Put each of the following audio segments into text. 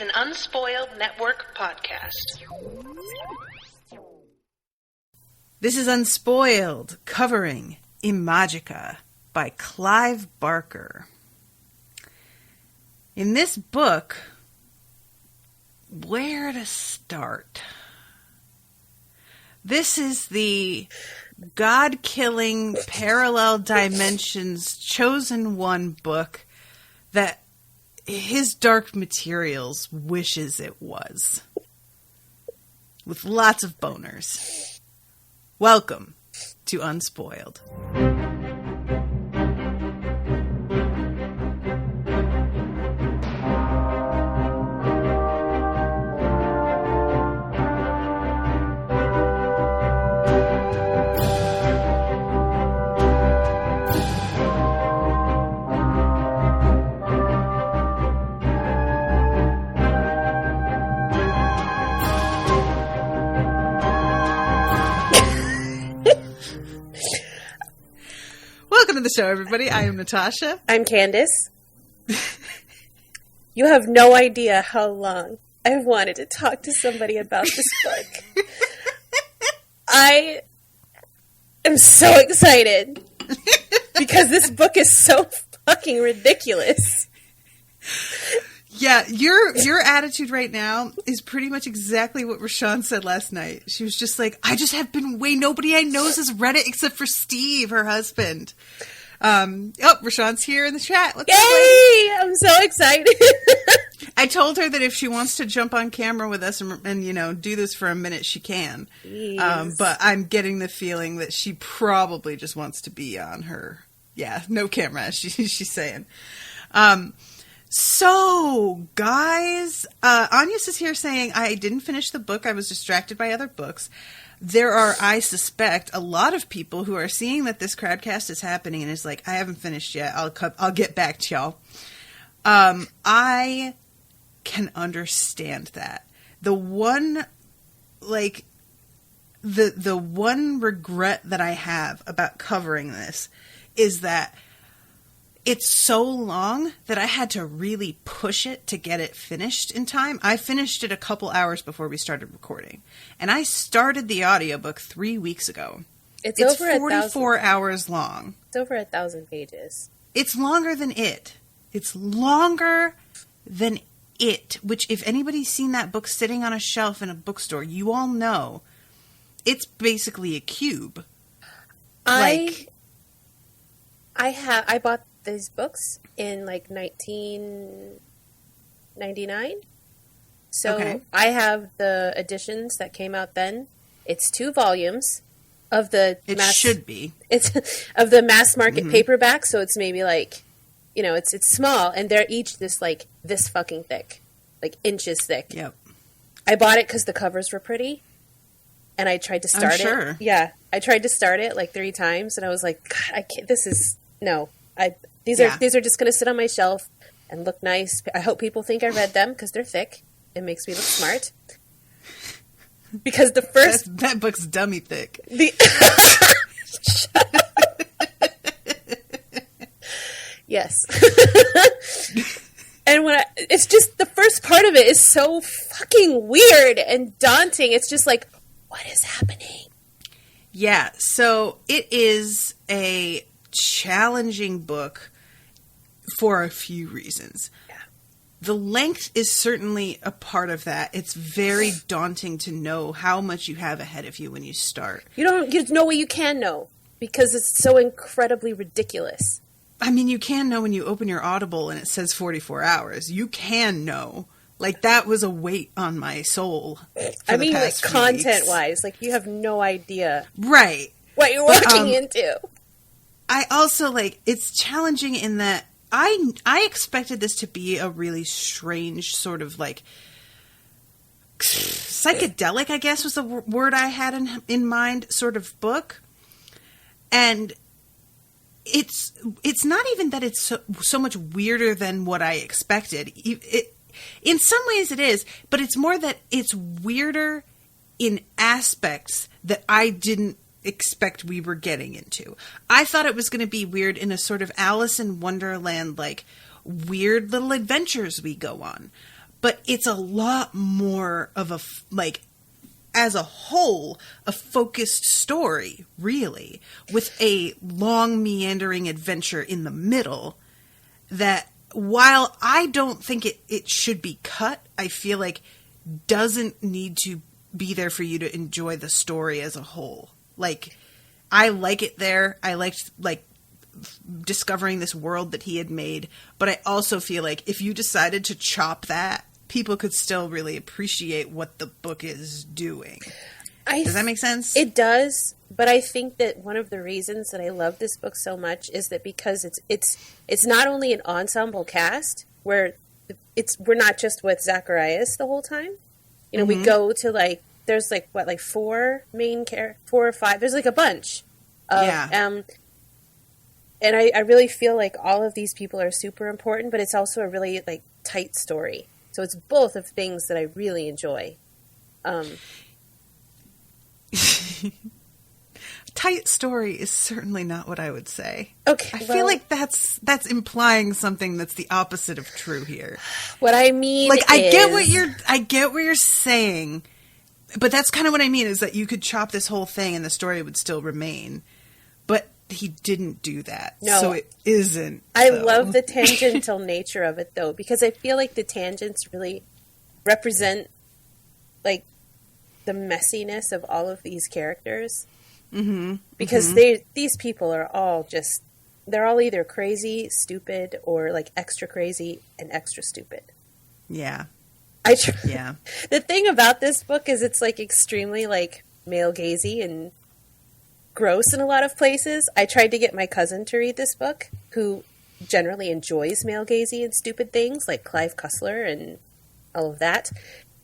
an Unspoiled Network podcast. This is Unspoiled, covering Imajica by Clive Barker. In this book, where to start? This is the God-killing, parallel dimensions, chosen one book that his Dark Materials wishes it was. With lots of boners. Welcome to Unspoiled. Welcome to the show, everybody. I am Natasha. I'm Candace. You have no idea how long I've wanted to talk to somebody about this book. I am so excited because this book is so fucking ridiculous. Yeah, your attitude right now is pretty much exactly what Rashawn said last night. She was just like, I just have been way, nobody I know has read it except for Steve, her husband. Rashawn's here in the chat. What's Yay! I'm so excited. I told her that if she wants to jump on camera with us and do this for a minute, she can. But I'm getting the feeling that she probably just wants to be on her. Yeah, no camera, she's saying. So, guys, Agnes is here saying, I didn't finish the book. I was distracted by other books. There are, I suspect, a lot of people who are seeing that this crowdcast is happening and is like, I haven't finished yet. I'll get back to y'all. I can understand that. The one, the one regret that I have about covering this is that it's so long that I had to really push it to get it finished in time. I finished it a couple hours before we started recording. And I started the audiobook 3 weeks ago. It's over 44 hours long. It's over 1,000 pages. It's longer than it. It's longer than it, which if anybody's seen that book sitting on a shelf in a bookstore, you all know it's basically a cube. I bought these books in 1999. So okay. I have the editions that came out then. It's 2 volumes of the should be. It's of the mass market paperback, so it's maybe it's small, and they're each this fucking thick. Inches thick. Yep. I bought it because the covers were pretty. And I tried to start it. Sure. Yeah. I tried to start it 3 times, and I was like, God, I can't, this is no. These are just going to sit on my shelf and look nice. I hope people think I read them because they're thick. It makes me look smart. Because the first that book's dummy thick. Yes. And it's just the first part of it is so fucking weird and daunting. It's just like, what is happening? Yeah, so it is a challenging book for a few reasons. Yeah. The length is certainly a part of that. It's very daunting to know how much you have ahead of you when you start. There's no way you can know because it's so incredibly ridiculous. I mean, you can know when you open your Audible and it says 44 hours. You can know. That was a weight on my soul. I mean, content-wise, you have no idea. Right. What you're walking into. I also, it's challenging in that I expected this to be a really strange sort of, psychedelic, I guess was the word I had in mind, sort of book. And it's not even that it's so much weirder than what I expected. In some ways it is, but it's more that it's weirder in aspects that I didn't expect we were getting into. I thought it was going to be weird in a sort of Alice in Wonderland, weird little adventures we go on. but it's a lot more of a, like, as a whole, a focused story, really, with a long meandering adventure in the middle that, while I don't think it should be cut, I feel like doesn't need to be there for you to enjoy the story as a whole. Like, I like it there. I liked, like, discovering this world that he had made, but I also feel like if you decided to chop that, people could still really appreciate what the book is doing. Does that make sense? It does, but I think that one of the reasons that I love this book so much is that because it's not only an ensemble cast where we're not just with Zacharias the whole time. You know, we go to, like, there's like what, like 4 or 5. There's like a bunch. And I really feel like all of these people are super important, but it's also a really, like, tight story. So it's both of things that I really enjoy. Tight story is certainly not what I would say. Okay. I feel like that's implying something that's the opposite of true here. What I mean, like, I get what you're saying, but that's kind of what I mean, is that you could chop this whole thing and the story would still remain. But he didn't do that. No. So it isn't. I love the tangential nature of it, though, because I feel like the tangents really represent, like, the messiness of all of these characters. Mm-hmm. Because these people are all just, they're all either crazy, stupid, or, like, extra crazy and extra stupid. Yeah. The thing about this book is it's, like, extremely, like, male-gazy and gross in a lot of places. I tried to get my cousin to read this book, who generally enjoys male-gazy and stupid things, like Clive Cussler and all of that.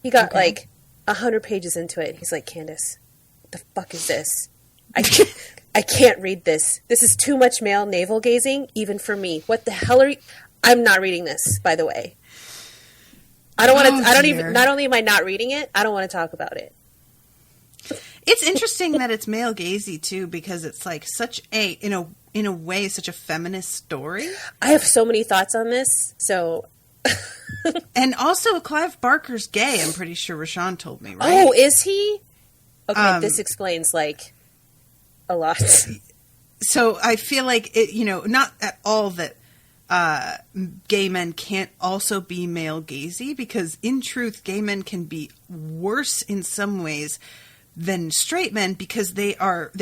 He got, like, 100 pages into it. He's like, Candace, what the fuck is this? I can't read this. This is too much male navel-gazing, even for me. What the hell are you... I'm not reading this, by the way. I don't want to... Not only am I not reading it, I don't want to talk about it. It's interesting that it's male gazy too, because it's like such a, in a way, such a feminist story. I have so many thoughts on this. So, and also Clive Barker's gay. I'm pretty sure Rashawn told me. Right? Oh, is he? Okay, this explains like a lot. So I feel like it. Not at all that gay men can't also be male gazy, because in truth, gay men can be worse in some ways than straight men, because they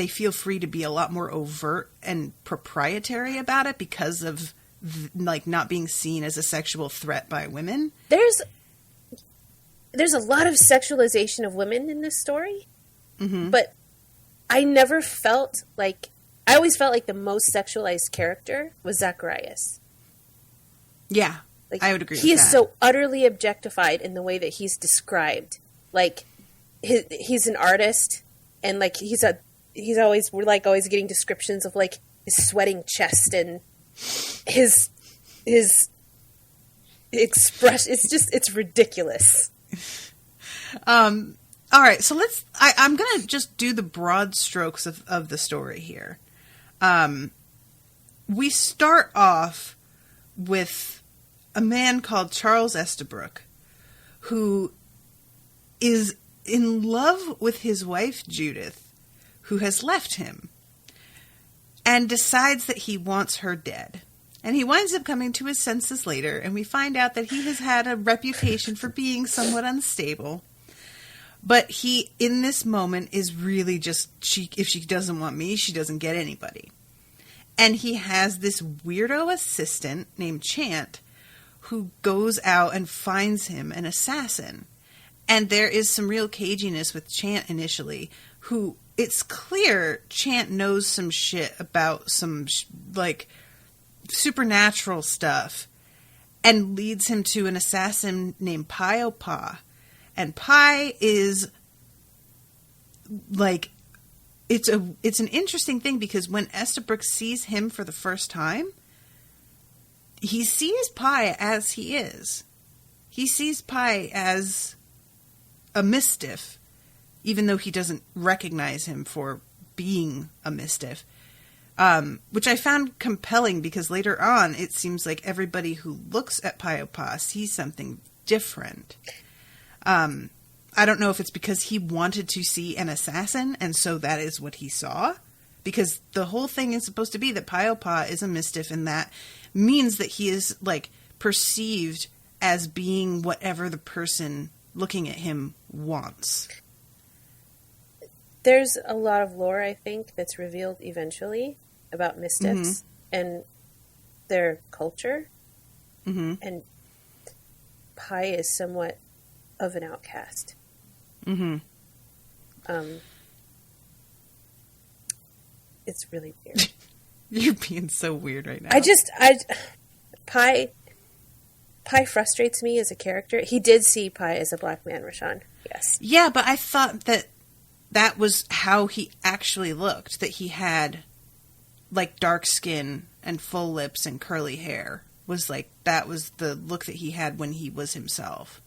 feel free to be a lot more overt and proprietary about it because of like not being seen as a sexual threat by women. There's a lot of sexualization of women in this story, but I never felt like, I always felt like the most sexualized character was Zacharias. Yeah, like, I would agree with that. He is so utterly objectified in the way that he's described. Like, he's an artist, and like we're always getting descriptions of like his sweating chest and his expression. It's ridiculous. All right, so I'm gonna just do the broad strokes of the story here. We start off with a man called Charles Estabrook, who is in love with his wife, Judith, who has left him, and decides that he wants her dead. And he winds up coming to his senses later, and we find out that he has had a reputation for being somewhat unstable. But he, in this moment, is really just, if she doesn't want me, she doesn't get anybody. And he has this weirdo assistant named Chant, who goes out and finds him an assassin. And there is some real caginess with Chant initially, who, it's clear Chant knows some shit about some, like, supernatural stuff, and leads him to an assassin named Pi Pa. And Pi is, like, it's an interesting thing, because when Estabrook sees him for the first time, he sees Pi as he is. He sees Pi as a mischief, even though he doesn't recognize him for being a mischief, which I found compelling, because later on it seems like everybody who looks at Pi Pa sees something different. I don't know if it's because he wanted to see an assassin, and so that is what he saw. Because the whole thing is supposed to be that Piopa is a mischief, and that means that he is, like, perceived as being whatever the person looking at him wants. There's a lot of lore, I think, that's revealed eventually about mischiefs and their culture. Mm-hmm. And Pi is somewhat of an outcast. Mm-hmm. It's really weird. You're being so weird right now. Pi frustrates me as a character. He did see Pi as a black man, Rashawn. Yes. Yeah, but I thought that was how he actually looked. That he had, like, dark skin and full lips and curly hair. That was the look that he had when he was himself.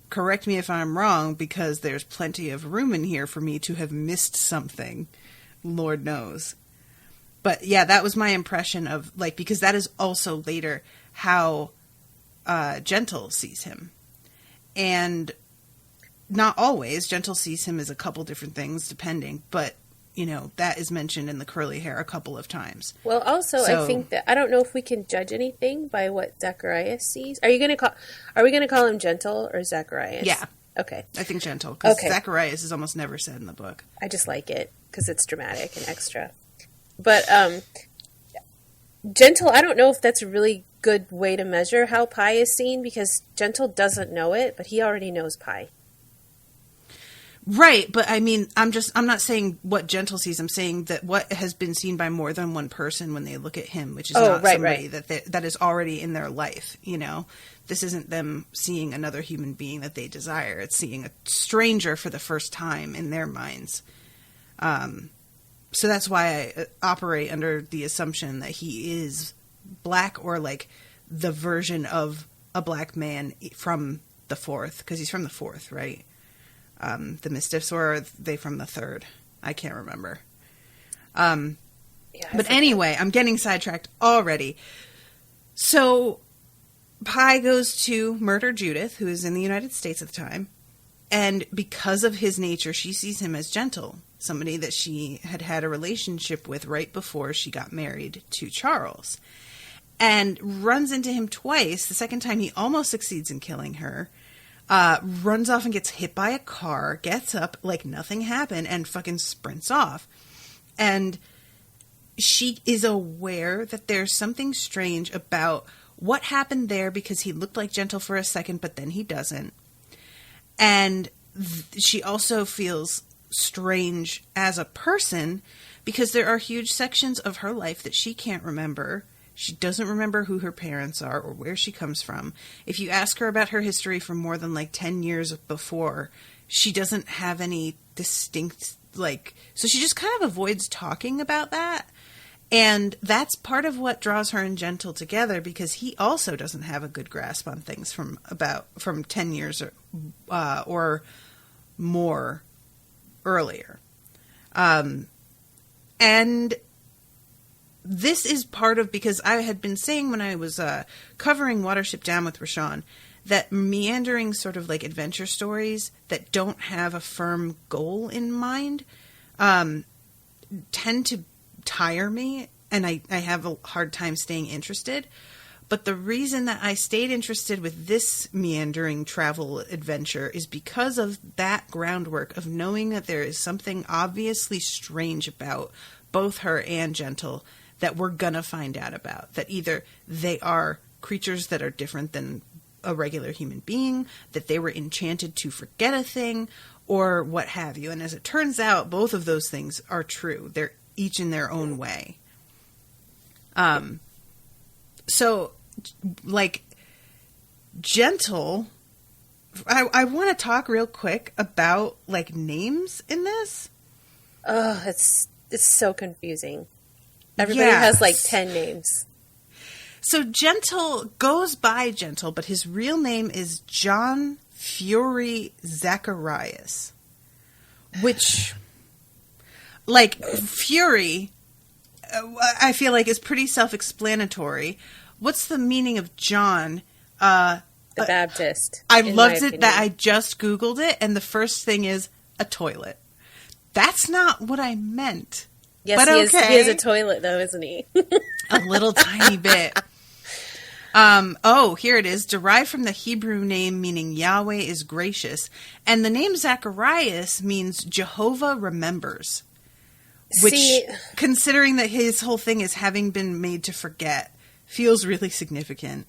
Correct me if I'm wrong, because there's plenty of room in here for me to have missed something. Lord knows. But yeah, that was my impression of, like, because that is also later how Gentle sees him. And not always. Gentle sees him as a couple different things, depending. But, you know, that is mentioned in the curly hair a couple of times. Well, also, I think that, I don't know if we can judge anything by what Zacharias sees. Are we going to call him Gentle or Zacharias? Yeah. Okay. I think Gentle, because Zacharias is almost never said in the book. I just like it, because it's dramatic and extra. But, Gentle, I don't know if that's a really good way to measure how Pi is seen, because Gentle doesn't know it, but he already knows Pi. Right, but I mean, I'm not saying what Gentle sees. I'm saying that what has been seen by more than one person when they look at him, which is somebody that is already in their life, you know? This isn't them seeing another human being that they desire. It's seeing a stranger for the first time in their minds. So that's why I operate under the assumption that he is black, or like the version of a black man from the fourth, because he's from the fourth, right? The mischiefs, or are they from the third? I can't remember. But anyway, I'm getting sidetracked already. So Pi goes to murder Judith, who is in the United States at the time. And because of his nature, she sees him as Gentle, somebody that she had a relationship with right before she got married to Charles. And runs into him twice. The second time he almost succeeds in killing her. Runs off and gets hit by a car, gets up like nothing happened, and fucking sprints off. And she is aware that there's something strange about what happened there, because he looked like Gentle for a second, but then he doesn't. And she also feels strange as a person, because there are huge sections of her life that she can't remember. She doesn't remember who her parents are or where she comes from. If you ask her about her history from more than like 10 years before, she doesn't have any distinct, so she just kind of avoids talking about that. And that's part of what draws her and Gentle together, because he also doesn't have a good grasp on things from 10 years or more earlier. And this is part of, because I had been saying when I was covering Watership Down with Rashawn, that meandering sort of like adventure stories that don't have a firm goal in mind tend to tire me, and I have a hard time staying interested. But the reason that I stayed interested with this meandering travel adventure is because of that groundwork of knowing that there is something obviously strange about both her and Gentle that we're gonna find out about. That either they are creatures that are different than a regular human being, that they were enchanted to forget a thing, or what have you. And as it turns out, both of those things are true. They're each in their own way. So, like, Gentle, I want to talk real quick about, like, names in this. Oh, it's so confusing. Everybody has like 10 names. So Gentle goes by Gentle, but his real name is John Fury Zacharias. Which, like, Fury, I feel like is pretty self-explanatory. What's the meaning of John? The Baptist. I loved it that I just Googled it, and the first thing is a toilet. That's not what I meant. Yes, but he is a toilet, though, isn't he? A little tiny bit. Here it is. Derived from the Hebrew name meaning Yahweh is gracious. And the name Zacharias means Jehovah remembers. Which, considering that his whole thing is having been made to forget, feels really significant.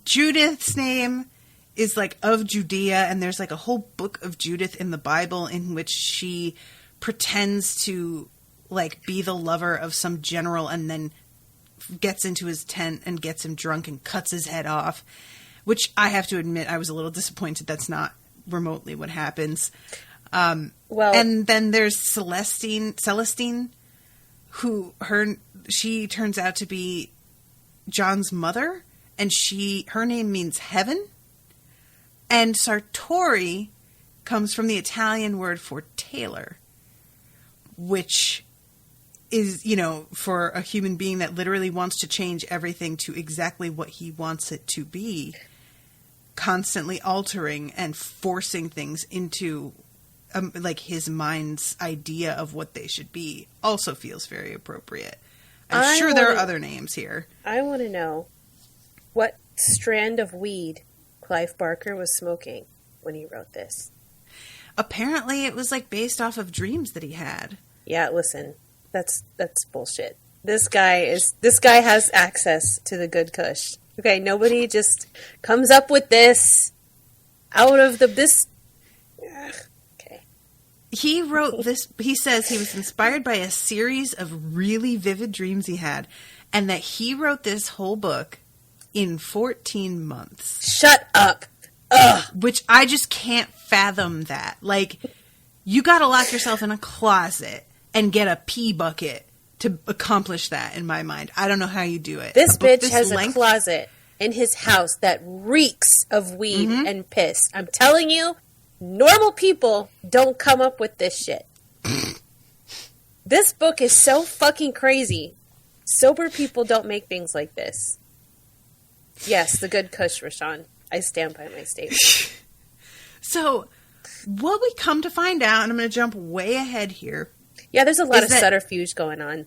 Judith's name is like of Judea, and there's like a whole book of Judith in the Bible in which she pretends to like be the lover of some general and then gets into his tent and gets him drunk and cuts his head off, which I have to admit I was a little disappointed that's not remotely what happens. And then there's Celestine, who she turns out to be John's mother, and her name means heaven. And Sartori comes from the Italian word for tailor, which is, for a human being that literally wants to change everything to exactly what he wants it to be, constantly altering and forcing things into like his mind's idea of what they should be, also feels very appropriate. I'm sure there are other names here. I want to know what strand of weed Clive Barker was smoking when he wrote this. Apparently it was like based off of dreams that he had. Yeah, listen, that's bullshit. This guy has access to the good kush. Okay, nobody just comes up with this out of this. Okay. He wrote this. He says he was inspired by a series of really vivid dreams he had, and that he wrote this whole book in 14 months. Shut up. Ugh. Which I just can't fathom that. Like, you gotta lock yourself in a closet and get a pee bucket to accomplish that, in my mind. I don't know how you do it. This bitch has a closet in his house that reeks of weed and piss. I'm telling you, normal people don't come up with this shit. This book is so fucking crazy. Sober people don't make things like this. Yes, the good kush, Rashawn. I stand by my statement. So, what we come to find out, and I'm going to jump way ahead here. Yeah, there's a lot of subterfuge going on.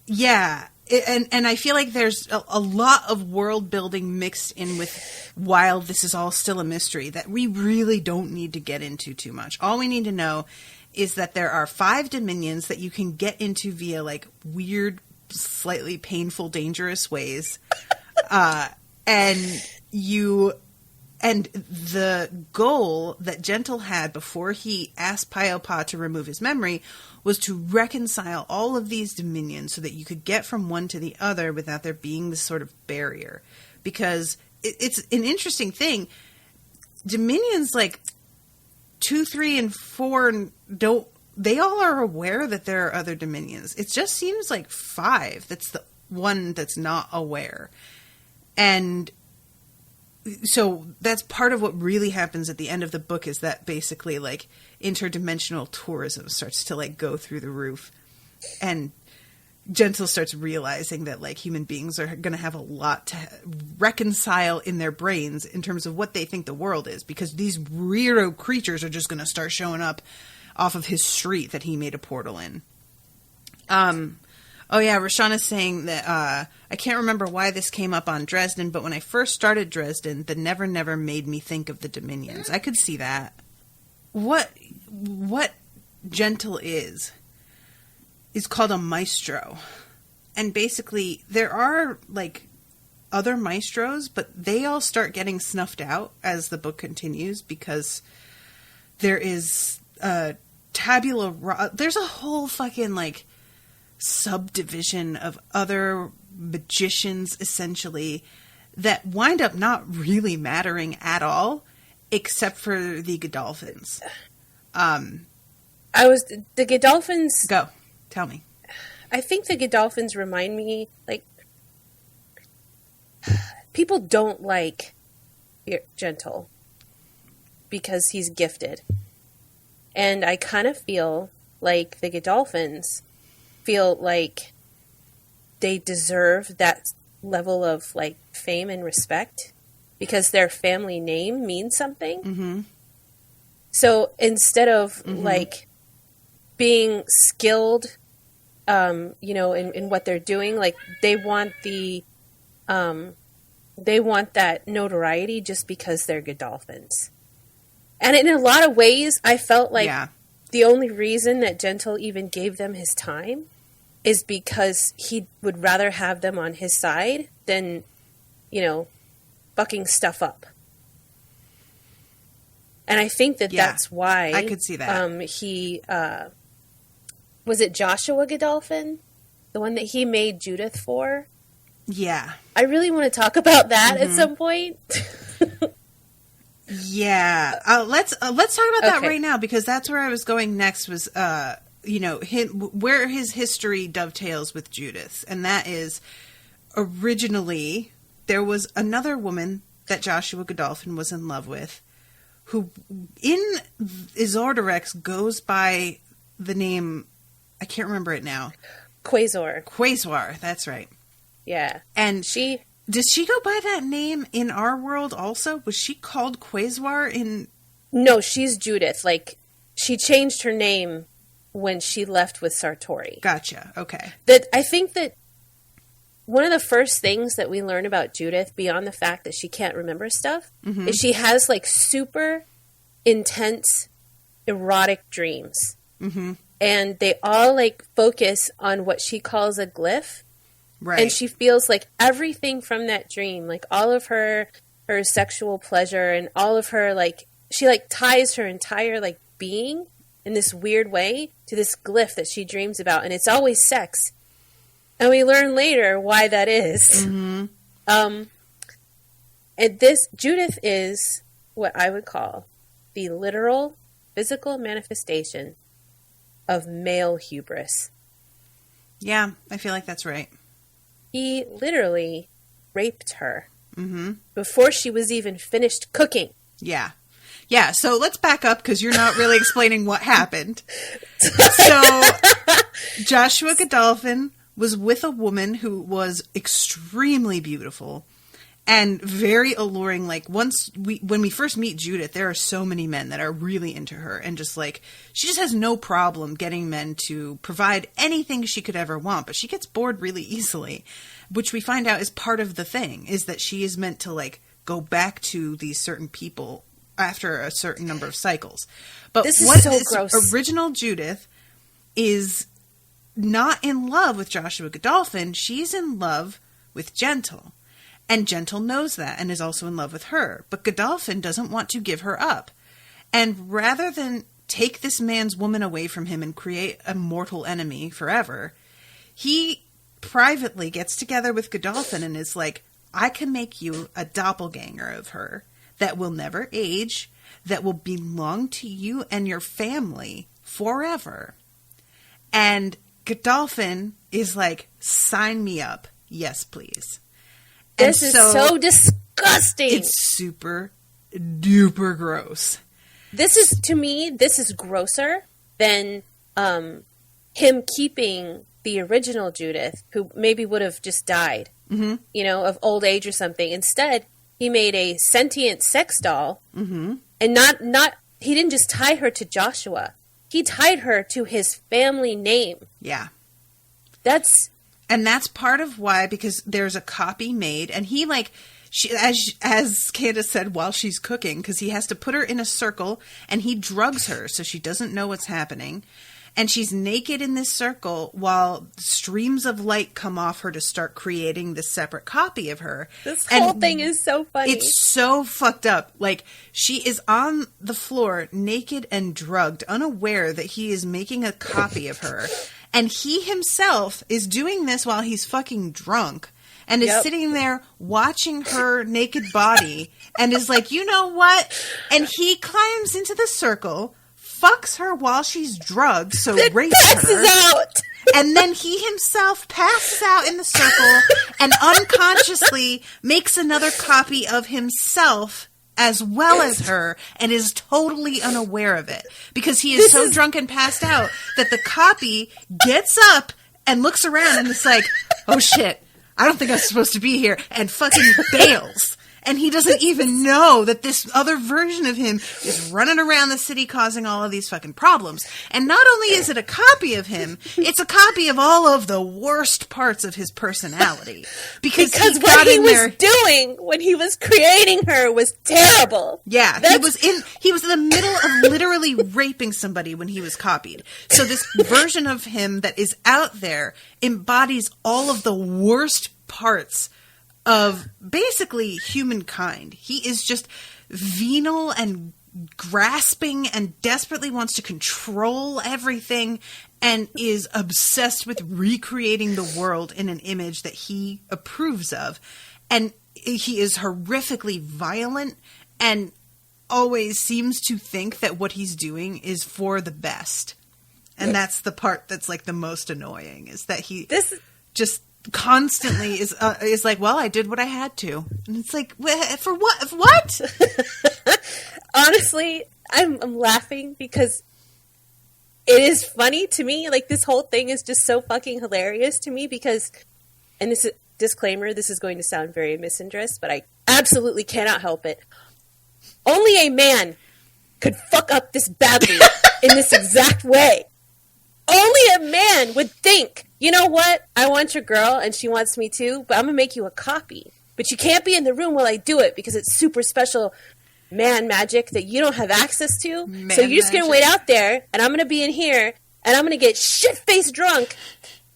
Yeah, and I feel like there's a lot of world building mixed in with, while this is all still a mystery, that we really don't need to get into too much. All we need to know is that there are 5 dominions that you can get into via like weird, slightly painful, dangerous ways. And the goal that Gentle had before he asked Piopa to remove his memory was to reconcile all of these dominions so that you could get from one to the other without there being this sort of barrier. Because it's an interesting thing. Dominions like 2, 3, and 4 they all are aware that there are other dominions. It just seems like 5 that's the one that's not aware. And so that's part of what really happens at the end of the book, is that basically like interdimensional tourism starts to like go through the roof, and Gentle starts realizing that like human beings are going to have a lot to reconcile in their brains in terms of what they think the world is, because these weirdo creatures are just going to start showing up off of his street that he made a portal in. Oh yeah, Rashana's saying that I can't remember why this came up on Dresden, but when I first started Dresden, the Never Never made me think of the Dominions. I could see that. What Gentle is called a maestro. And basically, there are like other maestros, but they all start getting snuffed out as the book continues, because there is there's a whole fucking like subdivision of other magicians, essentially, that wind up not really mattering at all, except for the Godolphins. The Godolphins. Go, tell me. I think the Godolphins remind me, like, people don't like Gentle because he's gifted, and I kind of feel like the Godolphins feel like they deserve that level of like fame and respect because their family name means something. Mm-hmm. So instead of like being skilled, you know, in what they're doing, like they want that notoriety just because they're good dolphins. And in a lot of ways, I felt like the only reason that Gentle even gave them his time is because he would rather have them on his side than, you know, fucking stuff up. And I think that that's why I could see that. He was it Joshua Godolphin, the one that he made Judith for? Yeah, I really want to talk about that at some point. Yeah, let's talk about that right now because that's where I was going next. Was you know, where his history dovetails with Judith, and that is originally there was another woman that Joshua Godolphin was in love with, who in Isordarex goes by the name, I can't remember it now. Quasar, that's right. Yeah. And does she go by that name in our world also? Was she called Quasar in... No, she's Judith. Like, she changed her name when she left with Sartori. Gotcha, okay. I think that one of the first things that we learn about Judith, beyond the fact that she can't remember stuff, is she has, like, super intense, erotic dreams. Mm-hmm. And they all, like, focus on what she calls a glyph. Right. And she feels like everything from that dream, like all of her sexual pleasure and all of her, like, she, like, ties her entire, like, being in this weird way to this glyph that she dreams about. And it's always sex. And we learn later why that is. Mm-hmm. And Judith is what I would call the literal physical manifestation of male hubris. Yeah, I feel like that's right. He literally raped her before she was even finished cooking. Yeah. Yeah, so let's back up because you're not really explaining what happened. So Joshua Godolphin was with a woman who was extremely beautiful and very alluring. Like, when we first meet Judith, there are so many men that are really into her, and just like, she just has no problem getting men to provide anything she could ever want, but she gets bored really easily, which we find out is part of the thing, is that she is meant to, like, go back to these certain people after a certain number of cycles. But this is so gross. Original Judith is not in love with Joshua Godolphin. She's in love with Gentle. And Gentle knows that and is also in love with her. But Godolphin doesn't want to give her up. And rather than take this man's woman away from him and create a mortal enemy forever, he privately gets together with Godolphin and is like, I can make you a doppelganger of her that will never age, that will belong to you and your family forever. And Godolphin is like, sign me up. Yes, please. This is so disgusting. It's super duper gross. This is, to me, this is grosser than him keeping the original Judith, who maybe would have just died, you know, of old age or something. Instead, he made a sentient sex doll, and he didn't just tie her to Joshua. He tied her to his family name. Yeah. And that's part of why, because there's a copy made, and he, like, as Candace said, while she's cooking, because he has to put her in a circle, and he drugs her so she doesn't know what's happening, and she's naked in this circle while streams of light come off her to start creating this separate copy of her. This whole thing is so funny. It's so fucked up. Like, she is on the floor, naked and drugged, unaware that he is making a copy of her. And he himself is doing this while he's fucking drunk and is sitting there watching her naked body and is like, you know what? And he climbs into the circle, fucks her while she's drugged, so rapes her. Out. And then he himself passes out in the circle and unconsciously makes another copy of himself as well as her, and is totally unaware of it because he is so drunk and passed out that the copy gets up and looks around and is like, oh shit, I don't think I'm supposed to be here, and fucking bails. And he doesn't even know that this other version of him is running around the city causing all of these fucking problems. And not only is it a copy of him, it's a copy of all of the worst parts of his personality. Because what he was doing when he was creating her was terrible. Yeah, he was in the middle of literally raping somebody when he was copied. So this version of him that is out there embodies all of the worst parts of basically humankind. He is just venal and grasping and desperately wants to control everything and is obsessed with recreating the world in an image that he approves of. And he is horrifically violent and always seems to think that what he's doing is for the best. And that's the part that's like the most annoying, is that he just constantly is like, well, I did what I had to, and it's like, for what? Honestly, I'm laughing because it is funny to me. Like, this whole thing is just so fucking hilarious to me because, and this is disclaimer, this is going to sound very misandrist, but I absolutely cannot help it. Only a man could fuck up this badly in this exact way. Only a man would think, you know what? I want your girl and she wants me too, but I'm going to make you a copy. But you can't be in the room while I do it because it's super special man magic that you don't have access to. So you're just going to wait out there and I'm going to be in here and I'm going to get shit-faced drunk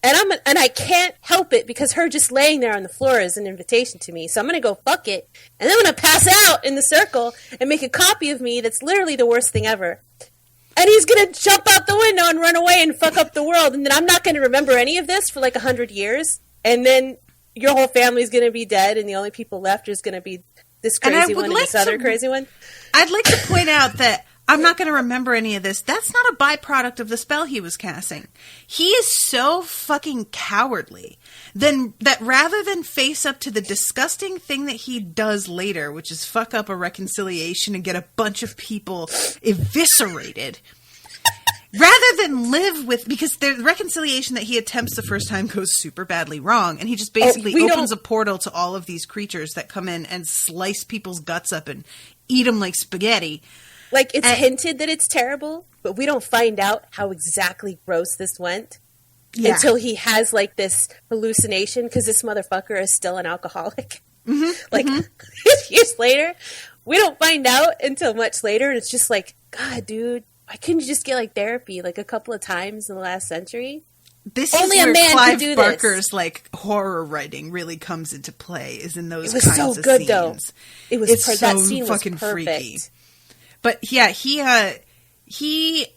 and I can't help it because her just laying there on the floor is an invitation to me. So I'm going to go fuck it and then I'm going to pass out in the circle and make a copy of me that's literally the worst thing ever. And he's going to jump out the window and run away and fuck up the world. And then I'm not going to remember any of this for like 100 years. And then your whole family's going to be dead. And the only people left is going to be this crazy one and this other crazy one. I'd like to point out that I'm not going to remember any of this. That's not a byproduct of the spell he was casting. He is so fucking cowardly that rather than face up to the disgusting thing that he does later, which is fuck up a reconciliation and get a bunch of people eviscerated, rather than live with, because the reconciliation that he attempts the first time goes super badly wrong, and he just basically opens a portal to all of these creatures that come in and slice people's guts up and eat them like spaghetti. Like, it's hinted that it's terrible, but we don't find out how exactly gross this went until he has, like, this hallucination, because this motherfucker is still an alcoholic. Mm-hmm. Years later. We don't find out until much later, and it's just like, God, dude, why couldn't you just get, like, therapy, like, a couple of times in the last century? This Only is where a man Clive could do Barker's, this. Like, horror writing really comes into play, is in those kinds of scenes. It was so good, though. It was that scene fucking was perfect. Freaky. But yeah, he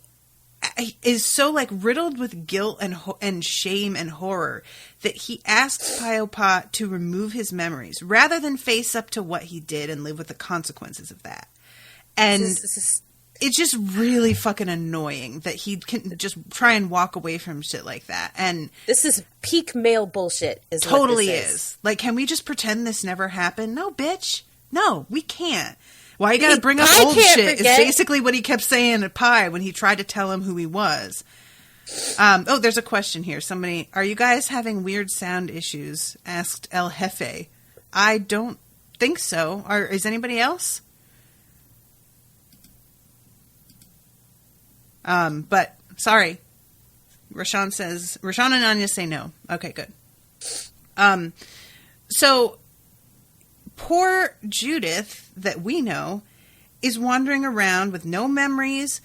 is so like riddled with guilt and shame and horror that he asks Piopa to remove his memories rather than face up to what he did and live with the consequences of that. And it's just really fucking annoying that he can just try and walk away from shit like that. And this is peak male bullshit. Totally is. Like, can we just pretend this never happened? No, bitch. No, we can't. Why you gotta bring up old shit is basically what he kept saying at Pi when he tried to tell him who he was. There's a question here. Somebody, are you guys having weird sound issues? Asked El Jefe. I don't think so. Is anybody else? But sorry. Rashawn and Anya say no. Okay, good. So poor Judith, that we know, is wandering around with no memories,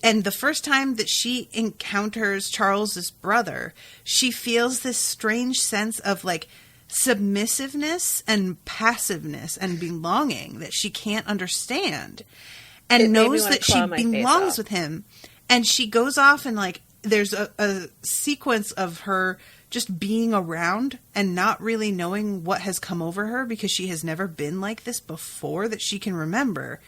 and the first time that she encounters Charles's brother, she feels this strange sense of like submissiveness and passiveness and belonging that she can't understand, and knows that she belongs with him. And she goes off and like there's a sequence of her just being around and not really knowing what has come over her because she has never been like this before that she can remember.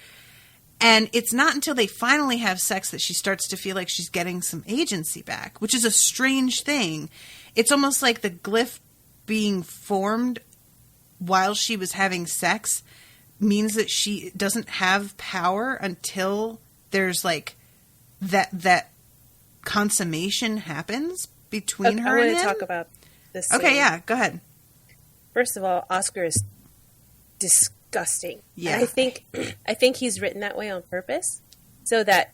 And it's not until they finally have sex that she starts to feel like she's getting some agency back, which is a strange thing. It's almost like the glyph being formed while she was having sex means that she doesn't have power until there's like that consummation happens between her and him. I want to talk about this. Okay, yeah, go ahead. first of all, Oscar is disgusting. Yeah. And I think he's written that way on purpose so that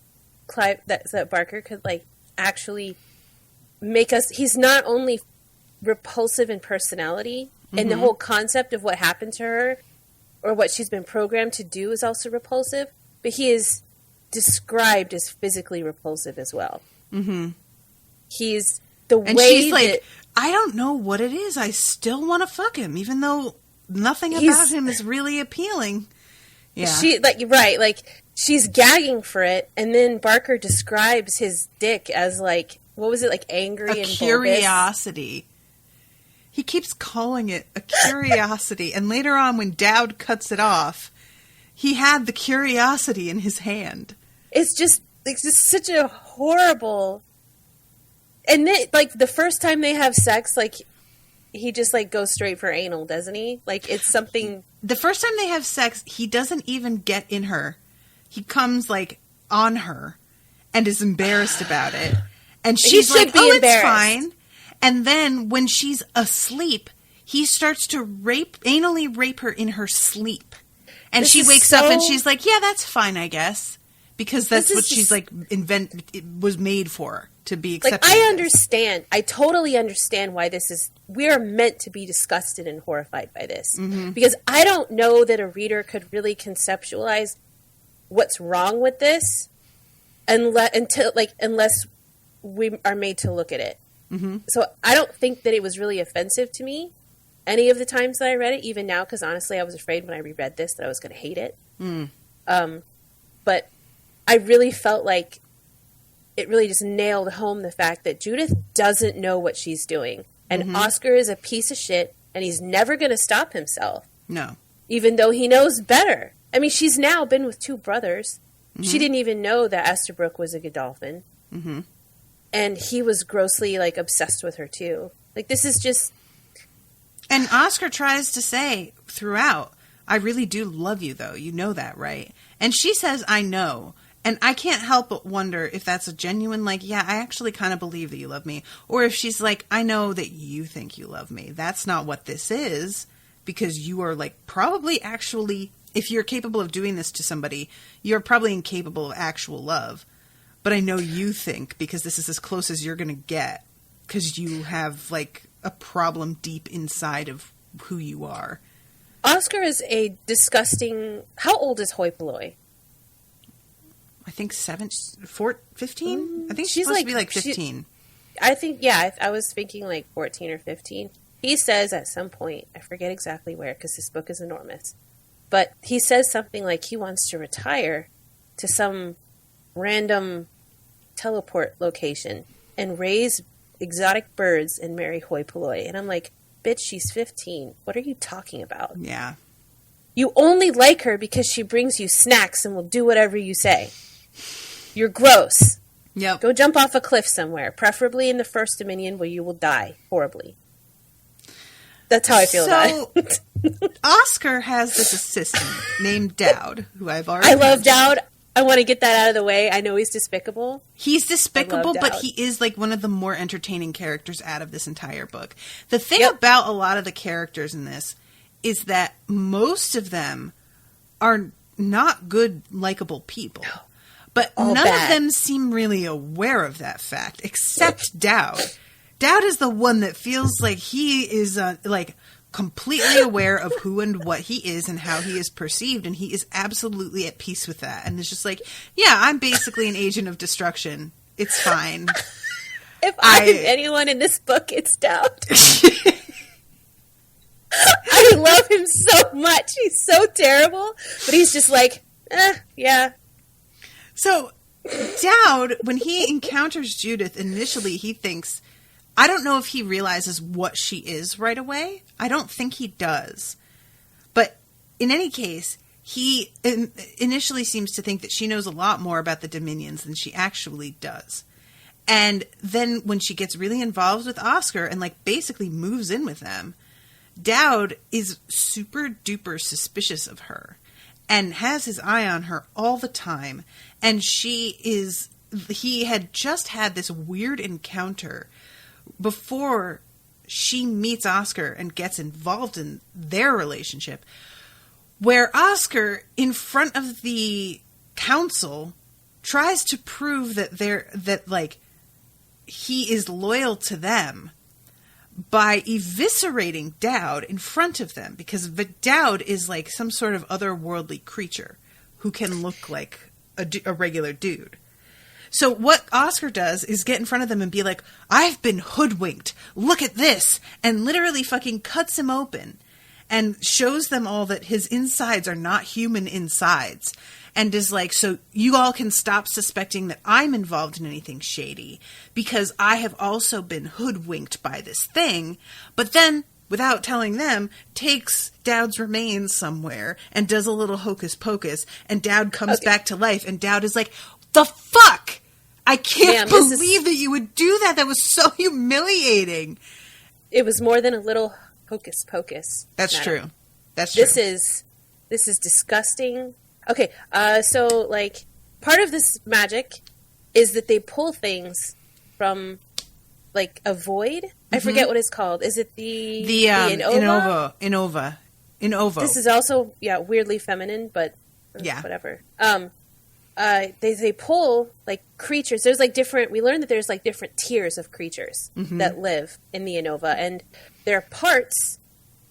Barker could like actually make us. He's not only repulsive in personality, and the whole concept of what happened to her or what she's been programmed to do is also repulsive, but he is described as physically repulsive as well. Mm-hmm. He's the and way she's like, I don't know what it is. I still want to fuck him, even though nothing about him is really appealing. Yeah, she's gagging for it, and then Barker describes his dick as like, what was it, like angry and curiosity. Bulbous? He keeps calling it a curiosity, and later on, when Dowd cuts it off, he had the curiosity in his hand. It's just such a horrible. And then, like, the first time they have sex, like, he just, like, goes straight for anal, doesn't he? Like, it's something... The first time they have sex, he doesn't even get in her. He comes, like, on her and is embarrassed about it. And she's like, oh, it's fine. And then, when she's asleep, he starts to anally rape her in her sleep. And she wakes up and she's like, yeah, that's fine, I guess. Because that's what she's, like, was made for. To be accepted. Like, I understand. I totally understand why this is... We are meant to be disgusted and horrified by this. Mm-hmm. Because I don't know that a reader could really conceptualize what's wrong with this unless we are made to look at it. Mm-hmm. So I don't think that it was really offensive to me any of the times that I read it, even now, because honestly I was afraid when I reread this that I was going to hate it. Mm. But I really felt like it really just nailed home the fact that Judith doesn't know what she's doing. And Oscar is a piece of shit, and he's never going to stop himself. No. Even though he knows better. I mean, she's now been with 2 brothers. Mm-hmm. She didn't even know that Estabrook was a Godolphin. Mm-hmm. And he was grossly, like, obsessed with her, too. Like, this is just... And Oscar tries to say throughout, I really do love you, though. You know that, right? And she says, I know. And I can't help but wonder if that's a genuine, like, yeah, I actually kind of believe that you love me. Or if she's like, I know that you think you love me. That's not what this is. Because you are, like, probably actually, if you're capable of doing this to somebody, you're probably incapable of actual love. But I know you think, because this is as close as you're going to get. Because you have, like, a problem deep inside of who you are. Oscar is a disgusting... How old is Hoi Polloi? I think 15? I think she's supposed to be like 15. I was thinking like 14 or 15. He says at some point, I forget exactly where because this book is enormous, but he says something like he wants to retire to some random teleport location and raise exotic birds and marry Hoi Polloi. And I'm like, bitch, she's 15. What are you talking about? Yeah. You only like her because she brings you snacks and will do whatever you say. You're gross. Yep. Go jump off a cliff somewhere, preferably in the First Dominion where you will die horribly. That's how I feel about it. Oscar has this assistant named Dowd, who I've already love Dowd. I want to get that out of the way. I know he's despicable. He's despicable, but he is like one of the more entertaining characters out of this entire book. The thing about a lot of the characters in this is that most of them are not good, likable people. No. But none of them seem really aware of that fact, except Dowd. Dowd is the one that feels like he is like completely aware of who and what he is and how he is perceived, and he is absolutely at peace with that. And it's just like, yeah, I'm basically an agent of destruction. It's fine. If I'm anyone in this book, it's Dowd. I love him so much. He's so terrible, but he's just like, yeah. So, Dowd, when he encounters Judith, initially he thinks, I don't know if he realizes what she is right away. I don't think he does. But in any case, he initially seems to think that she knows a lot more about the Dominions than she actually does. And then when she gets really involved with Oscar and like basically moves in with them, Dowd is super duper suspicious of her and has his eye on her all the time. And he had just had this weird encounter before she meets Oscar and gets involved in their relationship, where Oscar, in front of the council, tries to prove that he is loyal to them by eviscerating Dowd in front of them, because Dowd is like some sort of otherworldly creature who can look like a regular dude. So what Oscar does is get in front of them and be like, I've been hoodwinked. Look at this. And literally fucking cuts him open and shows them all that his insides are not human insides. And is like, so you all can stop suspecting that I'm involved in anything shady, because I have also been hoodwinked by this thing. But then, without telling them, takes Dowd's remains somewhere and does a little hocus pocus, and Dowd comes back to life, and Dowd is like, the fuck? I can't believe that you would do that. That was so humiliating. It was more than a little hocus pocus. That's true. That's true. This is disgusting. Okay, so, like, part of this magic is that they pull things from, like, a void. I forget what it's called. Is it the Inova? Inova. This is also, weirdly feminine, but whatever. They pull, like, creatures. There's, like, we learned that there's, like, different tiers of creatures that live in the Inova, and their parts,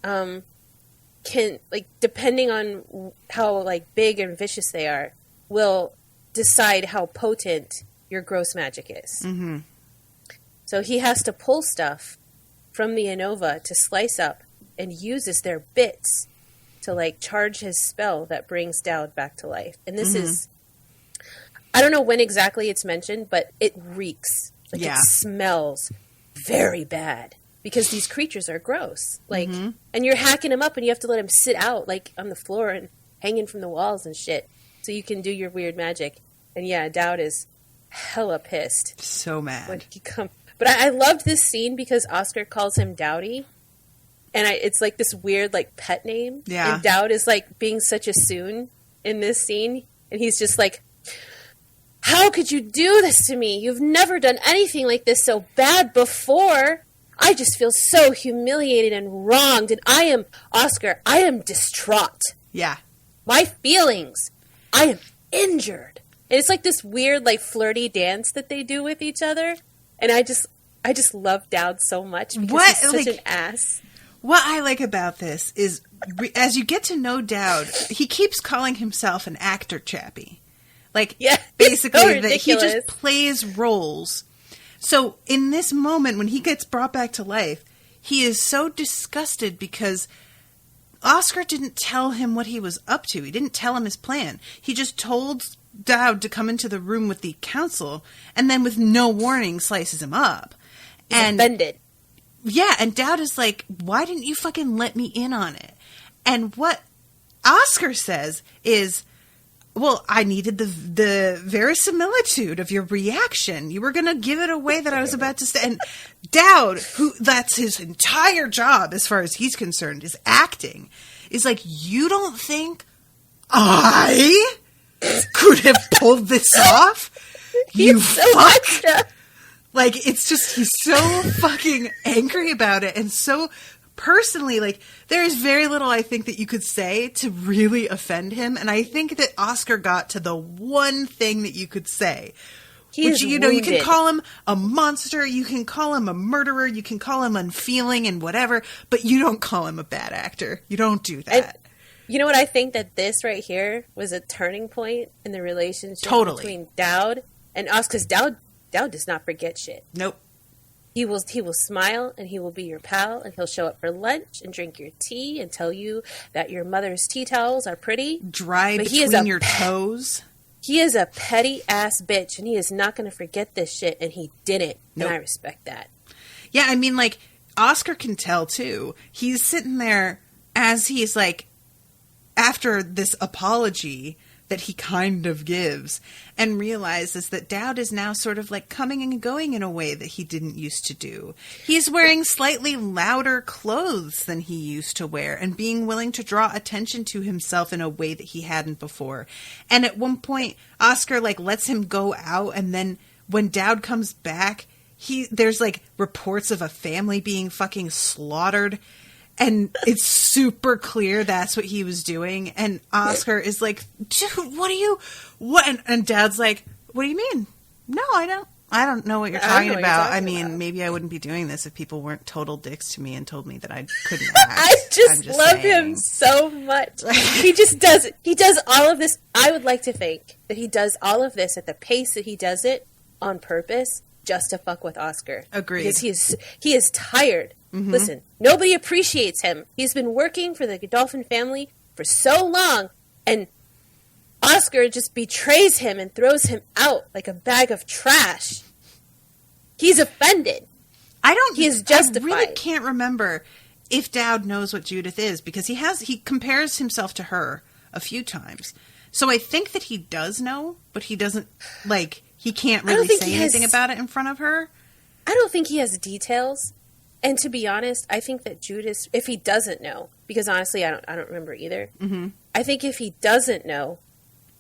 can, like, depending on how, like, big and vicious they are, will decide how potent your gross magic is. Mm-hmm. So he has to pull stuff from the Inova to slice up, and uses their bits to, like, charge his spell that brings Dowd back to life. And this is, I don't know when exactly it's mentioned, but it reeks. Like, it smells very bad. Because these creatures are gross. Like, and you're hacking them up, and you have to let them sit out, like, on the floor and hanging from the walls and shit, so you can do your weird magic. And Dowd is hella pissed. So mad. When he But I loved this scene because Oscar calls him Dowdy. And it's like this weird, like, pet name. Yeah. And Dowd is, like, being such a soon in this scene. And he's just like, how could you do this to me? You've never done anything like this so bad before. I just feel so humiliated and wronged, and I am distraught. Yeah. My feelings. I am injured. And it's like this weird, like, flirty dance that they do with each other, and I just love Dowd so much because he's such an ass. What I like about this is, as you get to know Dowd, he keeps calling himself an actor chappie. Like, basically, so that he just plays roles. So, in this moment, when he gets brought back to life, he is so disgusted because Oscar didn't tell him what he was up to. He didn't tell him his plan. He just told Dowd to come into the room with the council, and then with no warning slices him up. He's offended. Yeah, and Dowd is like, why didn't you fucking let me in on it? And what Oscar says is, well, I needed the verisimilitude of your reaction. You were going to give it away that I was about to say. And Dowd, that's his entire job as far as he's concerned, is acting, is like, you don't think I could have pulled this off? You fuck? Like, it's just, he's so fucking angry about it, and so personally, like, there is very little I think that you could say to really offend him, and I think that Oscar got to the one thing that you could say. Which, you know, you can call him a monster, you can call him a murderer, you can call him unfeeling and whatever, but you don't call him a bad actor. You don't do that. You know what? I think that this right here was a turning point in the relationship between Dowd and Oscar, because Dowd does not forget shit. Nope. He will smile, and he will be your pal, and he'll show up for lunch and drink your tea and tell you that your mother's tea towels are pretty. Dry between your toes. He is a petty ass bitch, and he is not going to forget this shit, and he didn't. Nope. And I respect that. Yeah, I mean, like, Oscar can tell, too. He's sitting there as he's, like, after this apology that he kind of gives, and realizes that Dowd is now sort of like coming and going in a way that he didn't used to do. He's wearing slightly louder clothes than he used to wear, and being willing to draw attention to himself in a way that he hadn't before. And at one point, Oscar, like, lets him go out, and then when Dowd comes back, there's like reports of a family being fucking slaughtered, and it's super clear that's what he was doing. And Oscar is like, dude, what? And Dad's like, what do you mean? No, I don't know what you're talking about. I mean, maybe I wouldn't be doing this if people weren't total dicks to me and told me that I couldn't act. I just love him so much. He does all of this. I would like to think that he does all of this at the pace that he does it on purpose, just to fuck with Oscar. Agreed. Because he is tired. Mm-hmm. Listen, nobody appreciates him. He's been working for the Dolphin family for so long, and Oscar just betrays him and throws him out like a bag of trash. He's offended. He is justified. I really can't remember if Dowd knows what Judith is, because he compares himself to her a few times. So I think that he does know, but he doesn't, like, he can't really say anything about it in front of her. I don't think he has details. And to be honest, I think that Judith, if he doesn't know, because honestly, I don't remember either. Mm-hmm. I think if he doesn't know,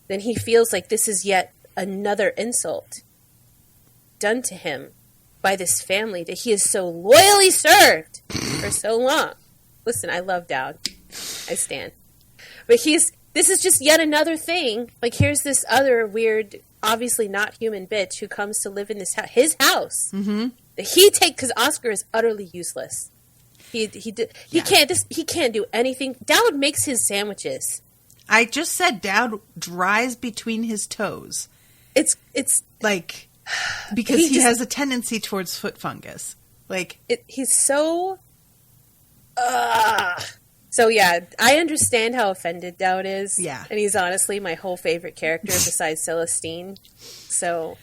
then he feels like this is yet another insult done to him by this family that he has so loyally served for so long. Listen, I love Dowd. I stand. But this is just yet another thing. Like, here's this other weird, obviously not human bitch who comes to live in his house. Mm-hmm. Because Oscar is utterly useless. He can't do anything. Dowd makes his sandwiches. I just said Dowd dries between his toes. It's like, because he has a tendency towards foot fungus. Like, he's so. So yeah, I understand how offended Dowd is. Yeah, and he's honestly my whole favorite character besides Celestine. So.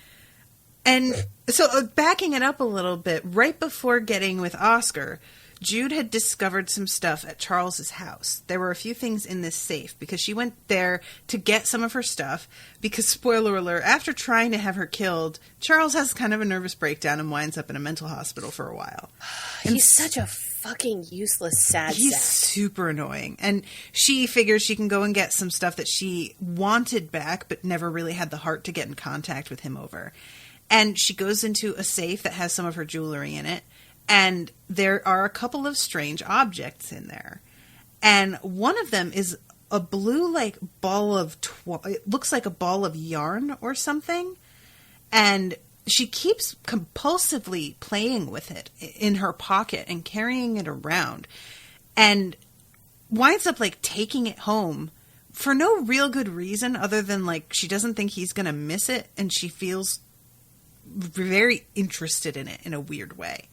And so, backing it up a little bit, right before getting with Oscar, Jude had discovered some stuff at Charles's house. There were a few things in this safe, because she went there to get some of her stuff, because, spoiler alert, after trying to have her killed, Charles has kind of a nervous breakdown and winds up in a mental hospital for a while. And he's such a fucking useless sad He's sack. Super annoying. And she figures she can go and get some stuff that she wanted back, but never really had the heart to get in contact with him over. And she goes into a safe that has some of her jewelry in it. And there are a couple of strange objects in there. And one of them is a blue, like, ball of... it looks like a ball of yarn or something. And she keeps compulsively playing with it in her pocket and carrying it around. And winds up, like, taking it home for no real good reason other than, like, she doesn't think he's going to miss it. And she feels very interested in it in a weird way.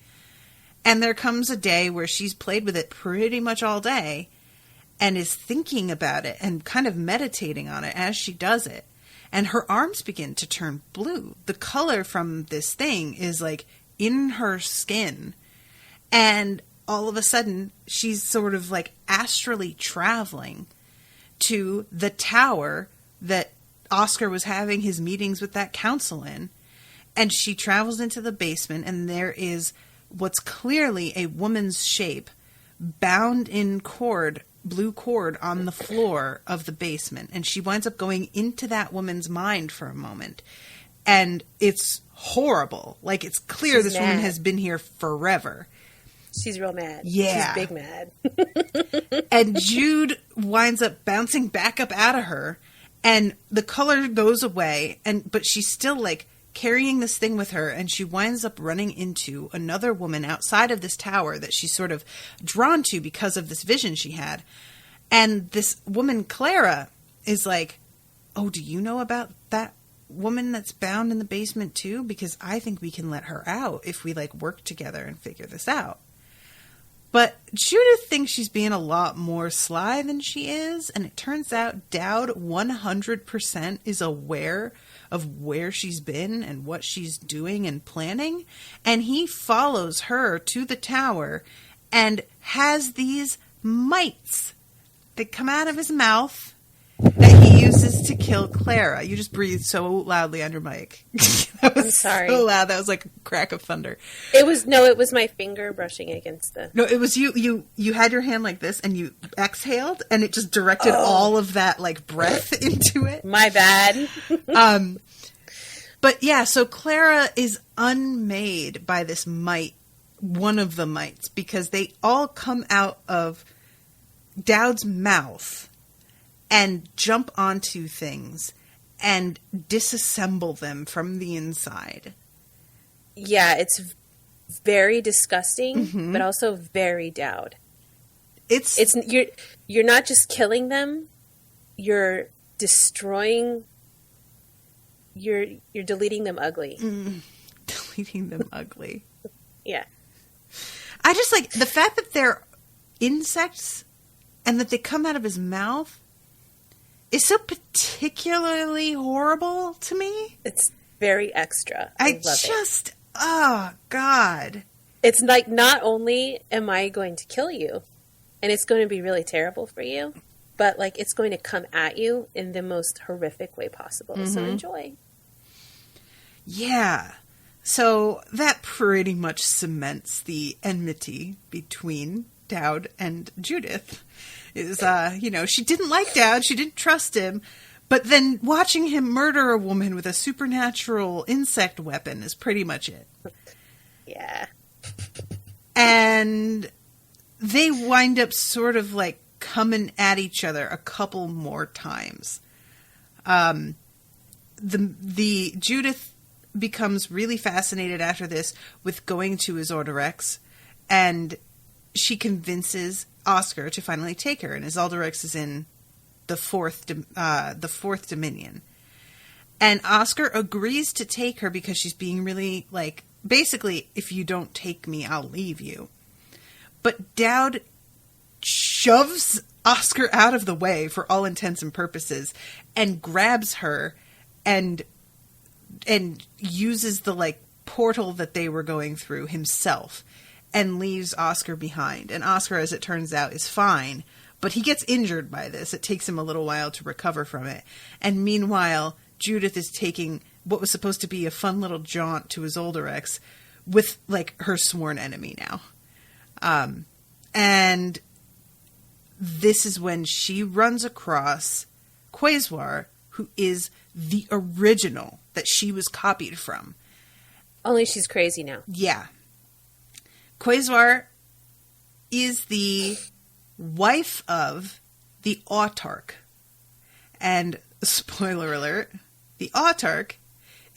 And there comes a day where she's played with it pretty much all day and is thinking about it and kind of meditating on it as she does it. And her arms begin to turn blue. The color from this thing is like in her skin. And all of a sudden, she's sort of like astrally traveling to the tower that Oscar was having his meetings with that council in. And she travels into the basement, and there is what's clearly a woman's shape bound in blue cord on the floor of the basement. And she winds up going into that woman's mind for a moment. And it's horrible. Like, it's clear this woman has been here forever. She's real mad. Yeah. She's big mad. And Jude winds up bouncing back up out of her, and the color goes away, but she's still, like, carrying this thing with her, and she winds up running into another woman outside of this tower that she's sort of drawn to because of this vision she had. And this woman, Clara, is like, oh, do you know about that woman that's bound in the basement too? Because I think we can let her out if we, like, work together and figure this out. But Judith thinks she's being a lot more sly than she is, and it turns out Dowd 100% is aware of where she's been and what she's doing and planning, and he follows her to the tower and has these mites that come out of his mouth that he uses to kill Clara. You just breathed so loudly on your mic. That was I'm sorry. So loud. That was like a crack of thunder. It was my finger brushing against the... No, it was you had your hand like this and you exhaled and it just directed all of that, like, breath into it. My bad. But yeah, so Clara is unmade by this mite, one of the mites, because they all come out of Dowd's mouth and jump onto things and disassemble them from the inside. Yeah, it's very disgusting, but also very Dowd. It's you're not just killing them, you're destroying. You're deleting them ugly. Deleting them ugly. Yeah. I just like the fact that they're insects and that they come out of his mouth is so particularly horrible to me. It's very extra. I love it. Oh, God. It's like, not only am I going to kill you, and it's going to be really terrible for you, but like it's going to come at you in the most horrific way possible. So enjoy. Yeah. So that pretty much cements the enmity between Dowd and Judith. Is, she didn't like Dowd, she didn't trust him, but then watching him murder a woman with a supernatural insect weapon is pretty much it. Yeah. And they wind up sort of like coming at each other a couple more times. The Judith becomes really fascinated after this with going to his Autarx, and she convinces Oscar to finally take her, and his Autarx is in the fourth Dominion. And Oscar agrees to take her because she's being really, like, basically, if you don't take me, I'll leave you. But Dowd shoves Oscar out of the way for all intents and purposes and grabs her and uses the, like, portal that they were going through himself and leaves Oscar behind. And Oscar, as it turns out, is fine, but he gets injured by this. It takes him a little while to recover from it. And meanwhile, Judith is taking what was supposed to be a fun little jaunt to his Autarx with, like, her sworn enemy now. And this is when she runs across Quasar, who is the original that she was copied from. Only she's crazy now. Yeah. Quasar is the wife of the autark. And, spoiler alert, the autark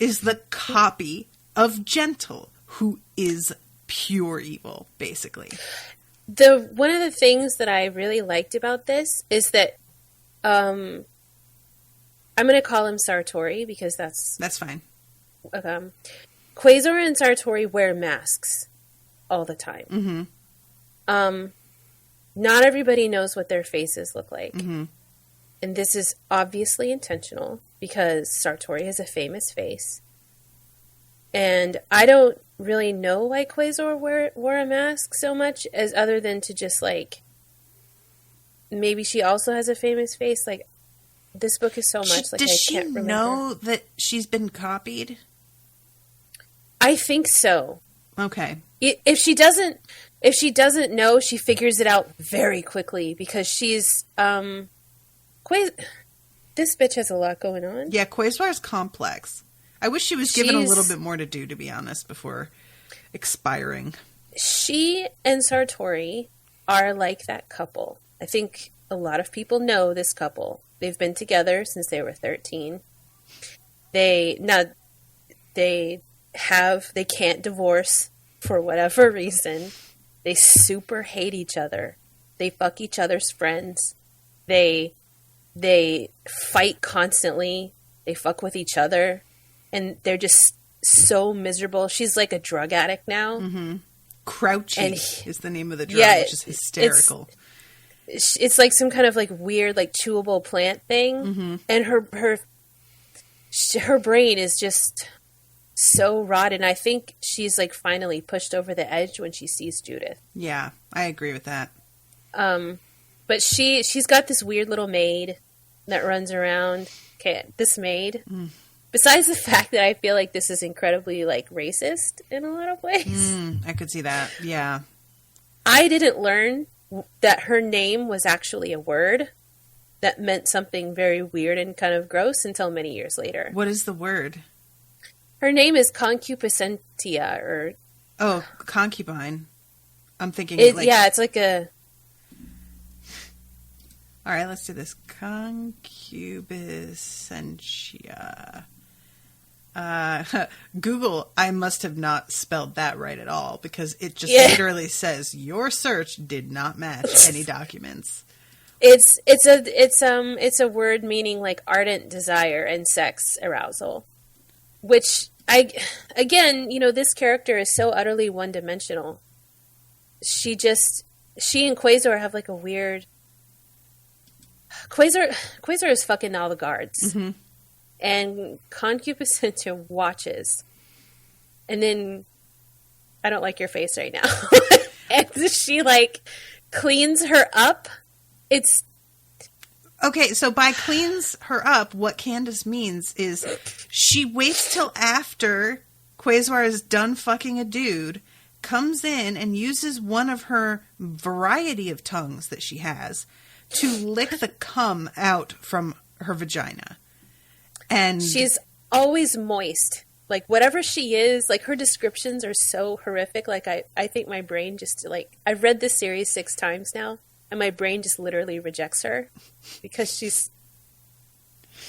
is the copy of Gentle, who is pure evil, basically. One of the things that I really liked about this is that I'm going to call him Sartori because that's fine. Quasar and Sartori wear masks all the time. Mm-hmm. Not everybody knows what their faces look like. Mm-hmm. And this is obviously intentional because Sartori has a famous face. And I don't really know why Quasar wore a mask so much, as other than to just, like, maybe she also has a famous face. Like, this book is so much, like, I can't remember. Does she know that she's been copied? I think so. Okay. If she doesn't know, she figures it out very quickly because she's, this bitch has a lot going on. Yeah, Quasar's complex. I wish she was given a little bit more to do, to be honest, before expiring. She and Sartori are like that couple. I think a lot of people know this couple. They've been together since they were 13. They can't divorce for whatever reason. They super hate each other. They fuck each other's friends. They fight constantly. They fuck with each other. And they're just so miserable. She's like a drug addict now. Mm-hmm. Crouchy is the name of the drug, which is hysterical. It's like some kind of like weird, like chewable plant thing. Mm-hmm. And her brain is just so rotten. I think she's like finally pushed over the edge when she sees Judith. Yeah, I agree with that. But she's got this weird little maid that runs around. Okay, this maid. Besides the fact that I feel like this is incredibly, like, racist in a lot of ways. I could see that, yeah. I didn't learn that her name was actually a word that meant something very weird and kind of gross until many years later. What is the word? Her name is Concupiscentia, or... Oh, concubine. I'm thinking... yeah, it's like a... All right, let's do this. Concupiscentia. Google, I must have not spelled that right at all, because it just literally says your search did not match any documents. It's a word meaning like ardent desire and sex arousal, which this character is so utterly one-dimensional. She and Quasar have like a weird... Quasar is fucking all the guards. Mm-hmm. And Concupiscentia watches. And then, I don't like your face right now. And she, like, cleans her up. It's... Okay, so by cleans her up, what Candace means is she waits till after Quasar is done fucking a dude, comes in and uses one of her variety of tongues that she has to lick the cum out from her vagina. And she's always moist. Like, whatever she is, like, her descriptions are so horrific. Like, I think my brain just, like... I've read this series 6 times now, and my brain just literally rejects her. Because she's...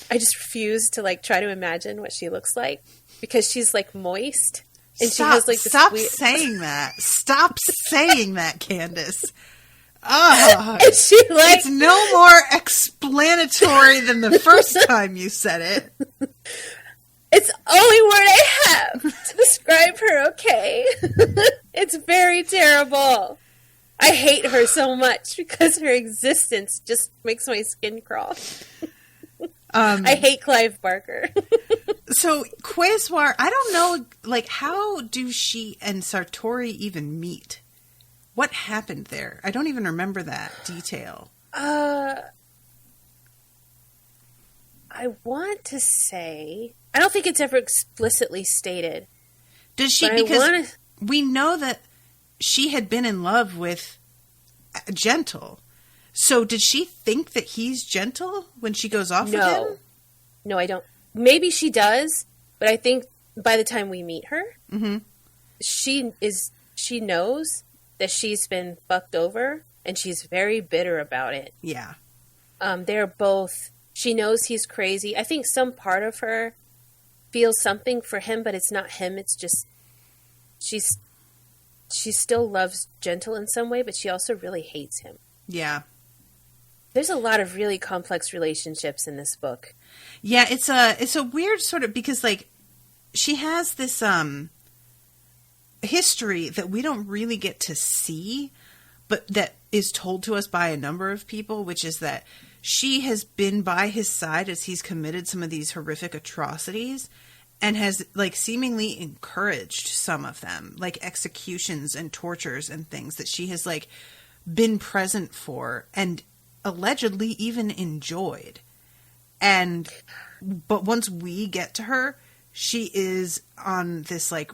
I just refuse to, like, try to imagine what she looks like. Because she's, like, moist. And she has, like, this saying that. Stop saying that, Candace. Oh, and she, like... It's no more explanatory than the first time you said it. It's the only word I have to describe her, okay? It's very terrible. I hate her so much because her existence just makes my skin crawl. I hate Clive Barker. So, Quasar, I don't know, like, how do she and Sartori even meet? What happened there? I don't even remember that detail. I want to say... I don't think it's ever explicitly stated. Does she? Because we know that she had been in love with Gentle. So did she think that he's Gentle when she goes off with him? No, I don't. Maybe she does, but I think by the time we meet her, mm-hmm. she knows that she's been fucked over, and she's very bitter about it. Yeah. They're both... She knows he's crazy. I think some part of her feels something for him, but it's not him. It's just... She still loves Gentle in some way, but she also really hates him. Yeah. There's a lot of really complex relationships in this book. Yeah, it's a weird sort of... Because, like, she has this history that we don't really get to see, but that is told to us by a number of people, which is that she has been by his side as he's committed some of these horrific atrocities and has, like, seemingly encouraged some of them, like executions and tortures and things that she has, like, been present for and allegedly even enjoyed. But once we get to her, she is on this, like,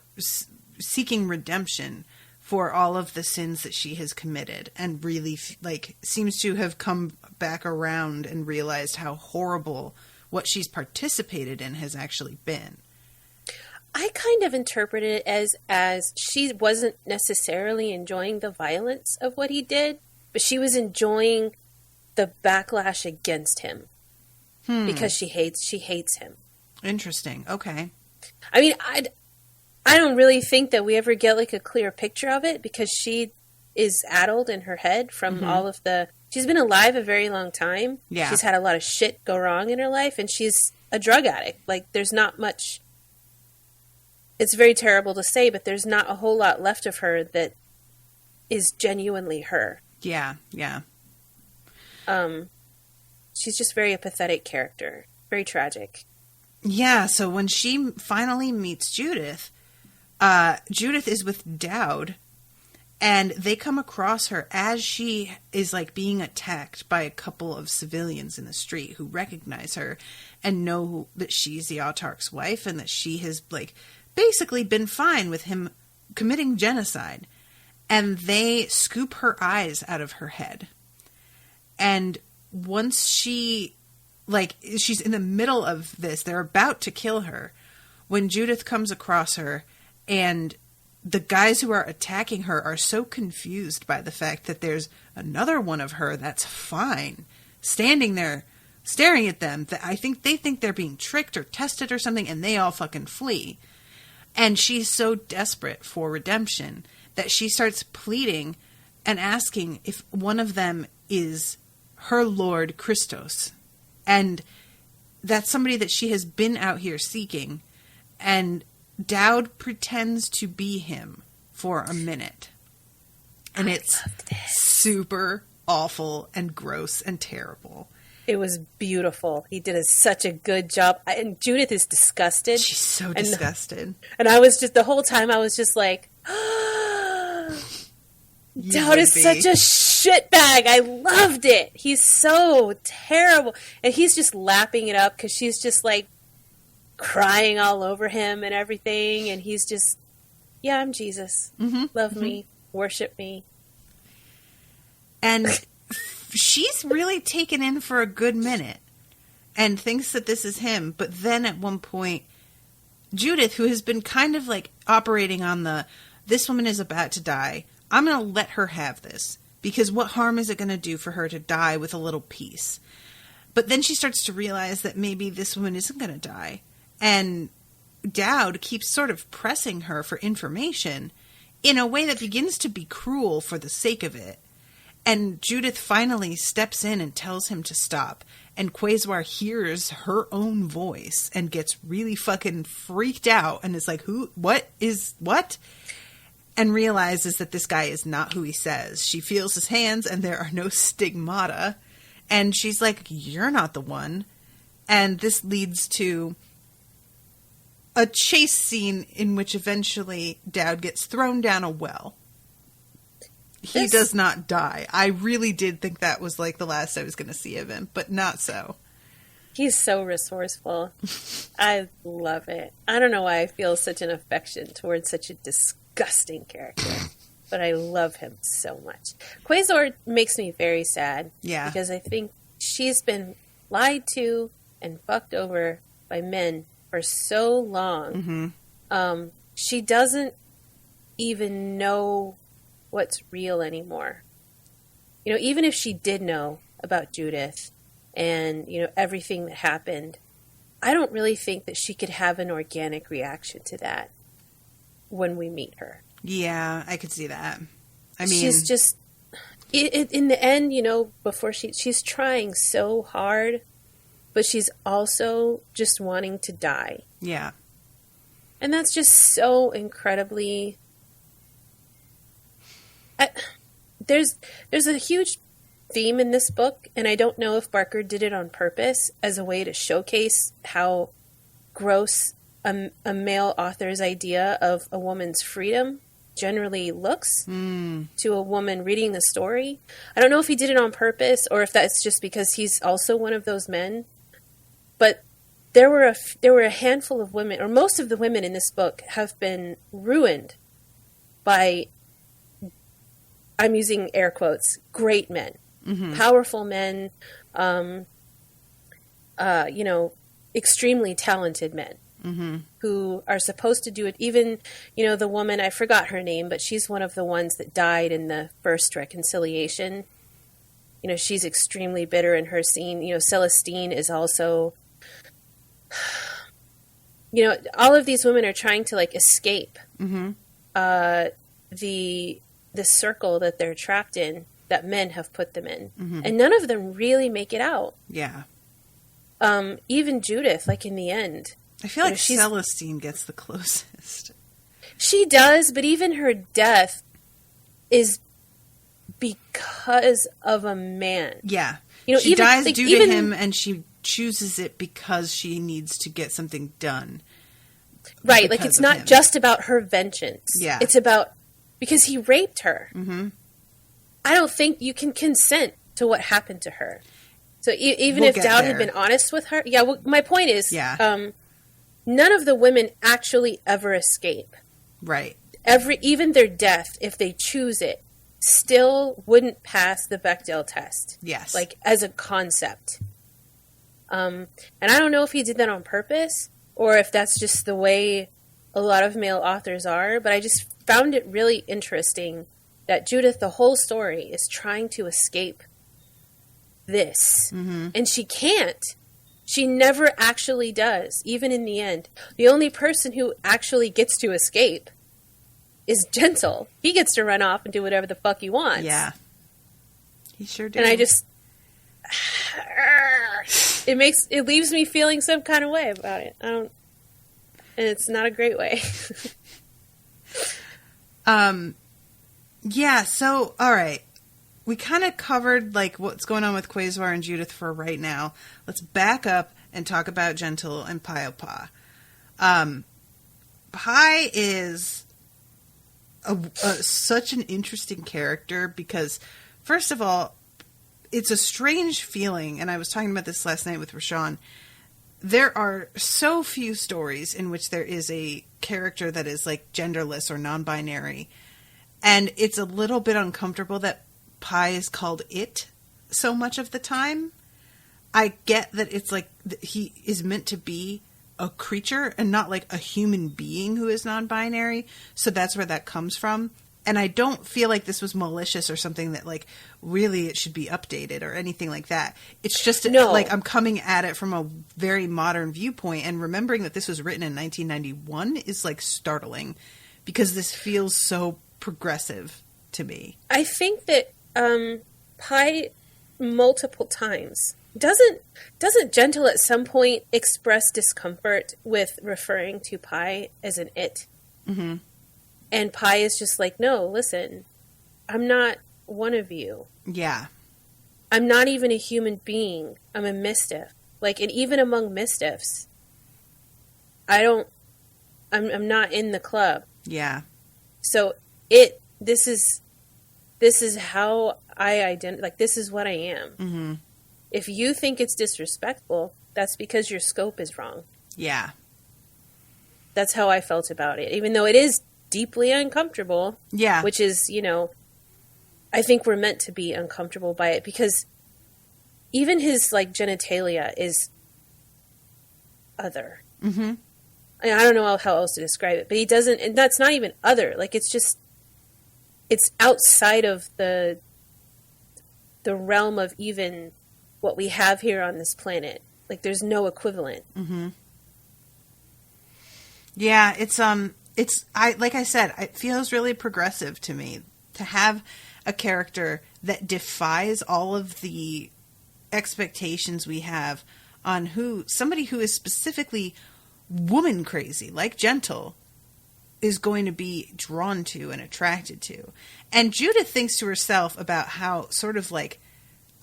seeking redemption for all of the sins that she has committed, and really, like, seems to have come back around and realized how horrible what she's participated in has actually been. I kind of interpret it as she wasn't necessarily enjoying the violence of what he did, but she was enjoying the backlash against him because she hates him. Interesting. Okay. I mean, I don't really think that we ever get, like, a clear picture of it, because she is addled in her head from all of the... She's been alive a very long time. Yeah. She's had a lot of shit go wrong in her life, and she's a drug addict. Like, there's not much... It's very terrible to say, but there's not a whole lot left of her that is genuinely her. Yeah, yeah. She's just very a pathetic character. Very tragic. Yeah, so when she finally meets Judith... Judith is with Dowd, and they come across her as she is, like, being attacked by a couple of civilians in the street who recognize her and know that she's the autark's wife and that she has, like, basically been fine with him committing genocide. And they scoop her eyes out of her head. And once she, like, she's in the middle of this, they're about to kill her, when Judith comes across her and the guys who are attacking her are so confused by the fact that there's another one of her that's fine, standing there, staring at them, that I think they think they're being tricked or tested or something, and they all fucking flee. And she's so desperate for redemption that she starts pleading and asking if one of them is her Lord Christos. And that's somebody that she has been out here seeking. And Dowd pretends to be him for a minute. And it's super awful and gross and terrible. It was beautiful. He did such a good job. And Judith is disgusted. She's so disgusted. And I was just, the whole time I was just like, Dowd is such a shitbag. I loved it. He's so terrible. And he's just lapping it up because she's just like crying all over him and everything. And he's just, yeah, I'm Jesus. Mm-hmm. Love me. Worship me. And she's really taken in for a good minute and thinks that this is him. But then at one point, Judith, who has been kind of like operating on this woman is about to die, I'm going to let her have this, because what harm is it going to do for her to die with a little piece? But then she starts to realize that maybe this woman isn't going to die. And Dowd keeps sort of pressing her for information in a way that begins to be cruel for the sake of it. And Judith finally steps in and tells him to stop. And Quasar hears her own voice and gets really fucking freaked out and is like, what? And realizes that this guy is not who he says. She feels his hands and there are no stigmata. And she's like, you're not the one. And this leads to a chase scene in which eventually Dowd gets thrown down a well. He does not die. I really did think that was like the last I was going to see of him, but not so. He's so resourceful. I love it. I don't know why I feel such an affection towards such a disgusting character, but I love him so much. Quasar makes me very sad. Yeah. Because I think she's been lied to and fucked over by men for so long. Mm-hmm. She doesn't even know what's real anymore. You know, even if she did know about Judith and, you know, everything that happened, I don't really think that she could have an organic reaction to that when we meet her. Yeah, I could see that. I mean, she's just, in the end, you know, before she's trying so hard, but she's also just wanting to die. Yeah. And that's just so incredibly... There's a huge theme in this book, and I don't know if Barker did it on purpose as a way to showcase how gross a male author's idea of a woman's freedom generally looks to a woman reading the story. I don't know if he did it on purpose or if that's just because he's also one of those men. But there were a handful of women, or most of the women in this book have been ruined by, I'm using air quotes, great men, powerful men, you know, extremely talented men who are supposed to do it. Even, you know, the woman, I forgot her name, but she's one of the ones that died in the first reconciliation. You know, she's extremely bitter in her scene. You know, Celestine is also, you know, all of these women are trying to like escape the circle that they're trapped in, that men have put them in. And none of them really make it out. Yeah. Even Judith, like in the end. I feel like Celestine gets the closest. She does, but even her death is because of a man. Yeah. You know, she dies due to him, and she chooses it because she needs to get something done. Right, like it's not just about her vengeance. Yeah. It's about, because he raped her. I don't think you can consent to what happened to her. So even if Dowd had been honest with her, yeah. Well, my point is, none of the women actually ever escape. Right. Even their death, if they choose it, still wouldn't pass the Bechdel test. Yes. Like as a concept. And I don't know if he did that on purpose or if that's just the way a lot of male authors are, but I just found it really interesting that Judith, the whole story, is trying to escape this. Mm-hmm. And she can't. She never actually does, even in the end. The only person who actually gets to escape is Gentle. He gets to run off and do whatever the fuck he wants. Yeah. He sure did. And I just... It leaves me feeling some kind of way about it. And it's not a great way. Yeah, so, all right. We kind of covered, like, what's going on with Quasar and Judith for right now. Let's back up and talk about Gentle and Pie-O-Pa. Pie is such an interesting character because, first of all, it's a strange feeling, and I was talking about this last night with Rashawn. There are so few stories in which there is a character that is, like, genderless or non-binary, and it's a little bit uncomfortable that Pie is called it so much of the time. I get that it's like he is meant to be a creature and not like a human being who is non-binary, so that's where that comes from. And I don't feel like this was malicious or something that like really it should be updated or anything like that. It's just like I'm coming at it from a very modern viewpoint, and remembering that this was written in 1991 is like startling because this feels so progressive to me. I think that Pie multiple times doesn't Gentle at some point express discomfort with referring to Pie as an it. Mm-hmm. And Pie is just like, no, listen, I'm not one of you. Yeah. I'm not even a human being. I'm a mischief. Like, and even among mischiefs, I'm not in the club. Yeah. So this is how I identify, like, this is what I am. Mm-hmm. If you think it's disrespectful, that's because your scope is wrong. Yeah. That's how I felt about it. Even though it is deeply uncomfortable. Yeah. Which is, I think we're meant to be uncomfortable by it because even his, like, genitalia is other. Mm-hmm. I don't know how else to describe it, but he doesn't, and that's not even other. Like, it's just, it's outside of the realm of even what we have here on this planet. Like, there's no equivalent. Mm-hmm. Yeah, like I said, it feels really progressive to me to have a character that defies all of the expectations we have on somebody who is specifically woman crazy, like Gentle, is going to be drawn to and attracted to. And Judith thinks to herself about how sort of like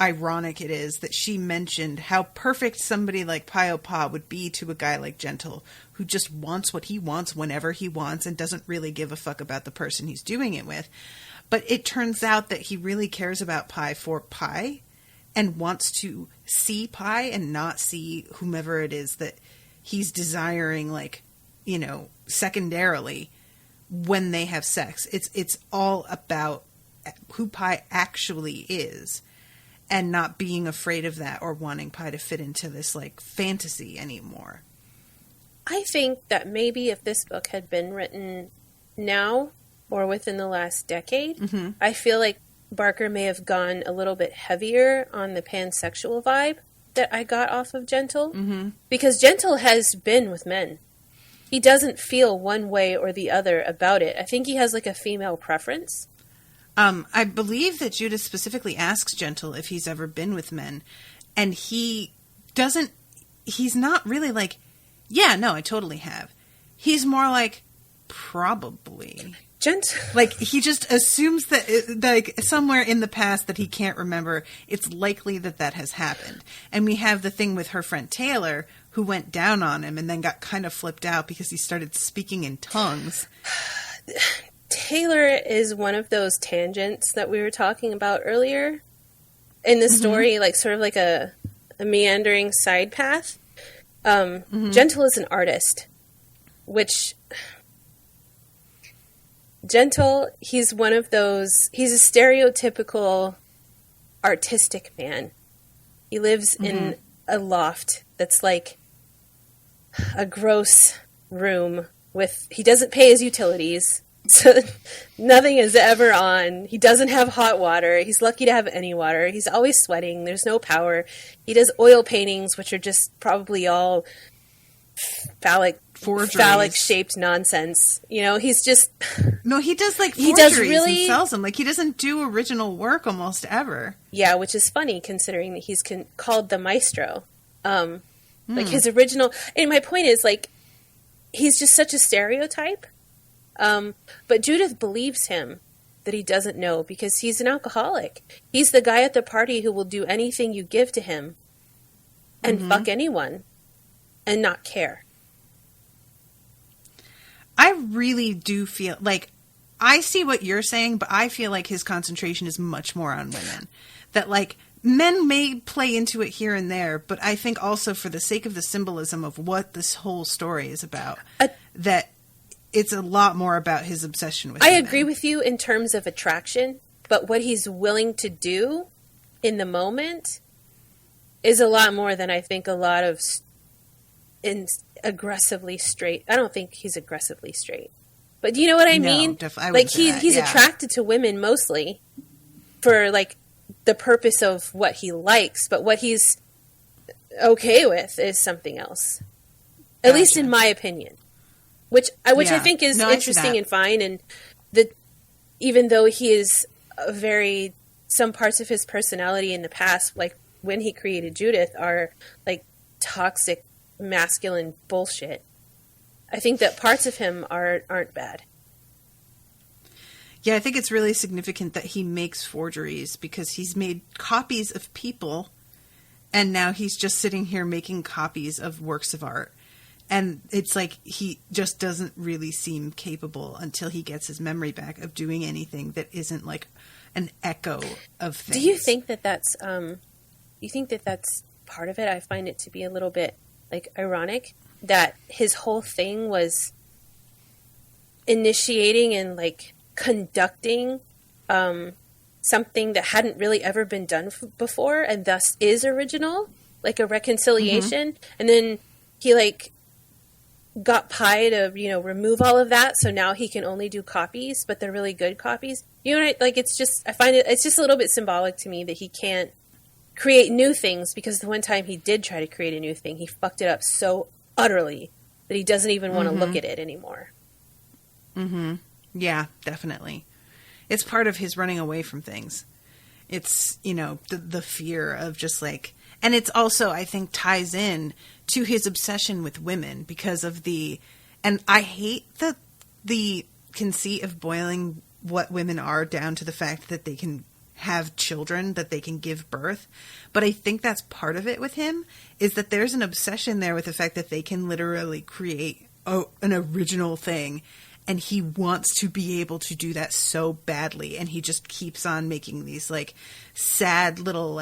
ironic it is that she mentioned how perfect somebody like Pie-O-Pa would be to a guy like Gentle, who just wants what he wants whenever he wants and doesn't really give a fuck about the person he's doing it with. But it turns out that he really cares about Pie for Pie and wants to see Pie and not see whomever it is that he's desiring, like, secondarily when they have sex. It's all about who Pie actually is and not being afraid of that or wanting Pie to fit into this, like, fantasy anymore. I think that maybe if this book had been written now or within the last decade, mm-hmm. I feel like Barker may have gone a little bit heavier on the pansexual vibe that I got off of Gentle. Mm-hmm. Because Gentle has been with men. He doesn't feel one way or the other about it. I think he has, like, a female preference. I believe that Judith specifically asks Gentle if he's ever been with men. And he's not really like, yeah, no, I totally have. He's more like, probably. Like, he just assumes that, like, somewhere in the past that he can't remember, it's likely that has happened. And we have the thing with her friend Taylor, who went down on him and then got kind of flipped out because he started speaking in tongues. Taylor is one of those tangents that we were talking about earlier in the story, mm-hmm. like, sort of like a meandering side path. Mm-hmm. Gentle is an artist, which... Gentle, he's one of those, he's a stereotypical artistic man. He lives mm-hmm. in a loft that's like, a gross room he doesn't pay his utilities, so nothing is ever on. He doesn't have hot water. He's lucky to have any water. He's always sweating. There's no power. He does oil paintings, which are just probably all phallic shaped nonsense. He's just no. He does forgeries and sells them. He doesn't do original work almost ever. Yeah, which is funny considering that he's called the Maestro. His original. And my point is he's just such a stereotype. But Judith believes him that he doesn't know because he's an alcoholic. He's the guy at the party who will do anything you give to him and fuck anyone and not care. I really do feel I see what you're saying, but I feel like his concentration is much more on women. That men may play into it here and there, but I think also for the sake of the symbolism of what this whole story is about, that it's a lot more about his obsession with women. I agree with you in terms of attraction, but what he's willing to do in the moment is a lot more than I think a lot of aggressively straight. I don't think he's aggressively straight. But do you know what I mean? He's attracted to women mostly for the purpose of what he likes, but what he's okay with is something else. At least in my opinion. Which I think is interesting and fine, and even though he is some parts of his personality in the past, when he created Judith, are toxic masculine bullshit. I think that parts of him aren't bad. Yeah, I think it's really significant that he makes forgeries because he's made copies of people, and now he's just sitting here making copies of works of art. And it's he just doesn't really seem capable until he gets his memory back of doing anything that isn't an echo of things. Do you think that that's part of it? I find it to be a little bit ironic that his whole thing was initiating and conducting something that hadn't really ever been done before, and thus is original, a reconciliation. And then he got Pi to remove all of that, so now he can only do copies, but they're really good copies. It's just, I find it's just a little bit symbolic to me that he can't create new things, because the one time he did try to create a new thing, he fucked it up so utterly that he doesn't even want to look at it anymore. Yeah, definitely. It's part of his running away from things. It's, the fear of just and it's also, I think, ties in to his obsession with women because of and I hate the conceit of boiling what women are down to the fact that they can have children, that they can give birth. But I think that's part of it with him, is that there's an obsession there with the fact that they can literally create an original thing. And he wants to be able to do that so badly. And he just keeps on making these sad little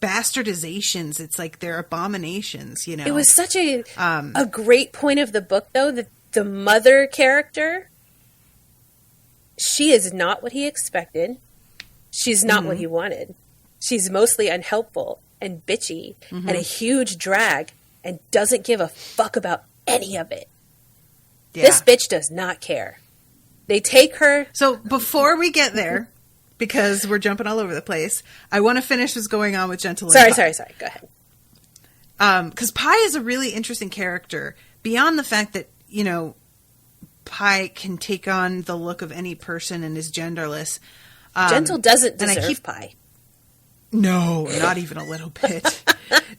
bastardizations. It's they're abominations, It was such a great point of the book, though, that the mother character, she is not what he expected. She's not what he wanted. She's mostly unhelpful and bitchy and a huge drag and doesn't give a fuck about any of it. Yeah. This bitch does not care. They take her. So before we get there, because we're jumping all over the place, I want to finish what's going on with Gentle and Pi. Sorry. Go ahead. Because Pi is a really interesting character. Beyond the fact that, Pi can take on the look of any person and is genderless. Gentle doesn't deserve Pi. No, not even a little bit.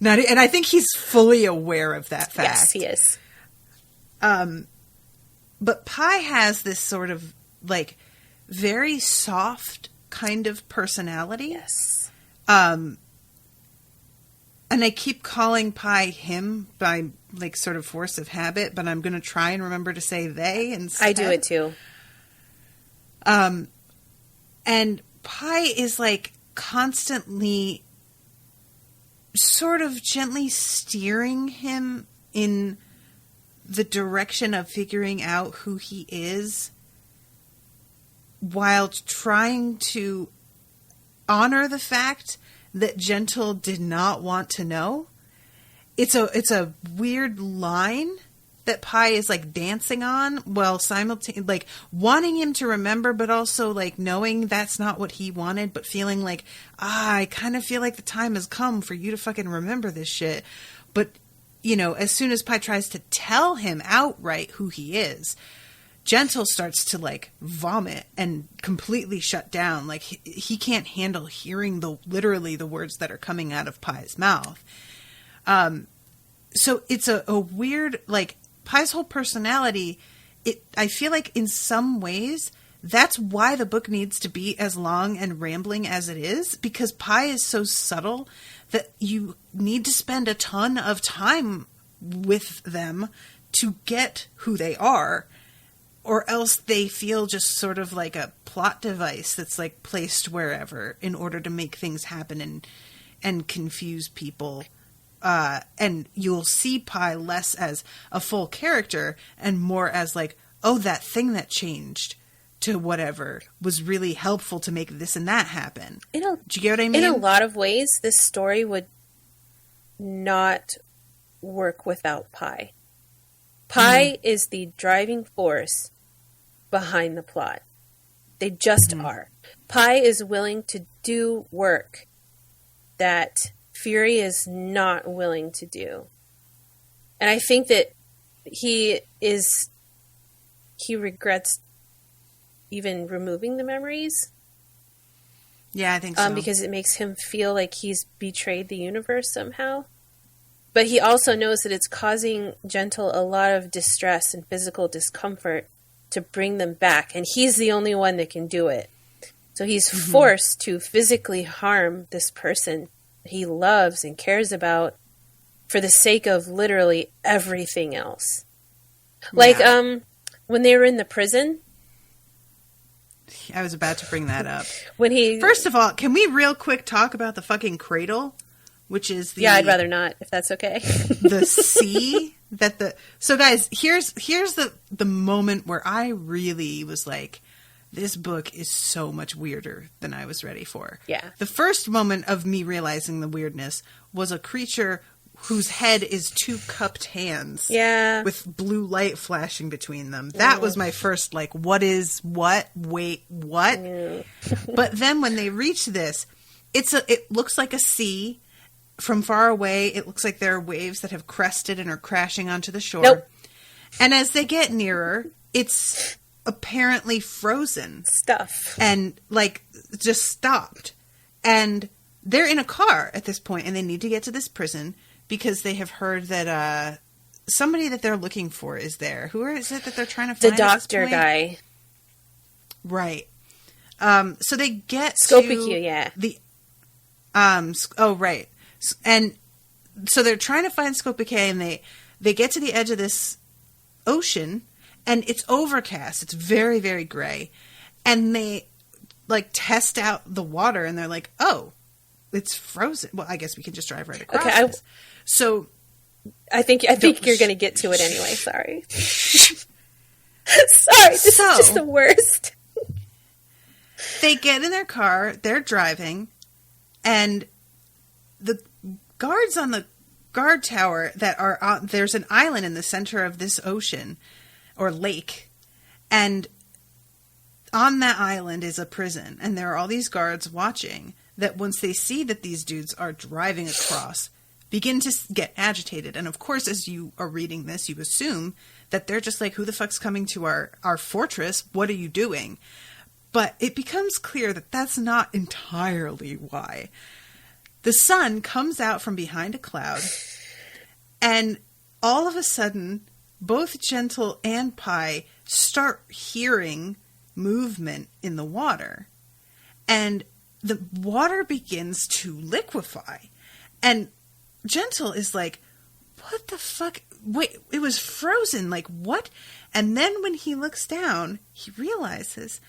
And I think he's fully aware of that fact. Yes, he is. But Pi has this sort of very soft kind of personality. Yes. And I keep calling Pi him by sort of force of habit, but I'm going to try and remember to say they instead. I do it too. And Pi is constantly sort of gently steering him in the direction of figuring out who he is, while trying to honor the fact that Gentle did not want to know. it's a weird line that Pie is like dancing on while simultaneously like wanting him to remember, but also like knowing that's not what he wanted, but feeling like, I kind of feel like the time has come for you to fucking remember this shit. But, you know, as soon as Pie tries to tell him outright who he is, Gentle starts to like vomit and completely shut down. Like he can't handle hearing literally the words that are coming out of Pie's mouth. So it's a weird, like Pie's whole personality. I feel like in some ways that's why the book needs to be as long and rambling as it is, because Pie is so subtle that you need to spend a ton of time with them to get who they are. Or else they feel just sort of like a plot device that's like placed wherever in order to make things happen and confuse people. And you'll see Pie less as a full character and more as like, oh, that thing that changed to whatever was really helpful to make this and that happen. Do you get what I mean? In a lot of ways, this story would not work without Pie. Pie is the driving force behind the plot. They just are. Pie is willing to do work that Fury is not willing to do. And I think that he regrets even removing the memories. Yeah, I think so. Because it makes him feel like he's betrayed the universe somehow. But he also knows that it's causing Gentle a lot of distress and physical discomfort to bring them back. And he's the only one that can do it. So he's forced to physically harm this person he loves and cares about for the sake of literally everything else. Like, when they were in the prison. I was about to bring that up. First of all, can we real quick talk about the fucking cradle? Which is the... Yeah, I'd rather not, if that's okay. The sea that the... So guys, here's the moment where I really was like, this book is so much weirder than I was ready for. Yeah. The first moment of me realizing the weirdness was a creature whose head is two cupped hands. Yeah. With blue light flashing between them. That was my first, like, what? Wait, what? Yeah. But then when they reach this, it looks like a sea. From far away, it looks like there are waves that have crested and are crashing onto the shore. Nope. And as they get nearer, it's apparently frozen. Stuff. And, like, just stopped. And they're in a car at this point, and they need to get to this prison because they have heard that somebody that they're looking for is there. Who is it that they're trying to find? The doctor guy. Right. So they get Scopicue, yeah. Oh, right. And so they're trying to find Scopicue, and they get to the edge of this ocean, and it's overcast. It's very, very gray. And they, like, test out the water, and they're like, oh, it's frozen. Well, I guess we can just drive right across this. So I think you're going to get to it anyway. Sorry. Sorry, this is just the worst. They get in their car, they're driving, and the guards on the guard tower that are on, there's an island in the center of this ocean or lake, and on that island is a prison, and there are all these guards watching that once they see that these dudes are driving across, begin to get agitated. And of course, as you are reading this, you assume that they're just like, who the fuck's coming to our fortress? What are you doing? But it becomes clear that that's not entirely why. The sun comes out from behind a cloud, and all of a sudden, both Gentle and Pie start hearing movement in the water. And the water begins to liquefy. And Gentle is like, what the fuck? Wait, it was frozen. Like, what? And then when he looks down, he realizes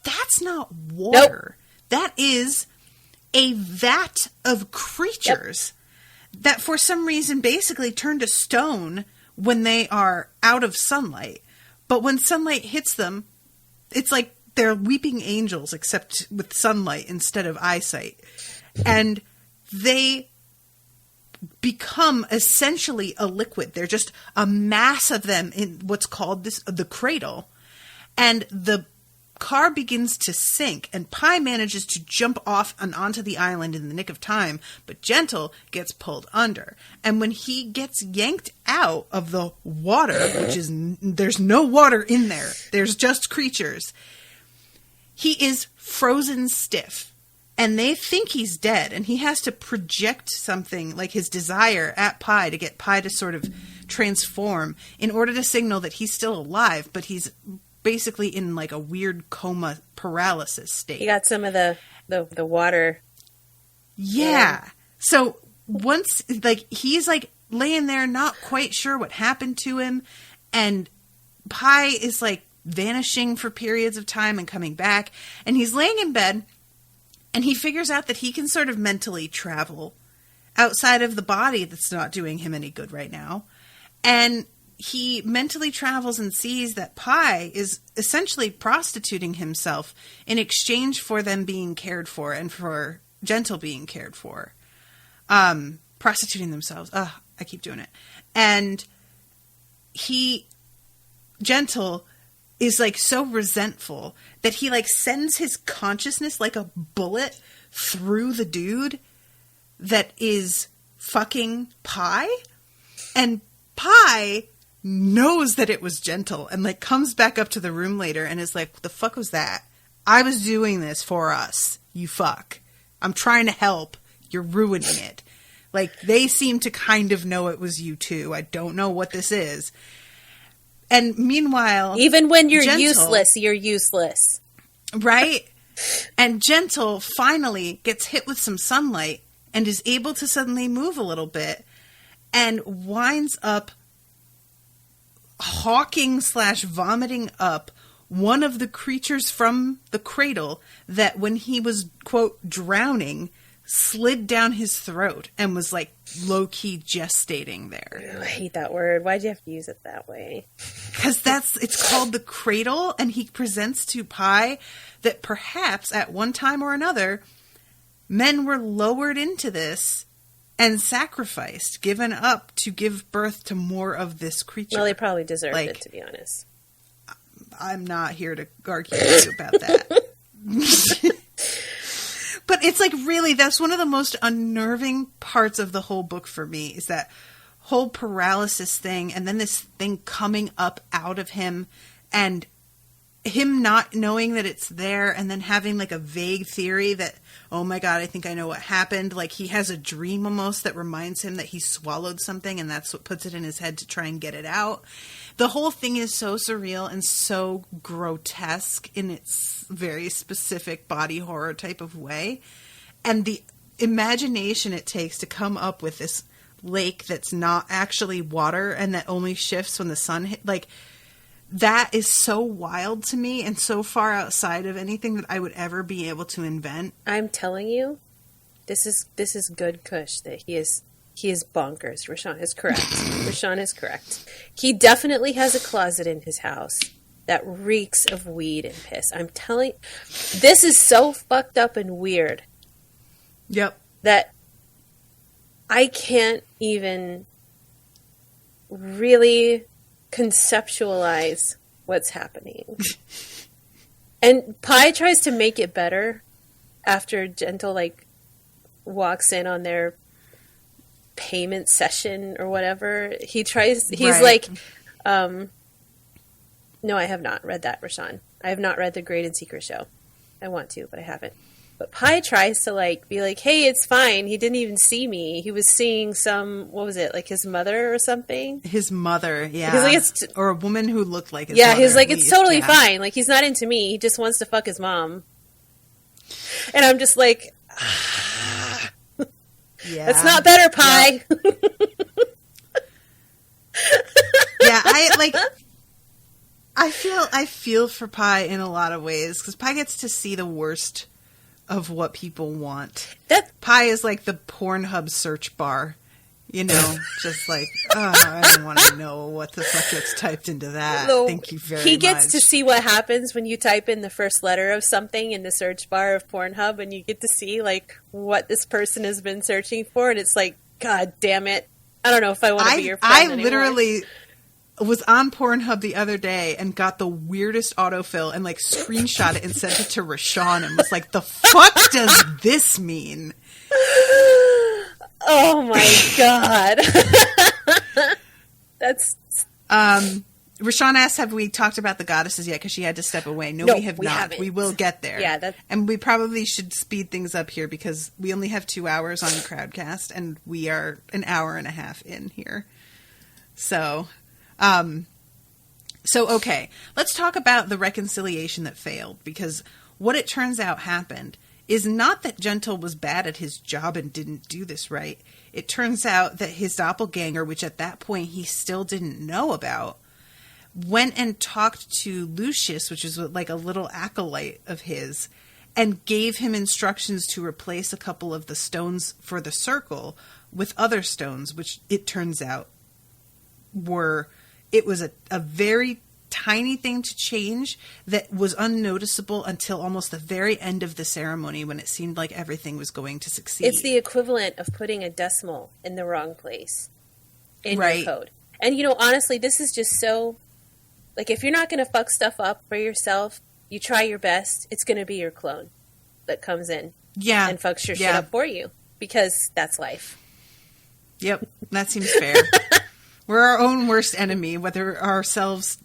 that's not water. Nope. That is a vat of creatures that for some reason basically turn to stone when they are out of sunlight. But when sunlight hits them, it's like they're weeping angels except with sunlight instead of eyesight. And they become essentially a liquid. They're just a mass of them in what's called the cradle. And the car begins to sink, and Pi manages to jump off and onto the island in the nick of time, but Gentle gets pulled under. And when he gets yanked out of the water, there's no water in there, there's just creatures, he is frozen stiff. And they think he's dead, and he has to project something like his desire at Pi to get Pi to sort of transform in order to signal that he's still alive, but he's basically in like a weird coma paralysis state. He got some of the water. Yeah. So once, like, he's like laying there not quite sure what happened to him, and Pi is like vanishing for periods of time and coming back, and he's laying in bed, and he figures out that he can sort of mentally travel outside of the body that's not doing him any good right now. And he mentally travels and sees that Pi is essentially prostituting himself in exchange for them being cared for and for Gentle being cared for. Prostituting themselves. I keep doing it. And Gentle is like so resentful that he like sends his consciousness like a bullet through the dude that is fucking Pi. And Pi knows that it was Gentle and like comes back up to the room later and is like, what the fuck was that? I was doing this for us, you fuck. I'm trying to help. You're ruining it. Like, they seem to kind of know it was you too. I don't know what this is. And meanwhile, even when you're useless, you're useless. Right? And Gentle finally gets hit with some sunlight and is able to suddenly move a little bit and winds up hawking/vomiting up one of the creatures from the cradle that when he was, quote, drowning, slid down his throat and was like low-key gestating there. Oh, I hate that word. Why'd you have to use it that way? Because it's called the cradle, and he presents to Pi that perhaps at one time or another, men were lowered into this and sacrificed, given up to give birth to more of this creature. Well, they probably deserved it, to be honest. I'm not here to argue with you about that. But it's like, really, that's one of the most unnerving parts of the whole book for me, is that whole paralysis thing, and then this thing coming up out of him, and him not knowing that it's there, and then having like a vague theory that, oh my god, I think I know what happened. Like, he has a dream almost that reminds him that he swallowed something, and that's what puts it in his head to try and get it out. The whole thing is so surreal and so grotesque in its very specific body horror type of way. And the imagination it takes to come up with this lake that's not actually water and that only shifts when the sun hits, like, that is so wild to me and so far outside of anything that I would ever be able to invent. I'm telling you, this is good kush that he is bonkers. Rashawn is correct. Rashawn is correct. He definitely has a closet in his house that reeks of weed and piss. I'm telling you, this is so fucked up and weird. Yep. That I can't even really conceptualize what's happening. And Pi tries to make it better after Gentle like walks in on their payment session or whatever. He's right. Like, no, I have not read that, Rashawn. I have not read The Great and Secret Show. I want to, but I haven't. But Pi tries to like be like, hey, it's fine. He didn't even see me. He was seeing what was it, like his mother or something? His mother, yeah. Like, or a woman who looked like his mother. Yeah, he's like, it's totally fine. Like, he's not into me. He just wants to fuck his mom. And I'm just like, yeah, that's not better, Pi. Yeah, I feel for Pi in a lot of ways, because Pi gets to see the worst of what people want. Pi is like the Pornhub search bar, you know, just like, I don't want to know what the fuck gets typed into that. No, thank you very much. He gets to see what happens when you type in the first letter of something in the search bar of Pornhub, and you get to see like what this person has been searching for, and it's like God damn it. I don't know if I want to be your friend anymore. Literally was on Pornhub the other day and got the weirdest autofill and like screenshot it and sent it to Rashawn and was like, the fuck does this mean? Oh my God. That's... Rashawn asked, have we talked about the goddesses yet? Because she had to step away. No, we have not. Haven't. We will get there. Yeah, and we probably should speed things up here because we only have 2 hours on Crowdcast and we are an hour and a half in here. So, okay. Let's talk about the reconciliation that failed, because what it turns out happened is not that Gentle was bad at his job and didn't do this right. It turns out that his doppelganger, which at that point he still didn't know about, went and talked to Lucius, which is like a little acolyte of his, and gave him instructions to replace a couple of the stones for the circle with other stones, which it turns out it was a very tiny thing to change that was unnoticeable until almost the very end of the ceremony when it seemed like everything was going to succeed. It's the equivalent of putting a decimal in the wrong place in your code. And, honestly, this is just so... Like, if you're not going to fuck stuff up for yourself, you try your best, it's going to be your clone that comes in and fucks your shit up for you, because that's life. Yep, that seems fair. We're our own worst enemy, whether ourselves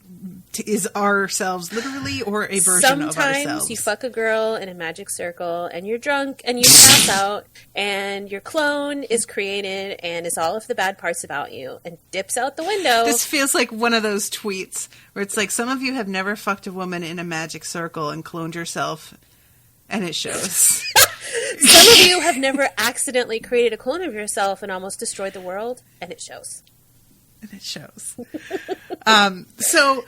is ourselves literally or a version of ourselves. Sometimes you fuck a girl in a magic circle and you're drunk and you pass out and your clone is created and is all of the bad parts about you and dips out the window. This feels like one of those tweets where it's like, some of you have never fucked a woman in a magic circle and cloned yourself, and it shows. Some of you have never accidentally created a clone of yourself and almost destroyed the world, and it shows. And it shows. So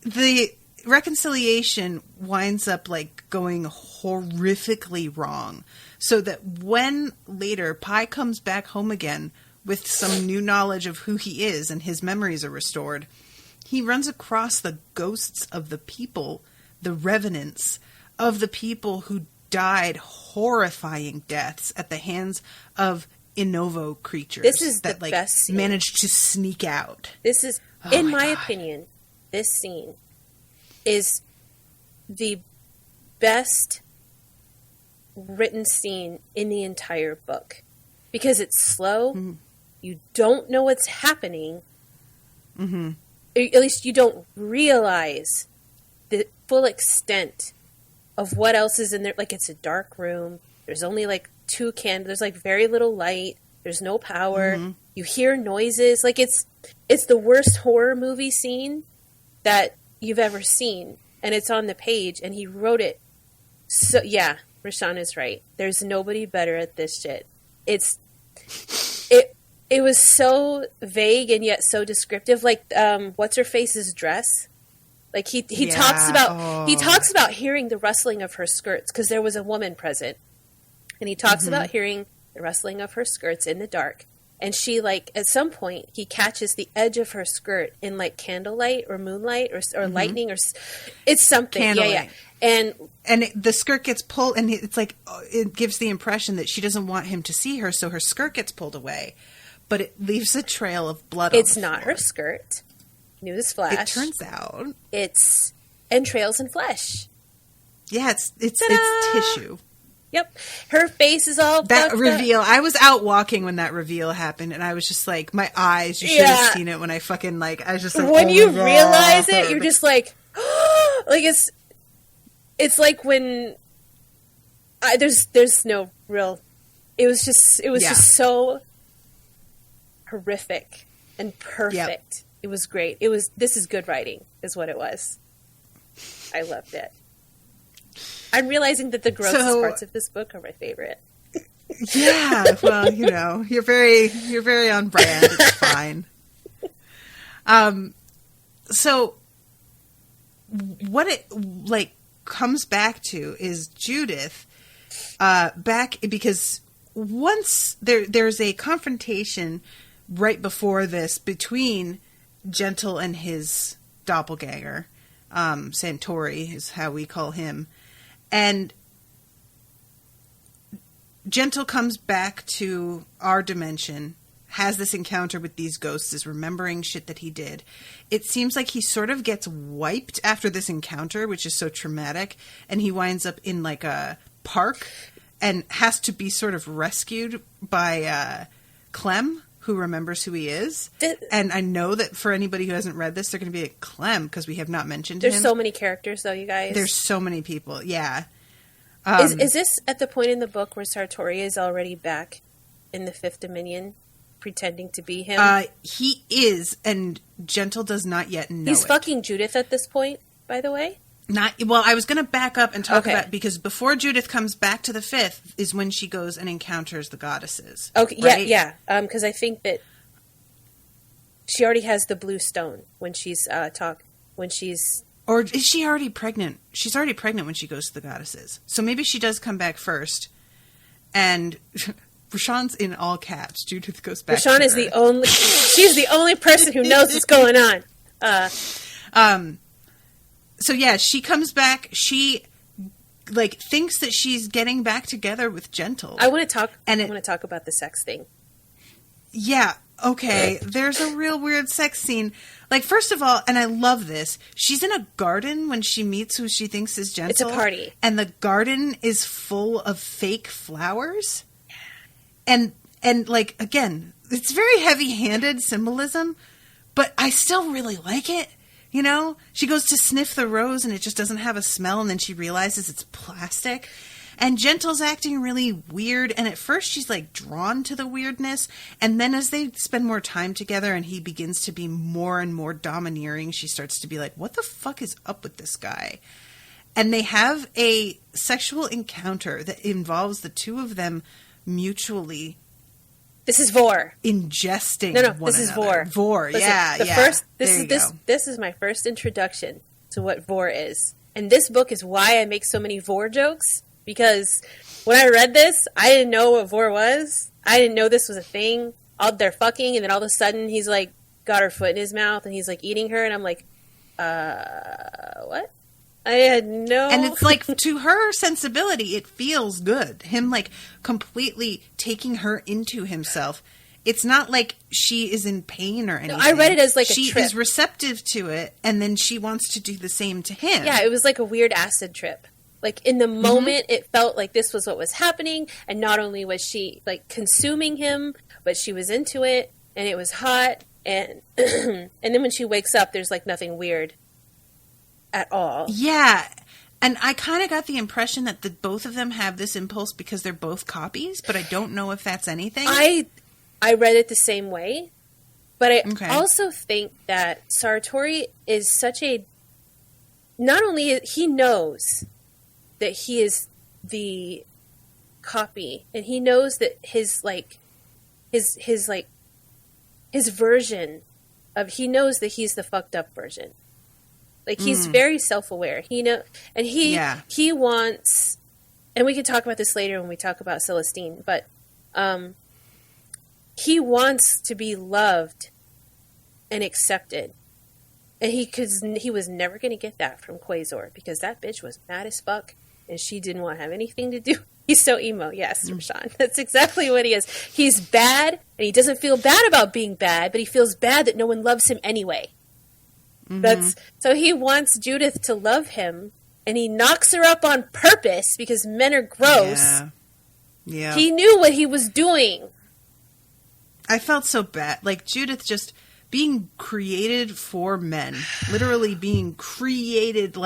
the reconciliation winds up like going horrifically wrong. So that when later Pi comes back home again with some new knowledge of who he is and his memories are restored, he runs across the ghosts of the people, the revenants of the people who died horrifying deaths at the hands of Innovo creatures. This is that the best scene. Managed to sneak out. This is, in my opinion, this scene is the best written scene in the entire book, because it's slow. Mm-hmm. You don't know what's happening. Mm-hmm. At least you don't realize the full extent of what else is in there. Like, it's a dark room. There's only like 2 candles. There's like very little light. There's no power. Mm-hmm. You hear noises. Like, it's the worst horror movie scene that you've ever seen. And it's on the page, and he wrote it. So, yeah, Rashawn is right. There's nobody better at this shit. It was so vague and yet so descriptive. Like, what's her face's dress? Like, he talks about hearing the rustling of her skirts, because there was a woman present. And he talks about hearing the rustling of her skirts in the dark. And she, like, at some point, he catches the edge of her skirt in, like, candlelight or moonlight or lightning or... It's something. Candlelight. Yeah. And the skirt gets pulled, and it's like, it gives the impression that she doesn't want him to see her, so her skirt gets pulled away. But it leaves a trail of blood on the floor. It's not her skirt. Newsflash. It turns out. It's entrails and flesh. Yeah, it's tissue. Yep. Her face is all that reveal. Up. I was out walking when that reveal happened, and I was just like, my eyes, you should have seen it when I fucking, like, I was just like, when you realize it, you're just like, like, it's like when there's no real, it was just so horrific and perfect. Yep. It was great. This is good writing, is what it was. I loved it. I'm realizing that the grossest parts of this book are my favorite. Yeah, well, you're very on brand. It's fine. So what it like comes back to is Judith because once there's a confrontation right before this between Gentle and his doppelganger, Sartori is how we call him. And Gentle comes back to our dimension, has this encounter with these ghosts, is remembering shit that he did. It seems like he sort of gets wiped after this encounter, which is so traumatic, and he winds up in like a park and has to be sort of rescued by Clem, who remembers who he is. And I know that for anybody who hasn't read this, they're going to be like, Clem, because we have not mentioned him. There's so many characters, though, you guys. There's so many people, yeah. Is this at the point in the book where Sartori is already back in the Fifth Dominion, pretending to be him? He is, and Gentle does not yet know He's fucking Judith at this point, by the way? Well, I was going to back up and talk about, because before Judith comes back to the Fifth is when she goes and encounters the goddesses. Okay, right? yeah. Because I think that she already has the blue stone when she's Or is she already pregnant? She's already pregnant when she goes to the goddesses. So maybe she does come back first. And Rashawn's in all caps. Judith goes back Rashawn is she's the only person who knows what's going on. So yeah, she comes back. She thinks that she's getting back together with Gentle. I want to talk about the sex thing. Yeah. Okay. There's a real weird sex scene. First of all, and I love this, she's in a garden when she meets who she thinks is Gentle. It's a party. And the garden is full of fake flowers. And again, it's very heavy-handed symbolism, but I still really like it. You know, she goes to sniff the rose and it just doesn't have a smell, and then she realizes it's plastic. And Gentle's acting really weird, and at first she's drawn to the weirdness, and then as they spend more time together and he begins to be more and more domineering, she starts to be like, what the fuck is up with this guy? And they have a sexual encounter that involves the two of them mutually. This is Vore. Ingesting one this another. Is Vore. Vore, Listen, yeah. This is my first introduction to what Vore is. And this book is why I make so many Vore jokes, because when I read this, I didn't know what Vore was. I didn't know this was a thing. They're fucking, and then all of a sudden he's got her foot in his mouth, and he's eating her, and I'm like, what? I had no... And it's to her sensibility, it feels good. Him, completely taking her into himself. It's not like she is in pain or anything. No, I read it as a she trip. Is receptive to it, and then she wants to do the same to him. Yeah, it was like a weird acid trip. In the moment, it felt like this was what was happening, and not only was she, consuming him, but she was into it, and it was hot, and and then when she wakes up, there's, nothing weird at all. Yeah, and I kind of got the impression that both of them have this impulse because they're both copies, but I don't know if that's anything. I read it the same way, but I also think that Sartori is such a... Not only he knows that he is the copy, and he knows that his version of... He knows that he's the fucked up version. He's very self-aware. He wants, and we can talk about this later when we talk about Celestine, but he wants to be loved and accepted. And he was never going to get that from Quasar, because that bitch was mad as fuck, and she didn't want to have anything to do. He's so emo. Yes, Rashawn. That's exactly what he is. He's bad, and he doesn't feel bad about being bad, but he feels bad that no one loves him anyway. So he wants Judith to love him, and he knocks her up on purpose because men are gross. Yeah. He knew what he was doing. I felt so bad. Judith just being created for men. Literally being created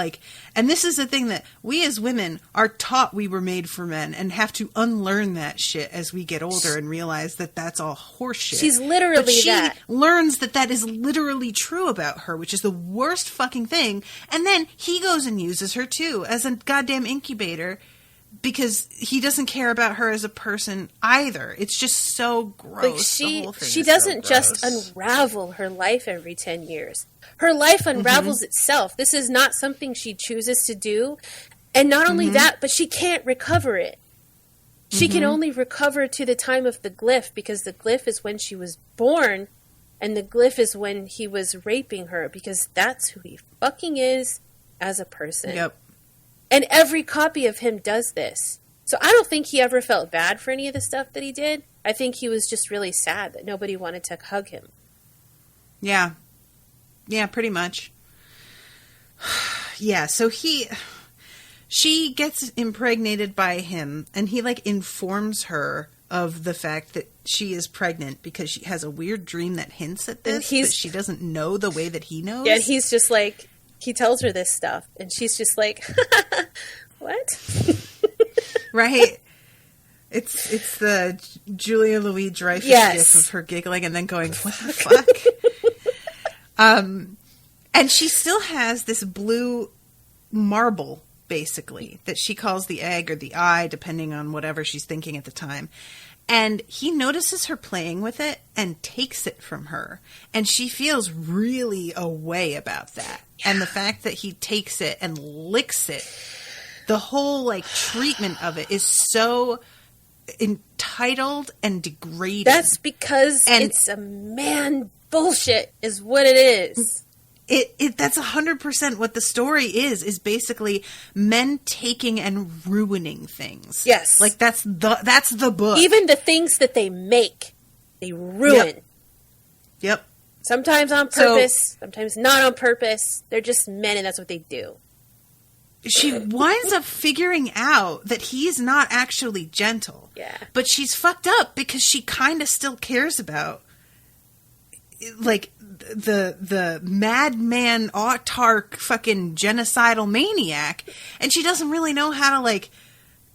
and this is the thing that we as women are taught we were made for men and have to unlearn that shit as we get older and realize that that's all horseshit. She's literally but she that. learns that is literally true about her, which is the worst fucking thing. And then he goes and uses her too as a goddamn incubator, because he doesn't care about her as a person either. It's just so gross. She doesn't just unravel her life every 10 years. Her life unravels itself. This is not something she chooses to do. And not only that, but she can't recover it. She can only recover to the time of the glyph, because the glyph is when she was born, and the glyph is when he was raping her, because that's who he fucking is as a person. Yep. And every copy of him does this. So I don't think he ever felt bad for any of the stuff that he did. I think he was just really sad that nobody wanted to hug him. Yeah. Yeah, pretty much. Yeah, so she gets impregnated by him, and he, like, informs her of the fact that she is pregnant because she has a weird dream that hints at this, but she doesn't know the way that he knows. Yeah, he's just like, he tells her this stuff, and she's just like, what? Right? It's the Julia Louis-Dreyfus gif of her giggling and then going, what the fuck? And she still has this blue marble, basically, that she calls the egg or the eye, depending on whatever she's thinking at the time. And he notices her playing with it and takes it from her. And she feels really away about that. Yeah. And the fact that he takes it and licks it, the whole, like, treatment of it is so entitled and degrading. That's because it's a man bullshit is what it is. That's 100% what the story is basically men taking and ruining things. Yes. Like, that's the book. Even the things that they make, they ruin. Yep. Sometimes on purpose, sometimes not on purpose. They're just men, and that's what they do. She winds up figuring out that he's not actually gentle. Yeah. But she's fucked up because she kind of still cares about, like, the madman, autark, fucking genocidal maniac, and she doesn't really know how to, like,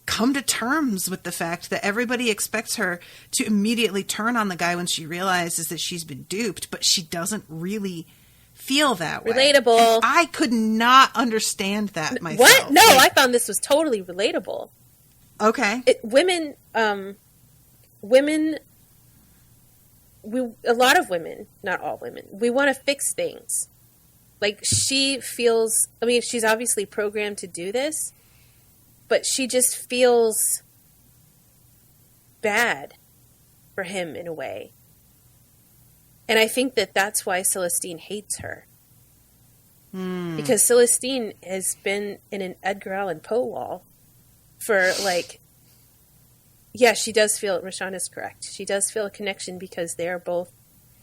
come to terms with the fact that everybody expects her to immediately turn on the guy when she realizes that she's been duped, but she doesn't really feel that way. Relatable. And I could not understand that myself. What? No, I found this was totally relatable. Okay. Women, a lot of women, not all women, we want to fix things. Like, she feels, I mean, she's obviously programmed to do this, but she just feels bad for him in a way. And I think that that's why Celestine hates her. Because Celestine has been in an Edgar Allan Poe wall for, like, yeah, she does feel, Rashawn is correct. She does feel a connection because they are both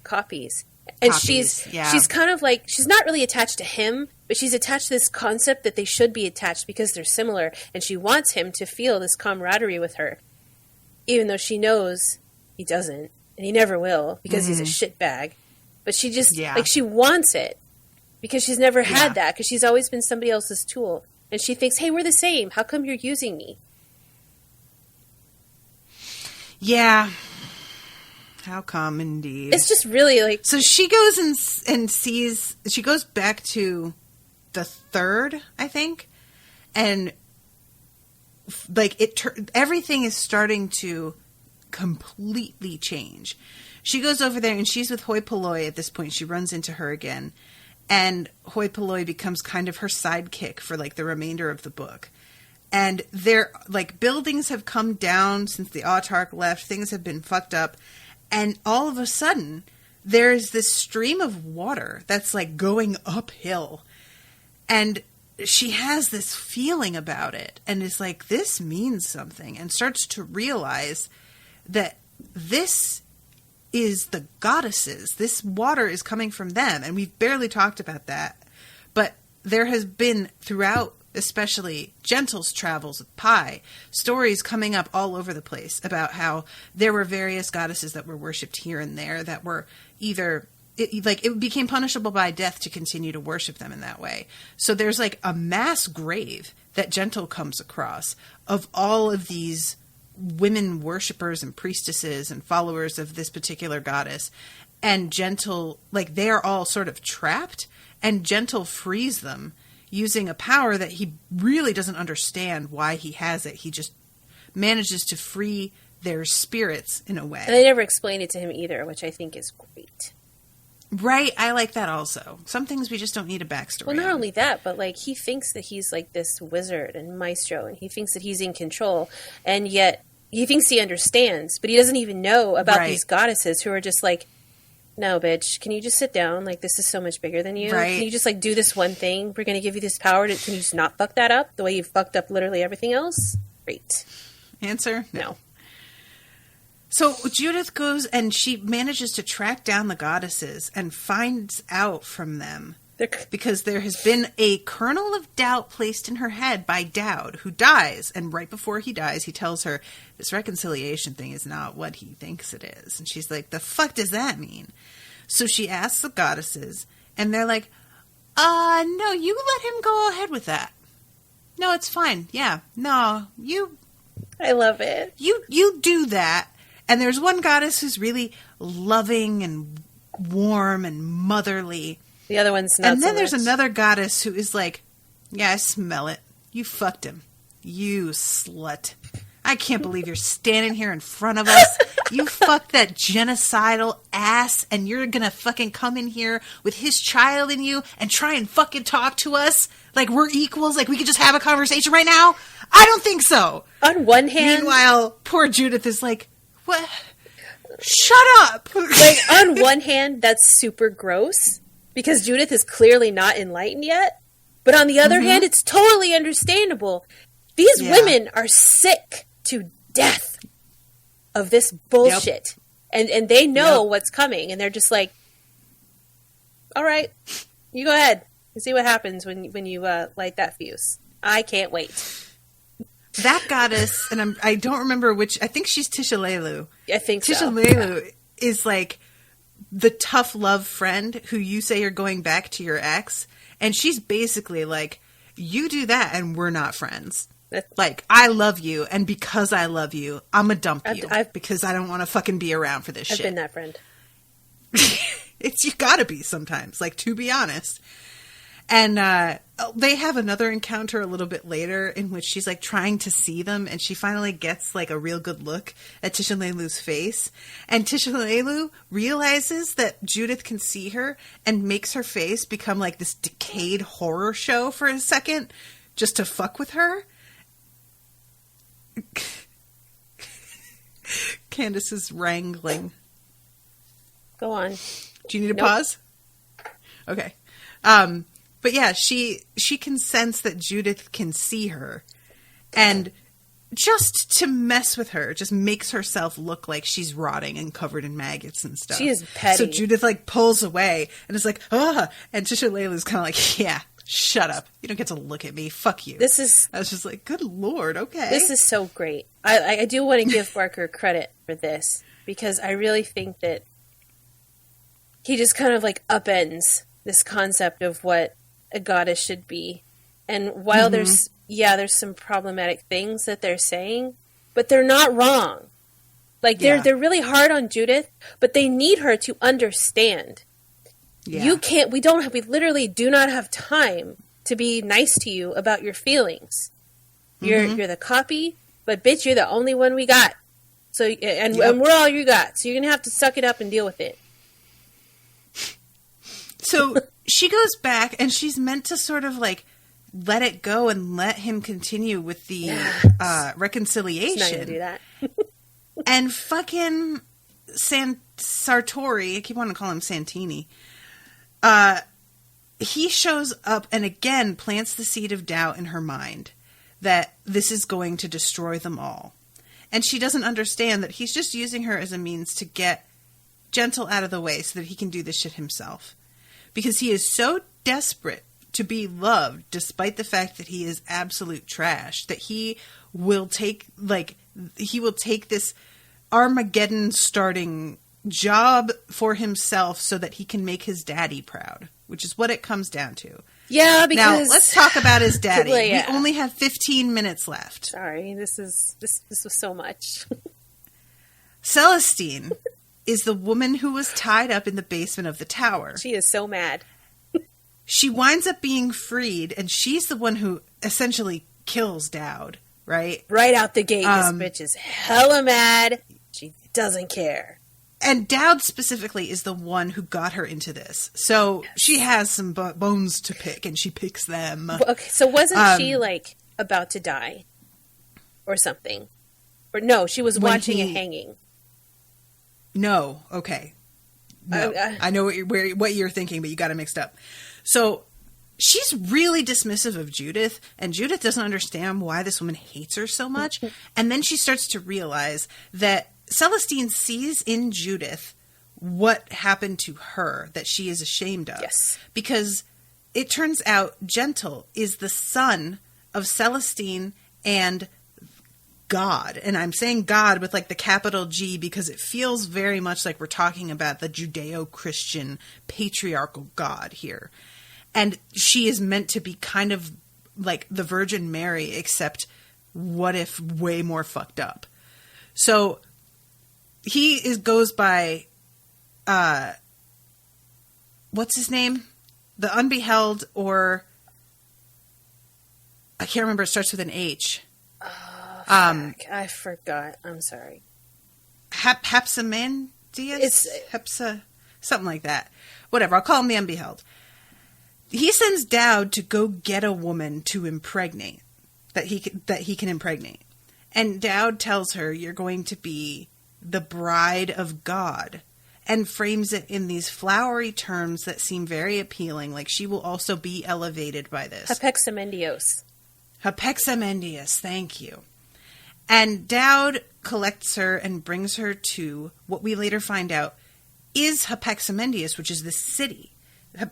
copies. And she's kind of like, she's not really attached to him, but she's attached to this concept that they should be attached because they're similar. And she wants him to feel this camaraderie with her, even though she knows he doesn't. And he never will because he's a shitbag. But she just, like, she wants it because she's never had that because she's always been somebody else's tool. And she thinks, hey, we're the same. How come you're using me? Yeah. How come, indeed. It's just really, like... So she goes and sees... She goes back to the third, I think. And, like, everything is starting to completely change. She goes over there and she's with Hoi Polloi at this point. She runs into her again. And Hoi Polloi becomes kind of her sidekick for, like, the remainder of the book. And they're, like, buildings have come down since the autark left. Things have been fucked up. And all of a sudden, there's this stream of water that's, like, going uphill. And she has this feeling about it. And is like, this means something. And starts to realize that this is the goddesses. This water is coming from them. And we've barely talked about that. But there has been, throughout, especially Gentle's travels with Pi, stories coming up all over the place about how there were various goddesses that were worshipped here and there that were either, it became punishable by death to continue to worship them in that way. So there's, like, a mass grave that Gentle comes across of all of these women worshippers and priestesses and followers of this particular goddess. And Gentle, like, they are all sort of trapped, and Gentle frees them using a power that he really doesn't understand why he has it. He just manages to free their spirits in a way. And they never explain it to him either, which I think is great. Right, I like that also. Some things we just don't need a backstory. Well, not only that, but, like, he thinks that he's, like, this wizard and maestro, and he thinks that he's in control, and yet he thinks he understands, but he doesn't even know about these goddesses who are just like, no, bitch, can you just sit down? Like, this is so much bigger than you. Right. Can you just, like, do this one thing? We're going to give you this power. Can you just not fuck that up the way you fucked up literally everything else? Great. Answer? No. So Judith goes and she manages to track down the goddesses and finds out from them because there has been a kernel of doubt placed in her head by Dowd, who dies. And right before he dies, he tells her this reconciliation thing is not what he thinks it is. And she's like, the fuck does that mean? So she asks the goddesses and they're like, no, you let him go ahead with that. No, it's fine. Yeah. No, I love it. You do that. And there's one goddess who's really loving and warm and motherly. The other one's not. And then so there's much. another goddess who is like, yeah, I smell it. You fucked him. You slut. I can't believe you're standing here in front of us. You fucked that genocidal ass, and you're gonna fucking come in here with his child in you and try and fucking talk to us like we're equals, like we could just have a conversation right now? I don't think so. On one hand... Meanwhile, poor Judith is like, what? Shut up! Like, on one hand, that's super gross, because Judith is clearly not enlightened yet. But on the other hand, it's totally understandable. These women are sick to death of this bullshit. Yep. And they know what's coming. And they're just like, all right, you go ahead and see what happens when you light that fuse. I can't wait. That goddess, and I don't remember which, I think she's Tishalelu. I think so. Tishalelu is like the tough love friend who you say you're going back to your ex. And she's basically like, you do that and we're not friends. Like, I love you, and because I love you, I'm gonna dump you because I don't want to fucking be around for this shit. I've been that friend. You gotta be sometimes, like, to be honest. And they have another encounter a little bit later in which she's like trying to see them, and she finally gets like a real good look at Tishalelu's face. And Tishalelu realizes that Judith can see her and makes her face become like this decayed horror show for a second just to fuck with her. Candace is wrangling. Go on. Do you need a pause? Okay. But yeah, she can sense that Judith can see her, and just to mess with her, just makes herself look like she's rotting and covered in maggots and stuff. She is petty. So Judith like pulls away and is like, and Tishalelelu's kind of like, yeah, shut up. You don't get to look at me. Fuck you. I was just like, good Lord. Okay. This is so great. I do want to give Barker credit for this, because I really think that he just kind of like upends this concept of what a goddess should be. And while there's some problematic things that they're saying, but they're not wrong. Like, they're really hard on Judith, but they need her to understand. Yeah. We literally do not have time to be nice to you about your feelings. You're the copy, but bitch, you're the only one we got. So, and we're all you got. So you're going to have to suck it up and deal with it. So she goes back, and she's meant to sort of like let it go and let him continue with the reconciliation. She's not going to do that. And fucking Sartori, I keep wanting to call him Santini, he shows up and again plants the seed of doubt in her mind that this is going to destroy them all. And she doesn't understand that he's just using her as a means to get Gentle out of the way so that he can do this shit himself. Because he is so desperate to be loved, despite the fact that he is absolute trash, that he will take this Armageddon starting job for himself so that he can make his daddy proud, which is what it comes down to. Yeah, because... Now, let's talk about his daddy. Well, yeah. We only have 15 minutes left. Sorry, this was so much. Celestine is the woman who was tied up in the basement of the tower. She is so mad. She winds up being freed, and she's the one who essentially kills Dowd, right? Right out the gate, this bitch is hella mad. She doesn't care. And Dowd specifically is the one who got her into this. So she has some bones to pick, and she picks them. Okay, so wasn't she, like, about to die? Or something? Or no, she was watching a hanging. No, okay. No, I know what you're thinking, but you got it mixed up. So she's really dismissive of Judith, and Judith doesn't understand why this woman hates her so much. And then she starts to realize that Celestine sees in Judith what happened to her that she is ashamed of. Yes. Because it turns out Gentle is the son of Celestine and God. And I'm saying God with like the capital G because it feels very much like we're talking about the Judeo-Christian patriarchal God here. And she is meant to be kind of like the Virgin Mary, except what if way more fucked up. So he goes by, what's his name? The Unbeheld, or I can't remember. It starts with an H. I forgot. I'm sorry. Hapsamandius? Something like that. Whatever. I'll call him the Unbeheld. He sends Dowd to go get a woman to impregnate, that he can impregnate. And Dowd tells her, you're going to be the bride of God, and frames it in these flowery terms that seem very appealing, like she will also be elevated by this. Hapexamendios. Hapexamendius, thank you. And Dowd collects her and brings her to what we later find out is Hapexamendius, which is the city.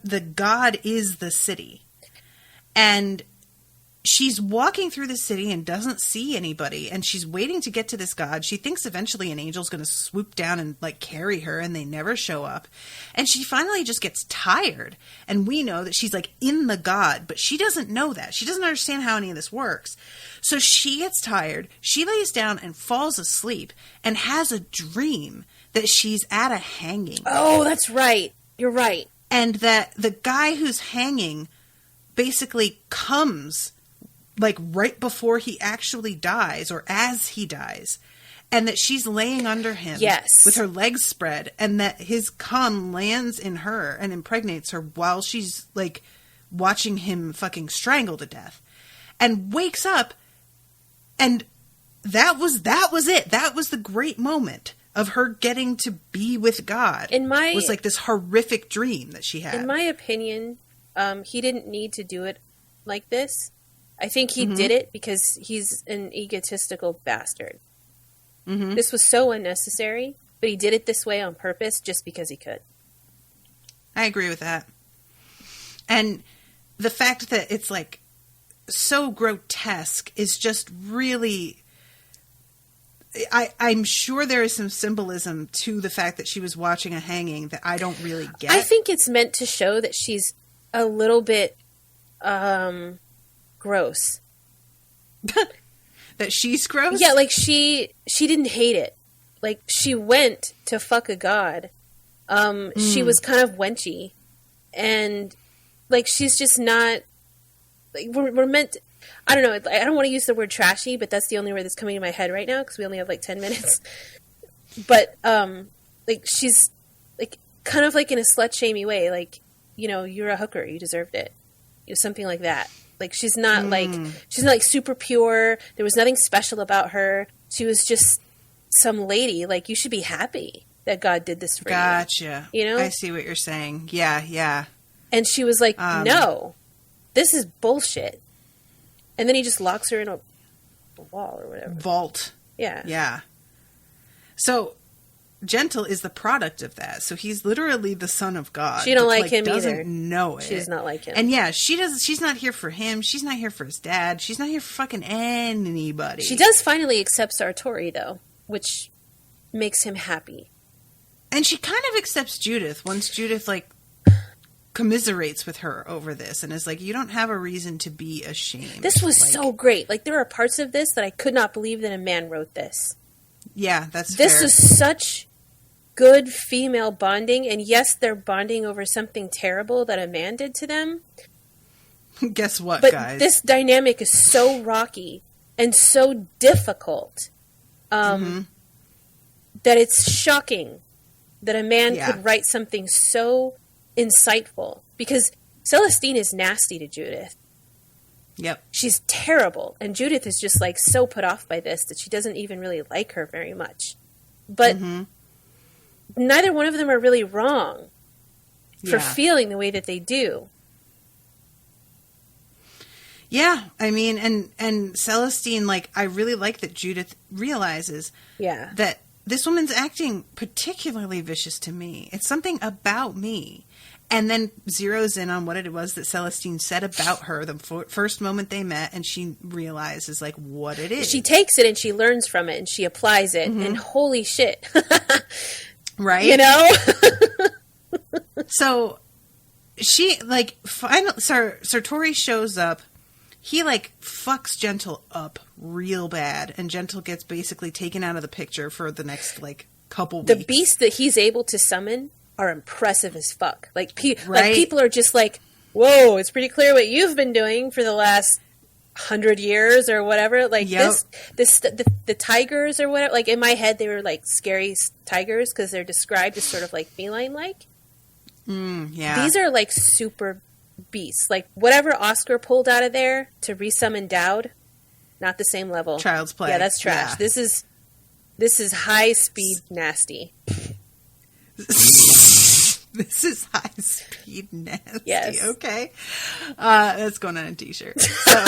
The god is the city. And she's walking through the city and doesn't see anybody, and she's waiting to get to this god. She thinks eventually an angel's going to swoop down and like carry her, and they never show up. And she finally just gets tired, and we know that she's like in the god, but she doesn't know that. She doesn't understand how any of this works. So she gets tired, she lays down and falls asleep and has a dream that she's at a hanging. Oh, that's right. You're right. And that the guy who's hanging basically comes like right before he actually dies, or as he dies, and that she's laying under him with her legs spread, and that his cum lands in her and impregnates her while she's like watching him fucking strangle to death, and wakes up, and that was it. That was the great moment of her getting to be with God. Was like this horrific dream that she had. In my opinion, he didn't need to do it like this. I think he did it because he's an egotistical bastard. Mm-hmm. This was so unnecessary, but he did it this way on purpose just because he could. I agree with that. And the fact that it's like so grotesque is just really... I'm sure there is some symbolism to the fact that she was watching a hanging that I don't really get. I think it's meant to show that she's a little bit... gross. That she's gross? Yeah, like she didn't hate it. Like she went to fuck a god. She was kind of wenchy, and like she's just not. Like, we're meant. I don't know. I don't want to use the word trashy, but that's the only word that's coming to my head right now because we only have like 10 minutes. But like she's like kind of like in a slut-shamey way. Like, you know, you're a hooker, you deserved it. You know, something like that. Like she's not like super pure. There was nothing special about her. She was just some lady. Like, you should be happy that God did this for you. Gotcha. You know? I see what you're saying. Yeah, yeah. And she was like, no, this is bullshit. And then he just locks her in a wall or whatever. Vault. Yeah. Yeah. So Gentle is the product of that. So he's literally the son of God. She don't like him doesn't either. Know it. She does not like him. And yeah, she's not here for him. She's not here for his dad. She's not here for fucking anybody. She does finally accept Sartori though, which makes him happy. And she kind of accepts Judith once Judith like commiserates with her over this and is like, you don't have a reason to be ashamed. This was like, so great. Like, there are parts of this that I could not believe that a man wrote this. Yeah, that's This fair. is such good female bonding, and yes, they're bonding over something terrible that a man did to them. Guess what, but guys? This dynamic is so rocky and so difficult that it's shocking that a man could write something so insightful, because Celestine is nasty to Judith. Yep. She's terrible, and Judith is just like so put off by this that she doesn't even really like her very much. But neither one of them are really wrong for feeling the way that they do. Yeah, I mean, and Celestine, like, I really like that Judith realizes that this woman's acting particularly vicious to me. It's something about me. And then zeroes in on what it was that Celestine said about her the first moment they met, and she realizes, like, what it is. She takes it and she learns from it and she applies it, and holy shit. Right? You know? So, she, like, Sartori shows up. He, like, fucks Gentle up real bad, and Gentle gets basically taken out of the picture for the next, like, couple weeks. The beasts that he's able to summon are impressive as fuck. Like, like people are just like, whoa, it's pretty clear what you've been doing for the last 100 years or whatever. Like, the tigers or whatever. Like, in my head, they were, like, scary tigers because they're described as sort of, like, feline-like. Yeah. These are, like, super beasts. Like, whatever Oscar pulled out of there to resummon Dowd, not the same level. Child's play. Yeah, that's trash. Yeah. This is high-speed nasty. This is high-speed nasty. Yes. Okay. That's going on a t-shirt. So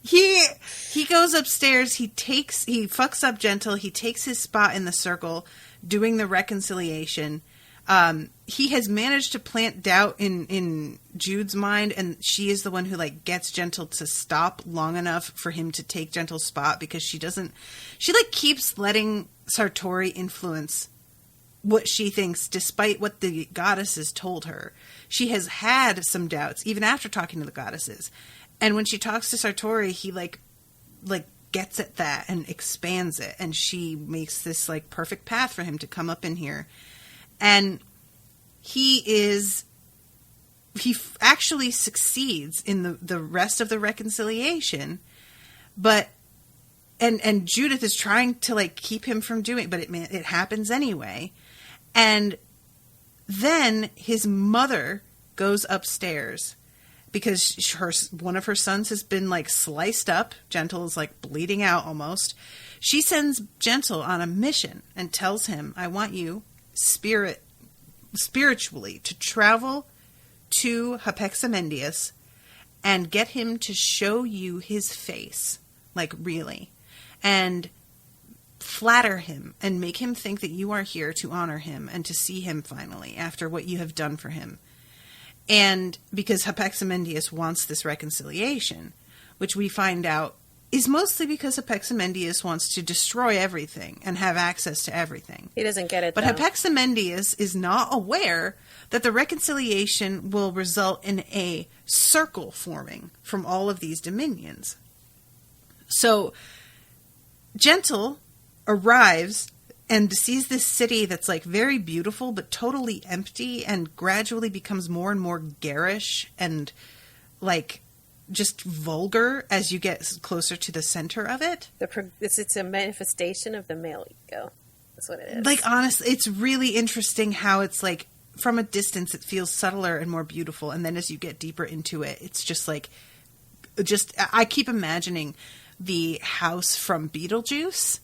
he goes upstairs. He fucks up Gentle. He takes his spot in the circle doing the reconciliation. He has managed to plant doubt in Jude's mind, and she is the one who, like, gets Gentle to stop long enough for him to take Gentle's spot, because she like keeps letting Sartori influence what she thinks, despite what the goddesses told her. She has had some doubts, even after talking to the goddesses. And when she talks to Sartori, he like gets at that and expands it. And she makes this, like, perfect path for him to come up in here. And he actually succeeds in the rest of the reconciliation, but and Judith is trying to, like, keep him from doing it, but it happens anyway. And then his mother goes upstairs because one of her sons has been, like, sliced up. Gentle is, like, bleeding out almost. She sends Gentle on a mission and tells him, I want you spiritually to travel to Hypexamendius and get him to show you his face, like, really, and flatter him and make him think that you are here to honor him and to see him finally after what you have done for him. And because Hypexamendius wants this reconciliation, which we find out is mostly because Hypexamendius wants to destroy everything and have access to everything. He doesn't get it, but though. Hypexamendius is not aware that the reconciliation will result in a circle forming from all of these dominions. So Gentle arrives and sees this city that's, like, very beautiful but totally empty, and gradually becomes more and more garish and, like, just vulgar as you get closer to the center of it. It's a manifestation of the male ego. That's what it is. Like, honestly, it's really interesting how it's, like, from a distance it feels subtler and more beautiful, and then as you get deeper into it, it's just, like, I keep imagining the house from Beetlejuice.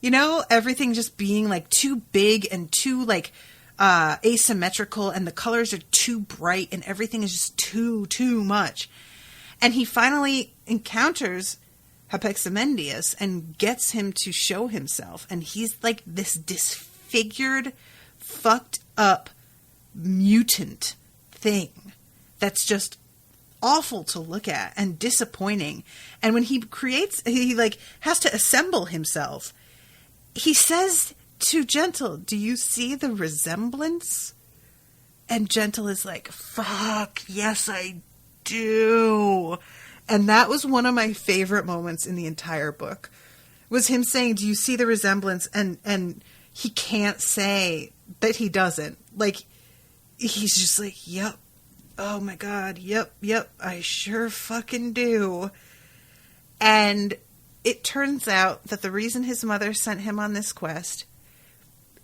You know, everything just being, like, too big and too, like, asymmetrical, and the colors are too bright, and everything is just too much. And he finally encounters Hypexamendius and gets him to show himself. And he's, like, this disfigured, fucked up mutant thing that's just awful to look at and disappointing. And when he like, has to assemble himself, he says to Gentle, do you see the resemblance? And Gentle is like, fuck, yes, I do. And that was one of my favorite moments in the entire book, was him saying, do you see the resemblance? And he can't say that he doesn't. Like, he's just like, yep. Oh my God. Yep. I sure fucking do. And it turns out that the reason his mother sent him on this quest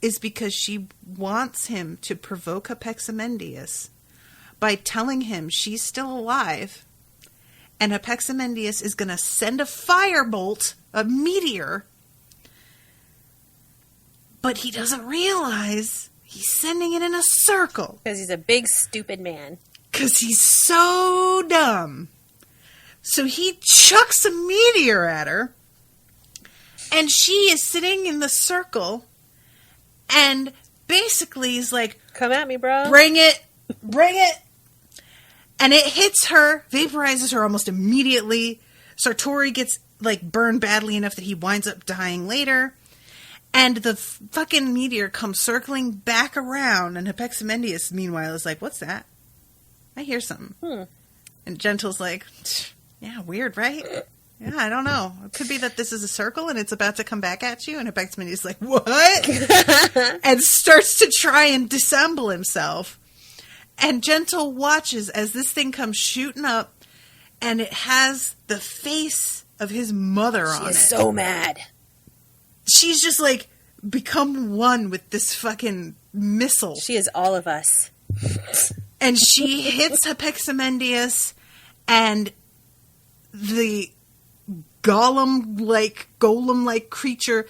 is because she wants him to provoke Hypexamendius by telling him she's still alive, and Hypexamendius is going to send a firebolt, a meteor, but he doesn't realize he's sending it in a circle. Because he's a big, stupid man. Because he's so dumb So he chucks a meteor at her, and she is sitting in the circle, and basically is like, come at me, bro. Bring it. And it hits her, vaporizes her almost immediately. Sartori gets, like, burned badly enough that he winds up dying later. And the fucking meteor comes circling back around, and Hypexamendius, meanwhile, is like, what's that? I hear something. And Gentle's like, yeah, weird, right? Yeah, I don't know. It could be that this is a circle and it's about to come back at you. And Hypexamendius is like, what? And starts to try and dissemble himself. And Gentle watches as this thing comes shooting up, and it has the face of his mother on it. She is so mad. She's just like become one with this fucking missile. She is all of us. And she hits Hypexamendius, and the golem-like creature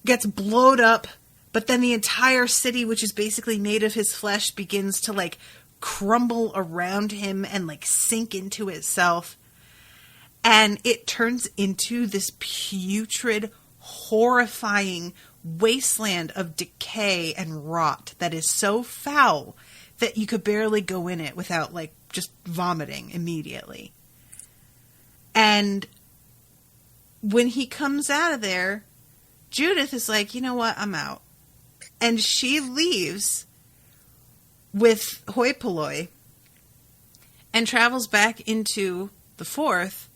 gets blowed up, but then the entire city, which is basically made of his flesh, begins to like crumble around him and like sink into itself. And it turns into this putrid, horrifying wasteland of decay and rot that is so foul that you could barely go in it without like just vomiting immediately. And when he comes out of there, Judith is like, you know what, I'm out. And she leaves with hoi polloi and travels back into the fourth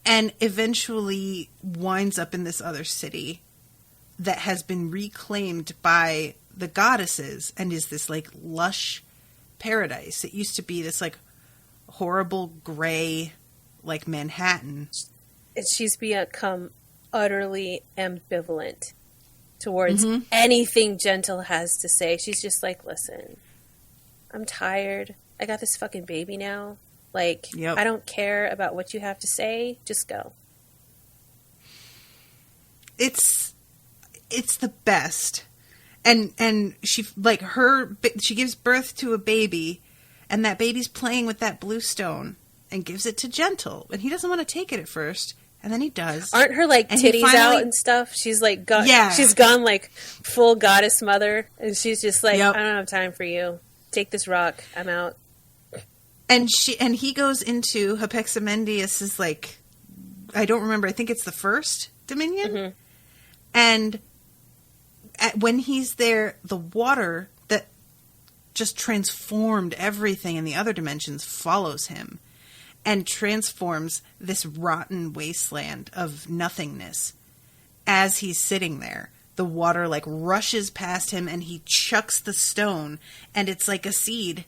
and eventually winds up in this other city that has been reclaimed by the goddesses and is this like lush paradise. It used to be this like horrible gray like Manhattan. She's become utterly ambivalent towards anything Gentle has to say. She's just like, listen, I'm tired. I got this fucking baby now. Like, I don't care about what you have to say. Just go. It's the best. And she like she gives birth to a baby, and that baby's playing with that blue stone and gives it to Gentle, and he doesn't want to take it at first. And then he does. Aren't her like titties out and stuff? She's like she's gone like full goddess mother, and she's just like, I don't have time for you. Take this rock. I'm out. And he goes into Hypexamendius' like, I don't remember. I think it's the first dominion. And when he's there, the water that just transformed everything in the other dimensions follows him. And transforms this rotten wasteland of nothingness. As he's sitting there, the water like rushes past him, and he chucks the stone, and it's like a seed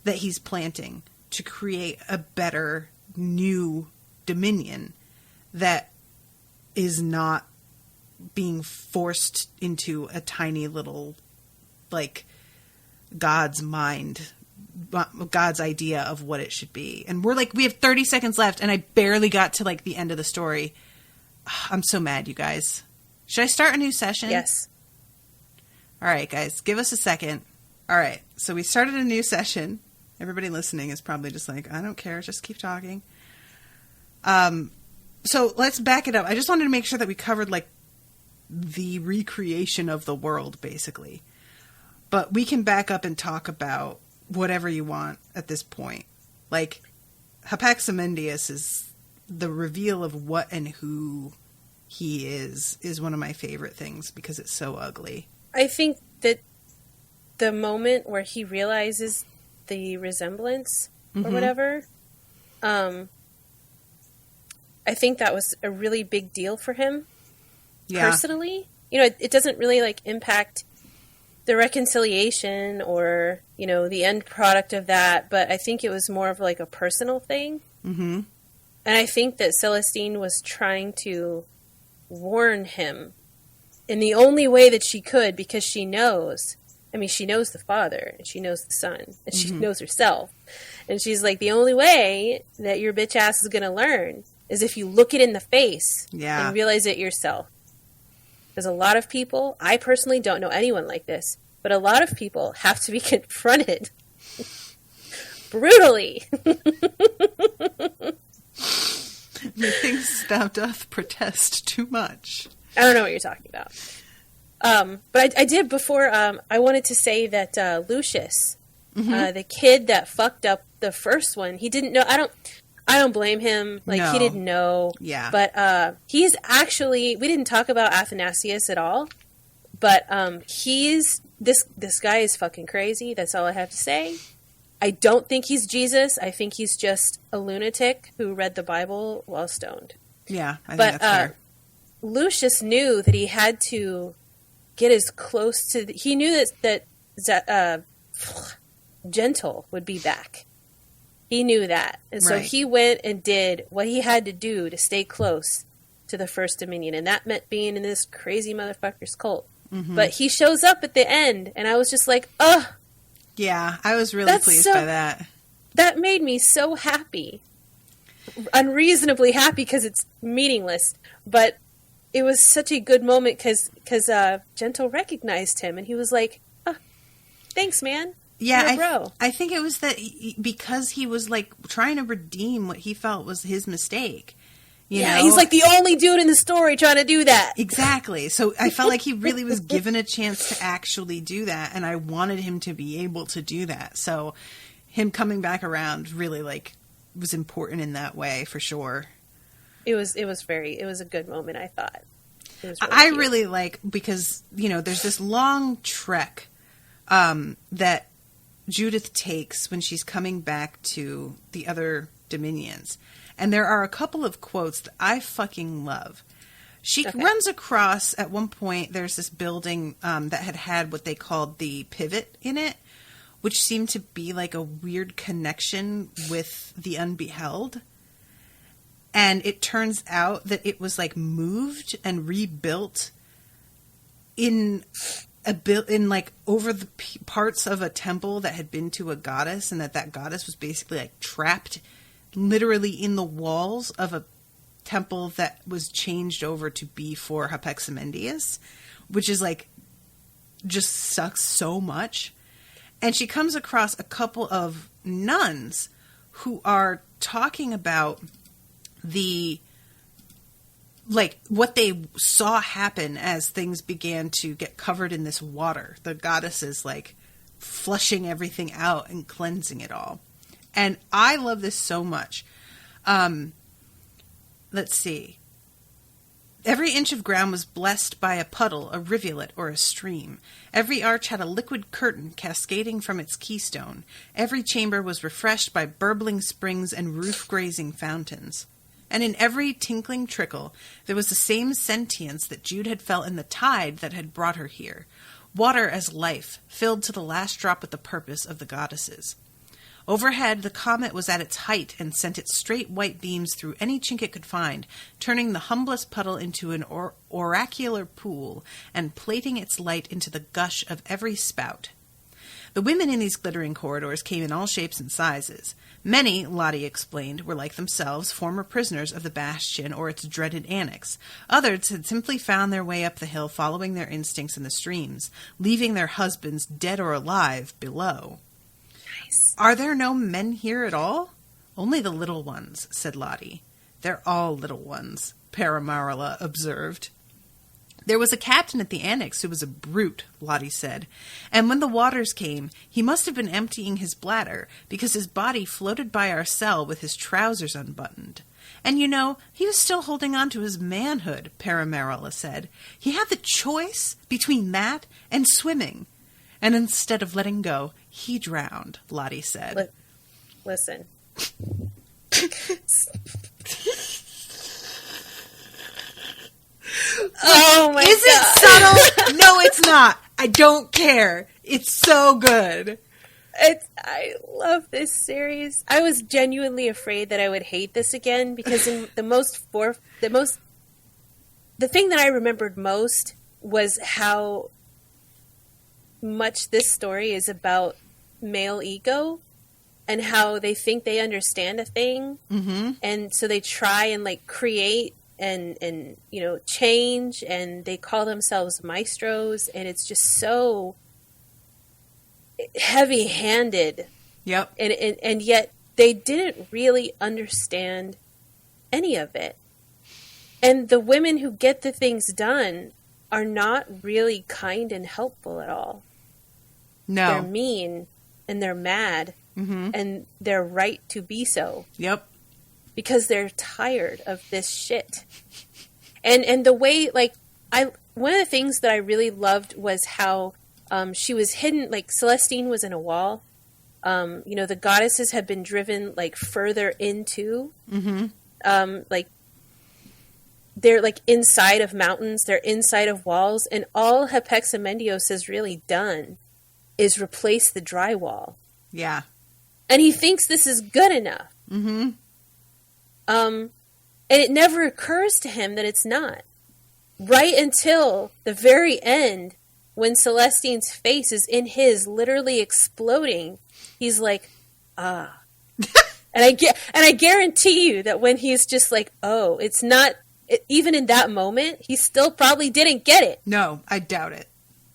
that he's planting to create a better new dominion that is not being forced into a tiny little like God's mind, God's idea of what it should be. And we have 30 seconds left, and I barely got to like the end of the story. I'm so mad, you guys. Should I start a new session? Yes. All right, guys, give us a second. All right, so we started a new session. Everybody listening is probably just like, I don't care, just keep talking. So let's back it up. I just wanted to make sure that we covered like the recreation of the world, basically. But we can back up and talk about whatever you want at this point. Like, Hypexamendius is the reveal of what and who he is one of my favorite things because it's so ugly. I think that the moment where he realizes the resemblance or whatever, I think that was a really big deal for him personally. You know, it doesn't really like impact the reconciliation or, you know, the end product of that, but I think it was more of like a personal thing. And I think that Celestine was trying to warn him in the only way that she could, because she knows, I mean, she knows the father and she knows the son and she knows herself. And she's like, the only way that your bitch ass is going to learn is if you look it in the face and realize it yourself. Because a lot of people, I personally don't know anyone like this, but a lot of people have to be confronted brutally. Methinks thou doth protest too much. I don't know what you're talking about. But I did before, I wanted to say that Lucius, the kid that fucked up the first one, he didn't know. I don't blame him. Like, no. He didn't know. Yeah. But he's actually, we didn't talk about Athanasius at all. But this guy is fucking crazy. That's all I have to say. I don't think he's Jesus. I think he's just a lunatic who read the Bible while stoned. Yeah, I think that's fair. Lucius knew that he had to get as close to... he knew that Gentle would be back. He knew that. And so he went and did what he had to do to stay close to the First Dominion. And that meant being in this crazy motherfucker's cult. Mm-hmm. But he shows up at the end, and I was just like, ugh. Yeah, I was really pleased by that. That made me so happy. Unreasonably happy because it's meaningless. But it was such a good moment because Gentle recognized him, and he was like, oh, thanks, man. Yeah, bro. I think it was that because he was like trying to redeem what he felt was his mistake. You know? He's like the only dude in the story trying to do that. Exactly. So I felt like he really was given a chance to actually do that, and I wanted him to be able to do that. So him coming back around really was important in that way for sure. It was a good moment, I thought. It was really I cute. really like, because there's this long trek that Judith takes when she's coming back to the other dominions. And there are a couple of quotes that I fucking love. She runs across, at one point, there's this building that had what they called the pivot in it, which seemed to be like a weird connection with the unbeheld. And it turns out that it was like moved and rebuilt in over the parts of a temple that had been to a goddess, and that goddess was basically like trapped literally in the walls of a temple that was changed over to be for Hypexamendius, which is like just sucks so much. And she comes across a couple of nuns who are talking about what they saw happen as things began to get covered in this water. The goddess is like flushing everything out and cleansing it all. And I love this so much. Let's see. Every inch of ground was blessed by a puddle, a rivulet, or a stream. Every arch had a liquid curtain cascading from its keystone. Every chamber was refreshed by burbling springs and roof-grazing fountains. And in every tinkling trickle, there was the same sentience that Jude had felt in the tide that had brought her here. Water as life, filled to the last drop with the purpose of the goddesses. Overhead, the comet was at its height and sent its straight white beams through any chink it could find, turning the humblest puddle into an oracular pool and plating its light into the gush of every spout. The women in these glittering corridors came in all shapes and sizes. Many, Lottie explained, were like themselves, former prisoners of the Bastion or its dreaded annex. Others had simply found their way up the hill following their instincts in the streams, leaving their husbands, dead or alive, below. Nice. Are there no men here at all? Only the little ones, said Lottie. They're all little ones, Paramarla observed. There was a captain at the annex who was a brute, Lottie said, and when the waters came, he must have been emptying his bladder, because his body floated by our cell with his trousers unbuttoned. And he was still holding on to his manhood, Paramarla said. He had the choice between that and swimming. And instead of letting go, he drowned, Lottie said. Listen. Oh my God. Is it subtle? No, it's not. I don't care. It's so good. I love this series. I was genuinely afraid that I would hate this again because in the thing that I remembered most was how much this story is about male ego and how they think they understand a thing. Mm-hmm. And so they try and create and change, and they call themselves Maestros, and it's just so heavy-handed. Yep. And yet they didn't really understand any of it. And the women who get the things done are not really kind and helpful at all. No. They're mean and they're mad and they're right to be so. Yep. Because they're tired of this shit. And the way, like, one of the things that I really loved was how she was hidden, like Celestine was in a wall. You know, the goddesses had been driven like further into, like they're like inside of mountains, they're inside of walls, and all Hepexamendios has really done is replace the drywall. Yeah. And he thinks this is good enough. And it never occurs to him that it's not. Right until the very end, when Celestine's face is in his, literally exploding, he's like, ah. and I guarantee you that when he's just like, oh, it's not, even in that moment, he still probably didn't get it. No, I doubt it.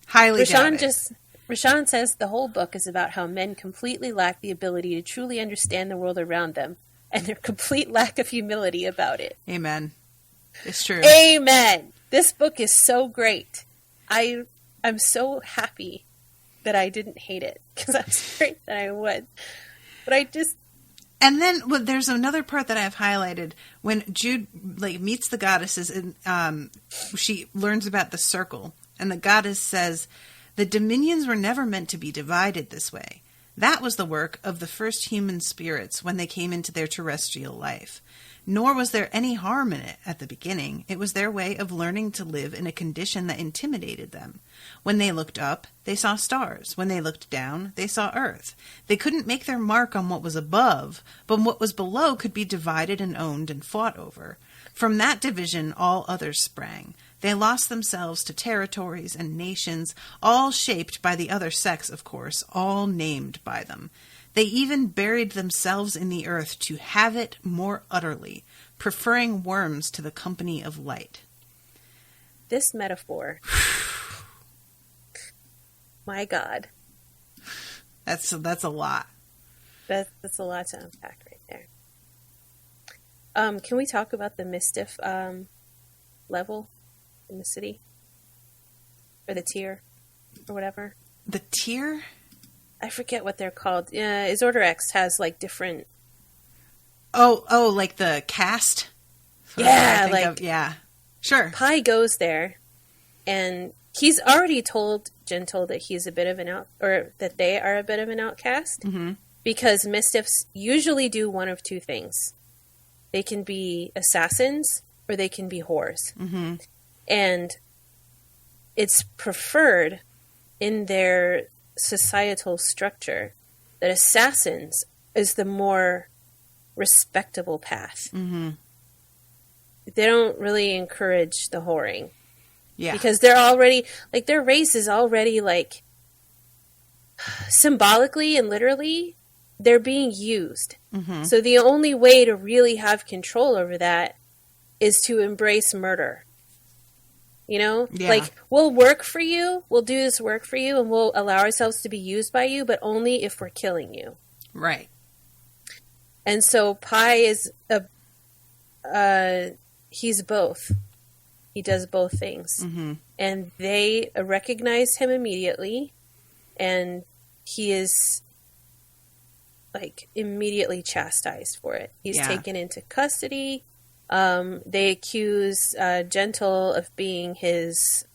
Highly doubt it. Rashawn says the whole book is about how men completely lack the ability to truly understand the world around them, and their complete lack of humility about it. Amen. It's true. Amen. This book is so great. I'm so happy that I didn't hate it, because I was afraid that I would. But I just... And then there's another part that I've highlighted when Jude like meets the goddesses and she learns about the circle, and the goddess says, "The dominions were never meant to be divided this way. That was the work of the first human spirits when they came into their terrestrial life. Nor was there any harm in it at the beginning. It was their way of learning to live in a condition that intimidated them. When they looked up, they saw stars. When they looked down, they saw earth. They couldn't make their mark on what was above, but what was below could be divided and owned and fought over. From that division, all others sprang. They lost themselves to territories and nations, all shaped by the other sex, of course, all named by them. They even buried themselves in the earth to have it more utterly, preferring worms to the company of light." This metaphor. My God. That's a lot. That's a lot to unpack right there. Can we talk about the mischief level in the city? Or the tier? Or whatever? The tier? I forget what they're called. Isorder X has like different... Oh, like the cast? Yeah, like... Yeah. Sure. Pi goes there, and he's already told Gentle that he's a bit of or that they are a bit of an outcast, because mischiefs usually do one of two things. They can be assassins, or they can be whores. And it's preferred in their societal structure that assassins is the more respectable path. They don't really encourage the whoring. Yeah. Because they're already, like, their race is already, like, symbolically and literally, they're being used. So the only way to really have control over that is to embrace murder. You know? Yeah. Like, we'll work for you, we'll do this work for you, and we'll allow ourselves to be used by you, but only if we're killing you. Right. And so Pi is he's both. He does both things. And they recognize him immediately, and he is, like, immediately chastised for it. He's taken into custody. They accuse Gentle of being his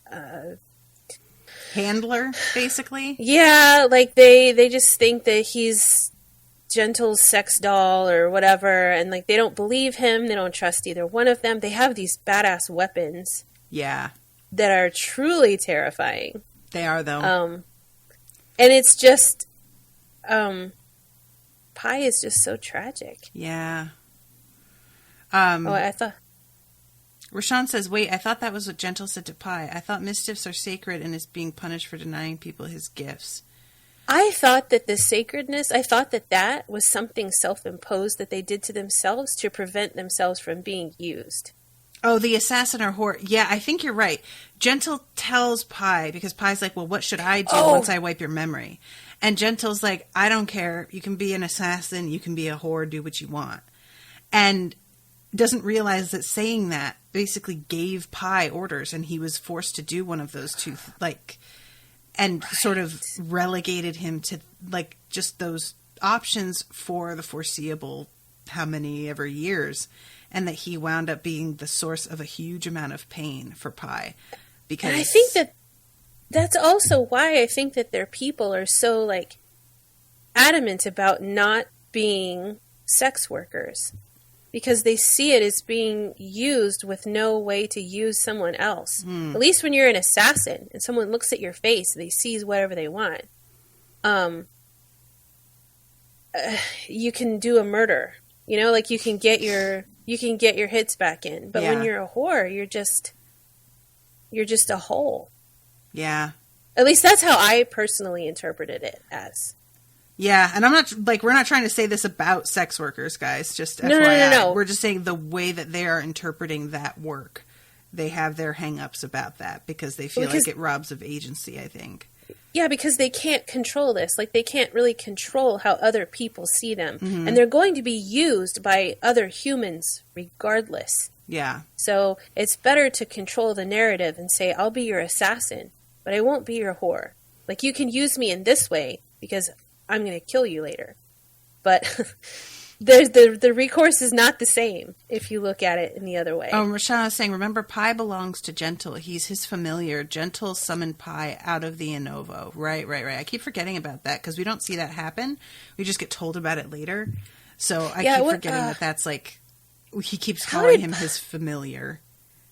handler, basically. Yeah, like they just think that he's Gentle's sex doll or whatever, and like they don't believe him. They don't trust either one of them. They have these badass weapons. Yeah, that are truly terrifying. They are, though. And it's just, Pi is just so tragic. Yeah. I thought... Rashawn says, wait, I thought that was what Gentle said to Pi. I thought mischiefs are sacred and is being punished for denying people his gifts. I thought that the sacredness, I thought that was something self-imposed that they did to themselves to prevent themselves from being used. Oh, the assassin or whore. Yeah, I think you're right. Gentle tells Pi, because Pi's like, well, what should I do once I wipe your memory? And Gentle's like, I don't care. You can be an assassin. You can be a whore. Do what you want. And doesn't realize that saying that basically gave Pi orders, and he was forced to do one of those two, and sort of relegated him to just those options for the foreseeable how many ever years, and that he wound up being the source of a huge amount of pain for Pi. Because and I think that's also why I think that their people are so adamant about not being sex workers, because they see it as being used with no way to use someone else. At least when you're an assassin and someone looks at your face, they seize whatever they want. You can do a murder, you can get your hits back in. But when you're a whore, you're just a hole. Yeah. At least that's how I personally interpreted it as. Yeah, and I'm not we're not trying to say this about sex workers, guys. Just FYI. No. We're just saying the way that they are interpreting that work, they have their hang-ups about that because they feel like it robs of agency, I think. Yeah, because they can't control this. They can't really control how other people see them. Mm-hmm. And they're going to be used by other humans regardless. Yeah. So it's better to control the narrative and say, I'll be your assassin, but I won't be your whore. You can use me in this way because I'm going to kill you later. But the recourse is not the same if you look at it in the other way. Oh, Rashawn is saying, remember, Pi belongs to Gentle. He's his familiar. Gentle summoned Pi out of the Innovo. Right. I keep forgetting about that because we don't see that happen. We just get told about it later. So I keep forgetting that's he keeps calling him his familiar.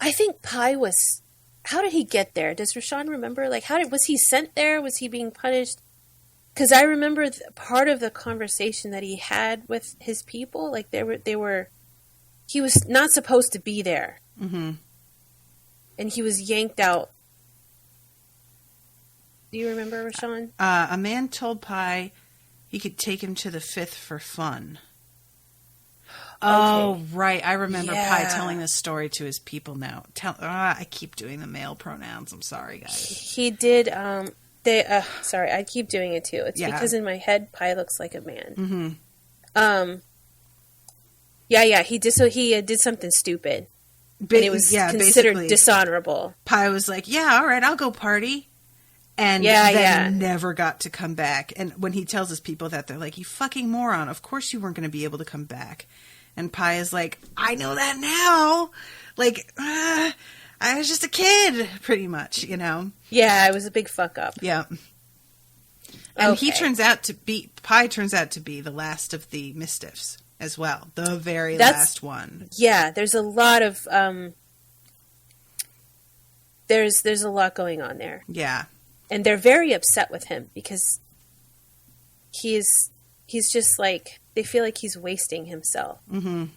I think Pi was... How did he get there? Does Rashawn remember? Was he sent there? Was he being punished? Because I remember part of the conversation that he had with his people, he was not supposed to be there. Mm-hmm. And he was yanked out. Do you remember, Rashawn? A man told Pi he could take him to the Fifth for fun. Okay. Oh, right. I remember Pi telling this story to his people now. I keep doing the male pronouns. I'm sorry, guys. He did... sorry, I keep doing it too. It's because in my head, Pi looks like a man. Mm-hmm. He did. So he did something stupid, and it was considered dishonorable. Pi was like, "Yeah, all right, I'll go party," and then never got to come back. And when he tells his people that, they're like, "You fucking moron! Of course you weren't going to be able to come back." And Pi is like, "I know that now. I was just a kid, pretty much, Yeah, it was a big fuck up. Yeah. And Pi turns out to be the last of the mischiefs as well. The very last one. Yeah, there's a lot of there's a lot going on there. Yeah. And they're very upset with him because he's just they feel like he's wasting himself. Mm-hmm.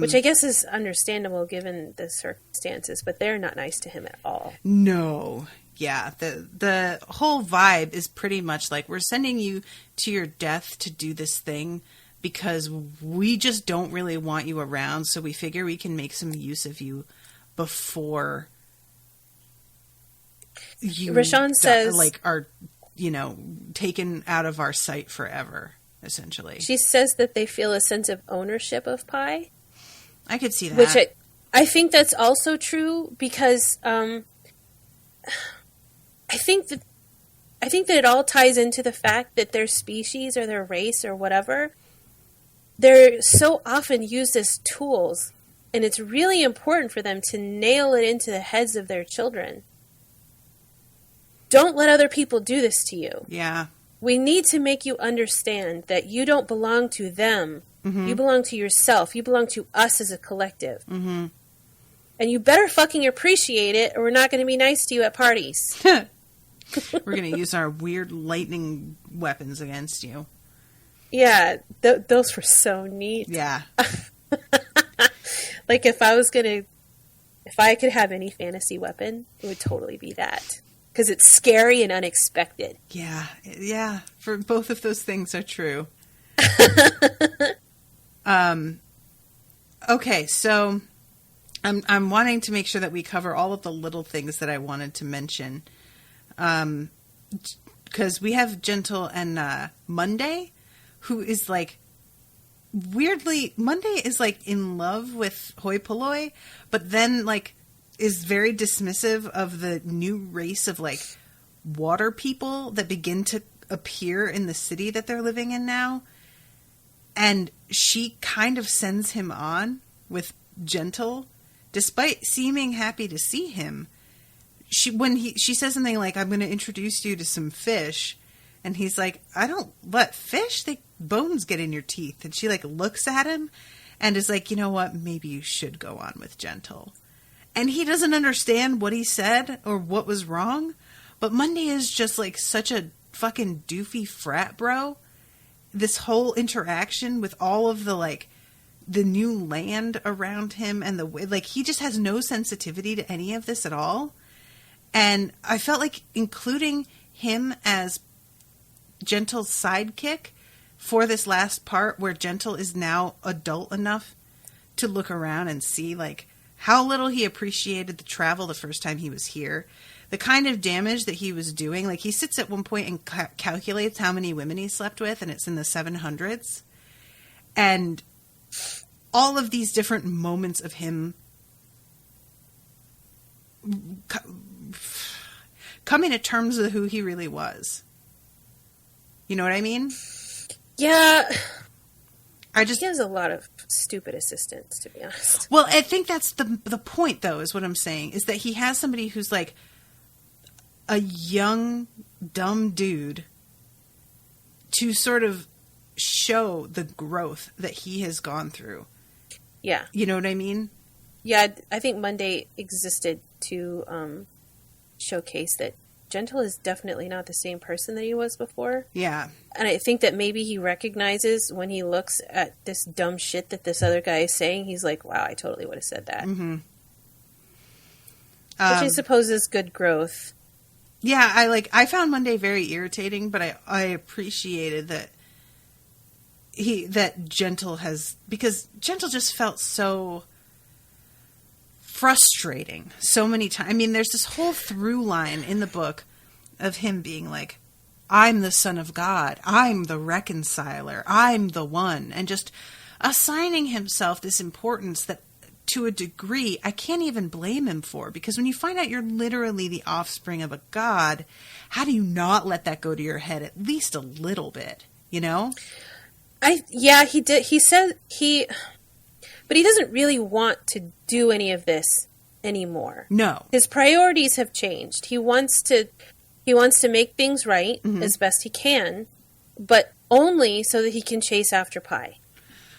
Which I guess is understandable given the circumstances, but they're not nice to him at all. No. Yeah. The whole vibe is pretty much we're sending you to your death to do this thing because we just don't really want you around, so we figure we can make some use of you before you Rashawn says are taken out of our sight forever, essentially. She says that they feel a sense of ownership of Pi. I could see that. Which I think that's also true because I think that it all ties into the fact that their species or their race or whatever, they're so often used as tools, and it's really important for them to nail it into the heads of their children. Don't let other people do this to you. Yeah. We need to make you understand that you don't belong to them. Mm-hmm. You belong to yourself. You belong to us as a collective. Mm-hmm. And you better fucking appreciate it, or we're not going to be nice to you at parties. We're going to use our weird lightning weapons against you. Yeah, those were so neat. Yeah. If I could have any fantasy weapon, it would totally be that. Because it's scary and unexpected. Yeah. Yeah. For both of those things are true. Okay, so I'm wanting to make sure that we cover all of the little things that I wanted to mention. Because we have Gentle and Monday, who is weirdly, Monday is like in love with hoi polloi, but then like is very dismissive of the new race of like water people that begin to appear in the city that they're living in now. And she kind of sends him on with Gentle, despite seeming happy to see him. She says something like, I'm going to introduce you to some fish. And he's like, I don't let fish, bones get in your teeth. And she like looks at him and is like, you know what? Maybe you should go on with Gentle. And he doesn't understand what he said or what was wrong. But Monday is just like such a fucking doofy frat bro. This whole interaction with all of the like the new land around him and the way, like, he just has no sensitivity to any of this at all. And I felt like including him as Gentle's sidekick for this last part where Gentle is now adult enough to look around and see like how little he appreciated the travel the first time he was here, the kind of damage that he was doing. Like, he sits at one point and calculates how many women he slept with, and it's in the 700s. And all of these different moments of him coming to terms with who he really was. You know what I mean? Yeah. He has a lot of stupid assistants, to be honest. Well, I think that's the point, though, is what I'm saying, is that he has somebody who's like a young, dumb dude to sort of show the growth that he has gone through. Yeah. You know what I mean? Yeah, I think Monday existed to showcase that Gentle is definitely not the same person that he was before. Yeah. And I think that maybe he recognizes when he looks at this dumb shit that this other guy is saying, he's like, wow, I totally would have said that. Mm-hmm. Which I suppose is good growth. Yeah, I found Monday very irritating, but I appreciated that that Gentle has, because Gentle just felt so frustrating so many times. I mean, there's this whole through line in the book of him being like, I'm the son of God, I'm the reconciler, I'm the one, and just assigning himself this importance that to a degree I can't even blame him for, because when you find out you're literally the offspring of a god, how do you not let that go to your head at least a little bit, you know? He did. He said but he doesn't really want to do any of this anymore. No. His priorities have changed. He wants to make things right as best he can, but only so that he can chase after pie.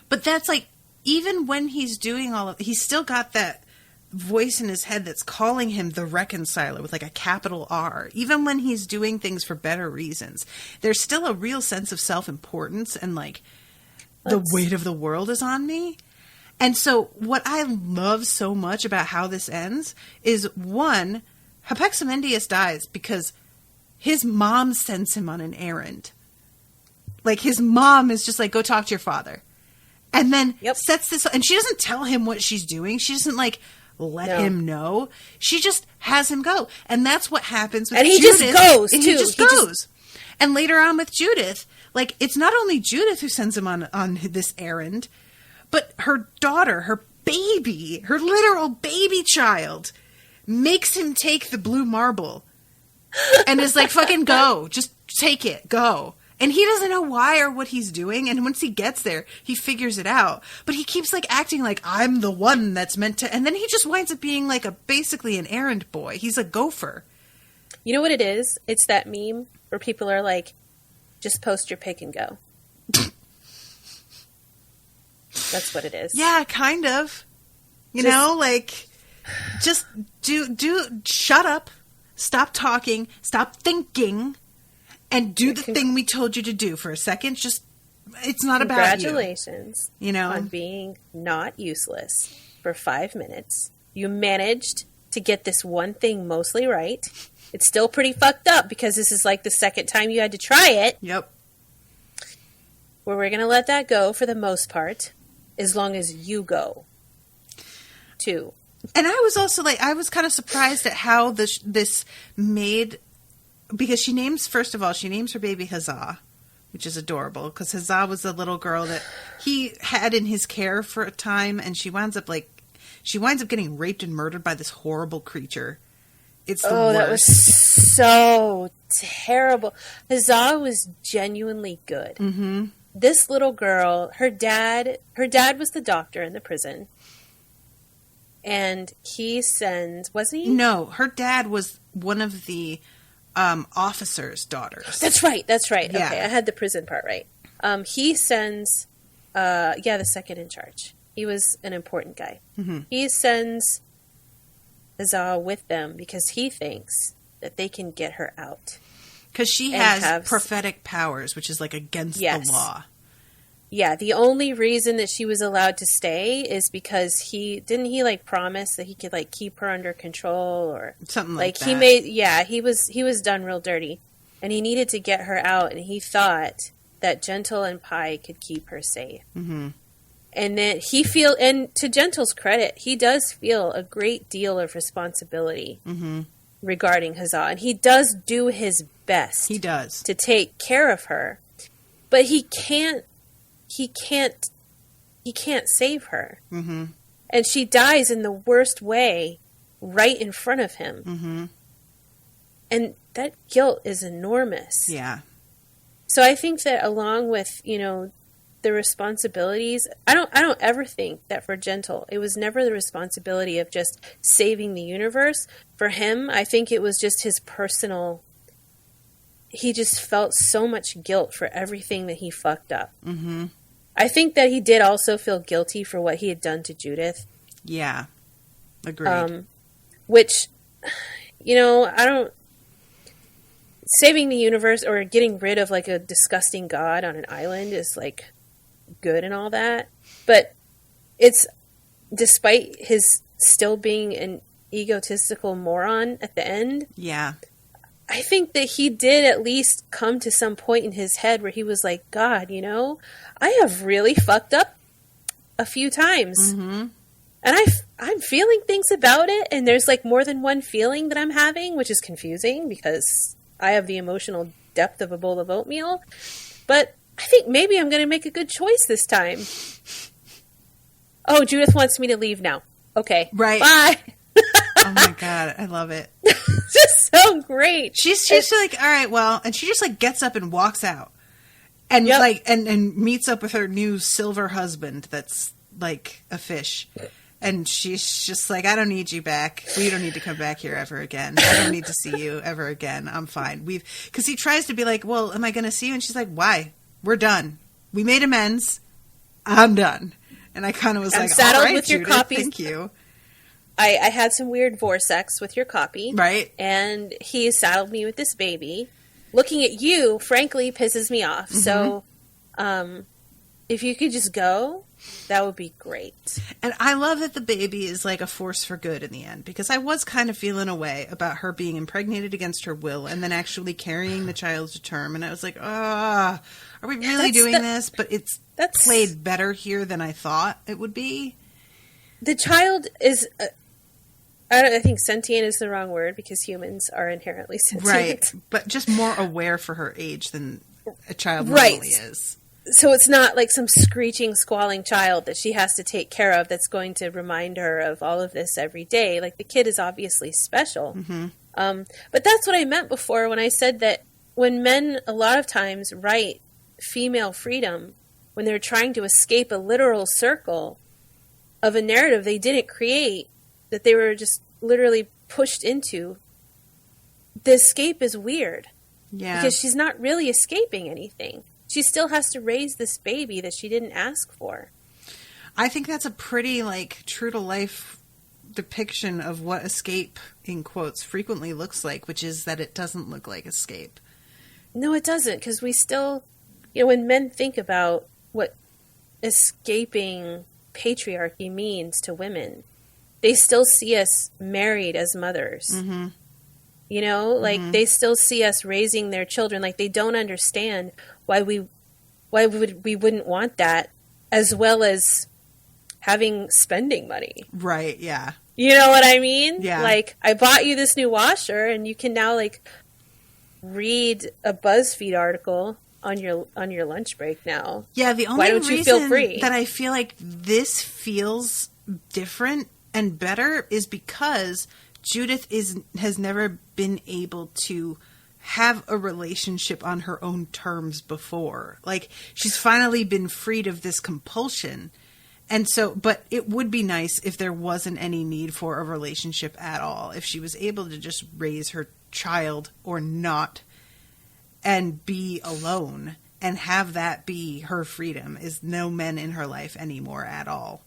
But that's like, even when he's doing all of, he's still got that voice in his head that's calling him the reconciler with like a capital R. Even when he's doing things for better reasons, there's still a real sense of self-importance and like the weight of the world is on me. And so what I love so much about how this ends is, one, Hypexamendius dies because his mom sends him on an errand. Like, his mom is just like, go talk to your father. And then sets this, and she doesn't tell him what she's doing. She doesn't like let him know. She just has him go. And that's what happens with Judith. Just goes, and too. He just goes. And later on with Judith, like, it's not only Judith who sends him on this errand, but her daughter, her baby, her literal baby child, makes him take the blue marble. And is like, fucking go. Just take it. Go. And he doesn't know why or what he's doing. And once he gets there, he figures it out. But he keeps like acting like, I'm the one that's meant to. And then he just winds up being like basically an errand boy. He's a gopher. You know what it is? It's that meme where people are like, just post your pic and go. That's what it is. Yeah, kind of. You know, like, just shut up, stop talking, stop thinking, and do the thing we told you to do for a second. Just, it's not about you. Congratulations, you know, on being not useless for 5 minutes. You managed to get this one thing mostly right. It's still pretty fucked up because this is like the second time you had to try it. Yep. Where we're going to let that go for the most part, as long as you go, too. And I was also like, I was kind of surprised at how this maid, because she names her baby Huzzah, which is adorable because Huzzah was a little girl that he had in his care for a time, and she winds up getting raped and murdered by this horrible creature. It's the worst. That was so terrible. Huzzah was genuinely good. Mm-hmm. This little girl, her dad was the doctor in the prison. And he sends, wasn't he? No, her dad was one of the officer's daughters. That's right. Yeah. Okay, I had the prison part right. He sends, the second in charge. He was an important guy. Mm-hmm. He sends Huzzah with them because he thinks that they can get her out. Because she has prophetic powers, which is like against the law. Yeah, the only reason that she was allowed to stay is because he promise that he could like keep her under control or something like that. He was done real dirty, and he needed to get her out, and he thought that Gentle and Pi could keep her safe. Mm-hmm. And then and to Gentle's credit, he does feel a great deal of responsibility mm-hmm. regarding Huzzah, and he does do his best. He does to take care of her, but he can't save her. Mm-hmm. And she dies in the worst way right in front of him. Mm-hmm. And that guilt is enormous. Yeah. So I think that along with, the responsibilities, I don't ever think that for Gentle, it was never the responsibility of just saving the universe. For him, I think it was just his personal, he just felt so much guilt for everything that he fucked up. Mm-hmm. I think that he did also feel guilty for what he had done to Judith. Yeah. Agreed. Which, saving the universe or getting rid of like a disgusting god on an island is like good and all that. But it's, despite his still being an egotistical moron at the end. Yeah. I think that he did at least come to some point in his head where he was like, God, I have really fucked up a few times. Mm-hmm. And I'm feeling things about it, and there's like more than one feeling that I'm having, which is confusing because I have the emotional depth of a bowl of oatmeal. But I think maybe I'm going to make a good choice this time. Oh, Judith wants me to leave now. Okay. Right. Bye. Oh my God, I love it. Just so great. She's like, all right, well, and she just like gets up and walks out. And and meets up with her new silver husband that's like a fish. And she's just like, I don't need you back. We don't need to come back here ever again. I don't need to see you ever again. I'm fine. Because he tries to be like, well, am I going to see you? And she's like, why? We're done. We made amends. I'm done. And I kind of was like, all right, with your Judith, copies. Thank you. I had some weird Vore sex with your copy. Right. And he saddled me with this baby. Looking at you, frankly, pisses me off. Mm-hmm. So, if you could just go, that would be great. And I love that the baby is like a force for good in the end, because I was kind of feeling a way about her being impregnated against her will and then actually carrying the child to term. And I was like, are we really doing this? But that's played better here than I thought it would be. The child is... I think sentient is the wrong word because humans are inherently sentient. Right, but just more aware for her age than a child normally is. So it's not like some screeching, squalling child that she has to take care of that's going to remind her of all of this every day. Like, the kid is obviously special. Mm-hmm. But that's what I meant before when I said that when men a lot of times write female freedom, when they're trying to escape a literal circle of a narrative they didn't create, that they were just literally pushed into, the escape is weird. Yeah. Because she's not really escaping anything. She still has to raise this baby that she didn't ask for. I think that's a pretty, true to life depiction of what escape, in quotes, frequently looks like, which is that it doesn't look like escape. No, it doesn't, because we still, when men think about what escaping patriarchy means to women, they still see us married as mothers. Mm-hmm. They still see us raising their children. Like, they don't understand why we wouldn't want that, as well as having spending money. Right, yeah. You know what I mean? Yeah. Like, I bought you this new washer, and you can now, read a BuzzFeed article on your lunch break now. Yeah, the only Why don't you feel free? That I feel like this feels different and better is because Judith has never been able to have a relationship on her own terms before. Like, she's finally been freed of this compulsion. And so, but it would be nice if there wasn't any need for a relationship at all. If she was able to just raise her child or not and be alone and have that be her freedom, is no men in her life anymore at all.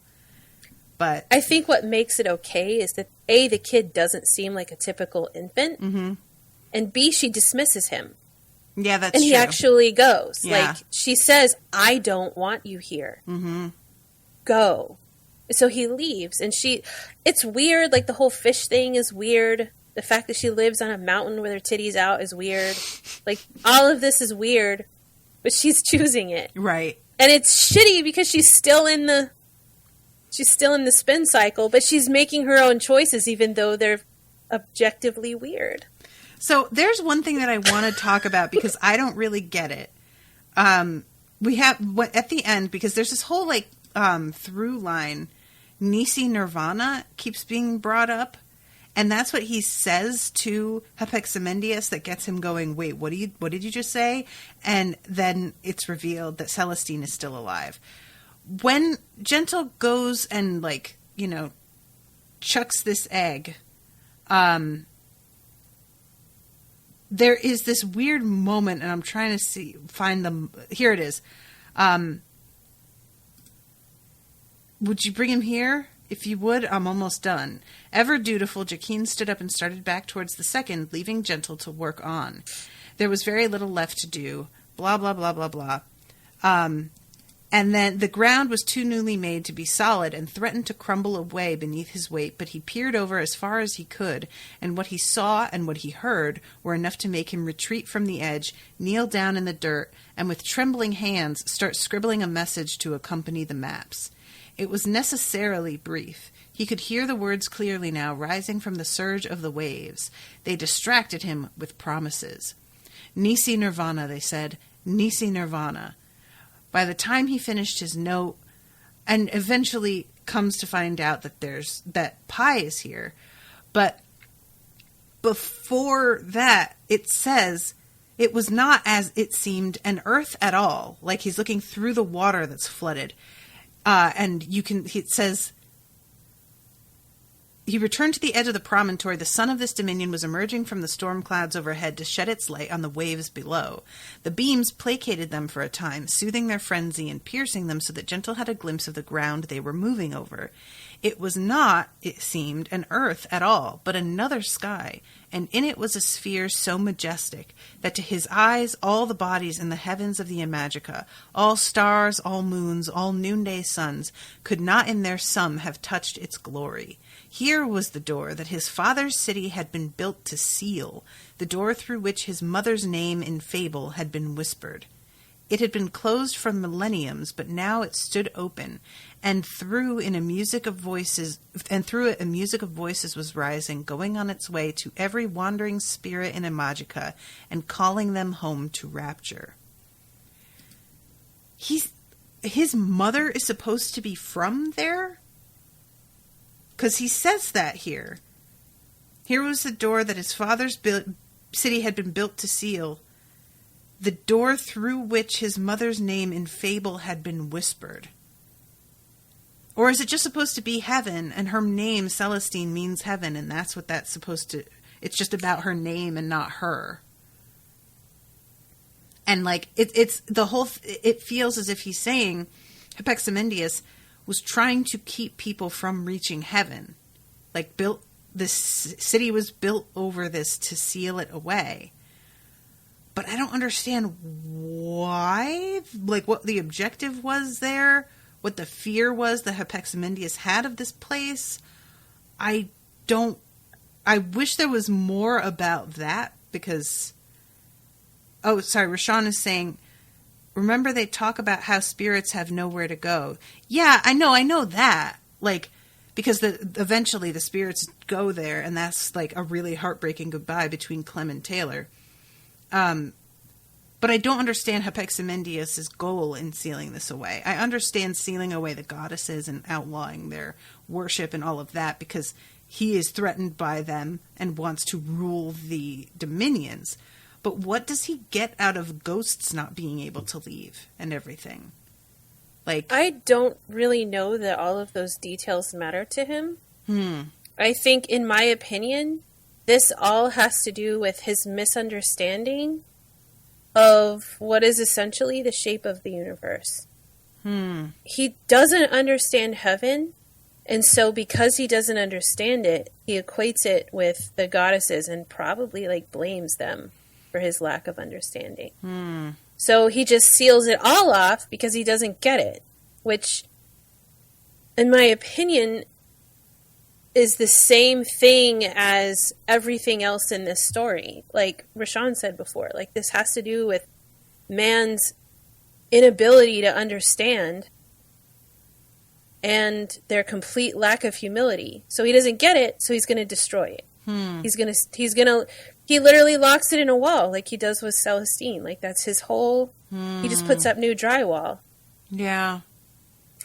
But I think what makes it okay is that A, the kid doesn't seem like a typical infant, mm-hmm. and B, she dismisses him. Yeah, that's true. And he actually goes. Yeah. Like, she says, I don't want you here. Mm-hmm. Go. So he leaves, and it's weird. Like, the whole fish thing is weird. The fact that she lives on a mountain with her titties out is weird. Like, all of this is weird, but she's choosing it. Right. And it's shitty because she's still in the spin cycle, but she's making her own choices, even though they're objectively weird. So there's one thing that I want to talk about because I don't really get it. We have at the end, because there's this whole like through line, Nisi Nirvana keeps being brought up, and that's what he says to Hypexamendius that gets him going, wait, what did you just say? And then it's revealed that Celestine is still alive. When Gentle goes and, like, you know, chucks this egg, there is this weird moment, and I'm trying to find them. Here it is. Would you bring him here? If you would, I'm almost done. Ever dutiful, Jaquin stood up and started back towards the second, leaving Gentle to work on. There was very little left to do. Blah, blah, blah, blah, blah. And then the ground was too newly made to be solid and threatened to crumble away beneath his weight, but he peered over as far as he could, and what he saw and what he heard were enough to make him retreat from the edge, kneel down in the dirt, and with trembling hands start scribbling a message to accompany the maps. It was necessarily brief. He could hear the words clearly now, rising from the surge of the waves. They distracted him with promises. Nisi Nirvana, they said. Nisi Nirvana. By the time he finished his note, and eventually comes to find out that Pi is here, but before that, it says it was not as it seemed an earth at all. Like he's looking through the water that's flooded, and it says, he returned to the edge of the promontory. The sun of this dominion was emerging from the storm clouds overhead to shed its light on the waves below. The beams placated them for a time, soothing their frenzy and piercing them so that Gentle had a glimpse of the ground they were moving over. It was not, it seemed, an earth at all, but another sky, and in it was a sphere so majestic that to his eyes all the bodies in the heavens of the Imajica, all stars, all moons, all noonday suns, could not in their sum have touched its glory. Here was the door that his father's city had been built to seal, the door through which his mother's name in fable had been whispered. It had been closed for millenniums, but now it stood open, and through it a music of voices was rising, going on its way to every wandering spirit in Imajica, and calling them home to rapture. His mother is supposed to be from there? Because he says that here. Here was the door that his father's city had been built to seal, the door through which his mother's name in fable had been whispered. Or is it just supposed to be heaven, and her name, Celestine, means heaven, and that's what that's supposed to... It's just about her name and not her. And, like, it's the whole... It feels as if he's saying, Hypexamendius was trying to keep people from reaching heaven. Like, this city was built over this to seal it away. But I don't understand why, like, what the objective was there, what the fear was that Hypexamendius had of this place. I wish there was more about that, because... Oh, sorry, Rashawn is saying... Remember they talk about how spirits have nowhere to go. Yeah, I know that. Like, because eventually the spirits go there, and that's like a really heartbreaking goodbye between Clem and Taylor. But But I don't understand Hypexamendius' goal in sealing this away. I understand sealing away the goddesses and outlawing their worship and all of that because he is threatened by them and wants to rule the dominions. But what does he get out of ghosts not being able to leave and everything? Like, I don't really know that all of those details matter to him. I think, in my opinion, this all has to do with his misunderstanding of what is essentially the shape of the universe. He doesn't understand heaven, and so because he doesn't understand it, he equates it with the goddesses and probably like blames them for his lack of understanding. So he just seals it all off because he doesn't get it, which, in my opinion, is the same thing as everything else in this story. Like Rashawn said before, like this has to do with man's inability to understand and their complete lack of humility. So he doesn't get it, so he's going to destroy it. He literally locks it in a wall like he does with Celestine. Like that's his whole, he just puts up new drywall. Yeah.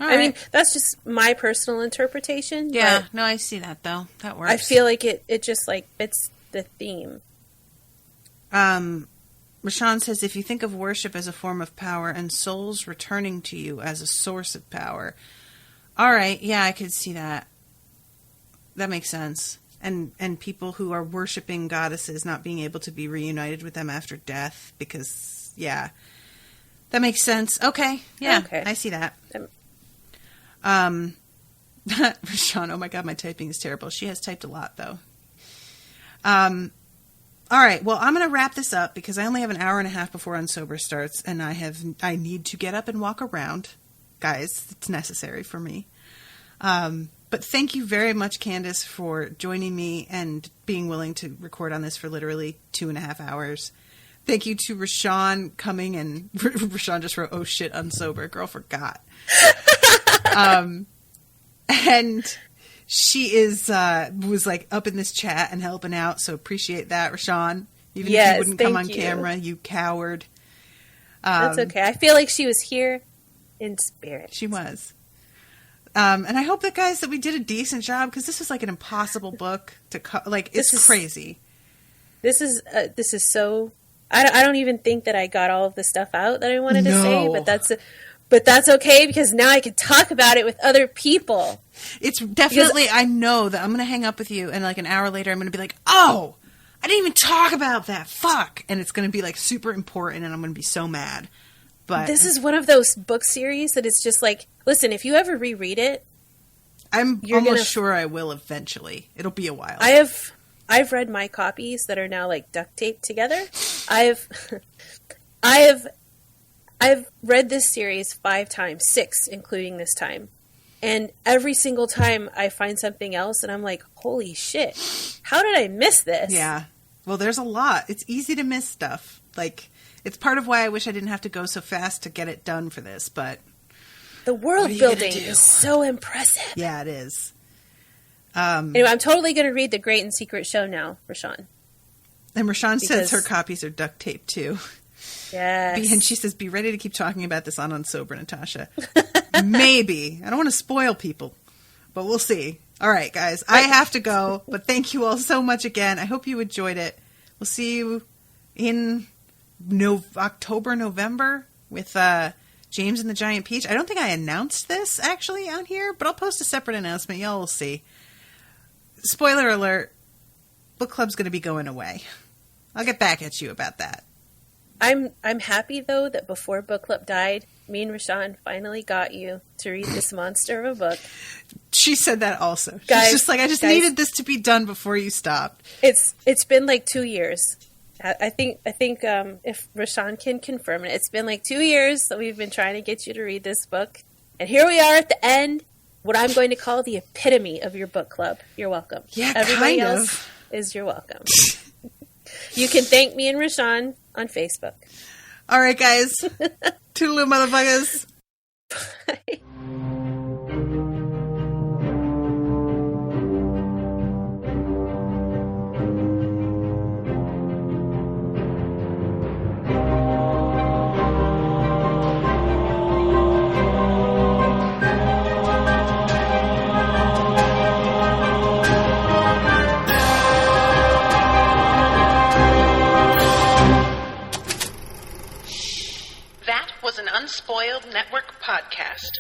I mean, that's just my personal interpretation. Yeah, no, I see that, though. That works. I feel like it just, like, fits the theme. Rashawn says, if you think of worship as a form of power and souls returning to you as a source of power. All right, yeah, I could see that. That makes sense. And people who are worshiping goddesses not being able to be reunited with them after death because, yeah. That makes sense. Okay, yeah, okay. I see that. Rashawn, oh my god, my typing is terrible. She has typed a lot, though. All right, well, I'm going to wrap this up because I only have an hour and a half before Unsober starts, and I need to get up and walk around. Guys, it's necessary for me. But thank you very much, Candace, for joining me and being willing to record on this for literally 2.5 hours. Thank you to Rashawn coming, and Rashawn just wrote, oh shit, Unsober. Girl forgot. And she was like up in this chat and helping out, so appreciate that, Rashawn. Even if you wouldn't come on camera, you coward. That's okay. I feel like she was here in spirit. She was. And I hope that, guys, that we did a decent job, because this is like an impossible book to it's crazy. This is so. I don't even think that I got all of the stuff out that I wanted to say, but that's okay, because now I can talk about it with other people. It's definitely, I know that I'm going to hang up with you, and like an hour later I'm going to be like, oh, I didn't even talk about that. Fuck. And it's going to be like super important, and I'm going to be so mad. But this is one of those book series that it's just like, listen, if you ever reread it, I'm almost sure I will eventually. It'll be a while. I've read my copies that are now like duct taped together. I've read this series 5 times, 6 including this time. And every single time I find something else and I'm like, holy shit, how did I miss this? Yeah. Well, there's a lot. It's easy to miss stuff. Like, it's part of why I wish I didn't have to go so fast to get it done for this, but the world building is so impressive. Yeah, it is. Anyway, I'm totally going to read The Great and Secret Show now, Rashawn. And Rashawn says her copies are duct taped, too. Yes. And she says, be ready to keep talking about this on Unsober, Natasha. Maybe. I don't want to spoil people, but we'll see. All right, guys. I have to go, but thank you all so much again. I hope you enjoyed it. We'll see you in October, November with James and the Giant Peach. I don't think I announced this, actually, on here, but I'll post a separate announcement. Y'all will see. Spoiler alert, book club's going to be going away. I'll get back at you about that. I'm happy, though, that before book club died, me and Rashawn finally got you to read this monster of a book. She said that also. Guys, she's just like, I just needed this to be done before you stopped. It's been like 2 years. I think if Rashawn can confirm it, it's been like 2 years that we've been trying to get you to read this book. And here we are at the end, what I'm going to call the epitome of your book club. You're welcome. Yeah, Everybody else is you're welcome. You can thank me and Rashawn on Facebook. All right, guys. Toodaloo, motherfuckers. Bye. Spoiled Network podcast.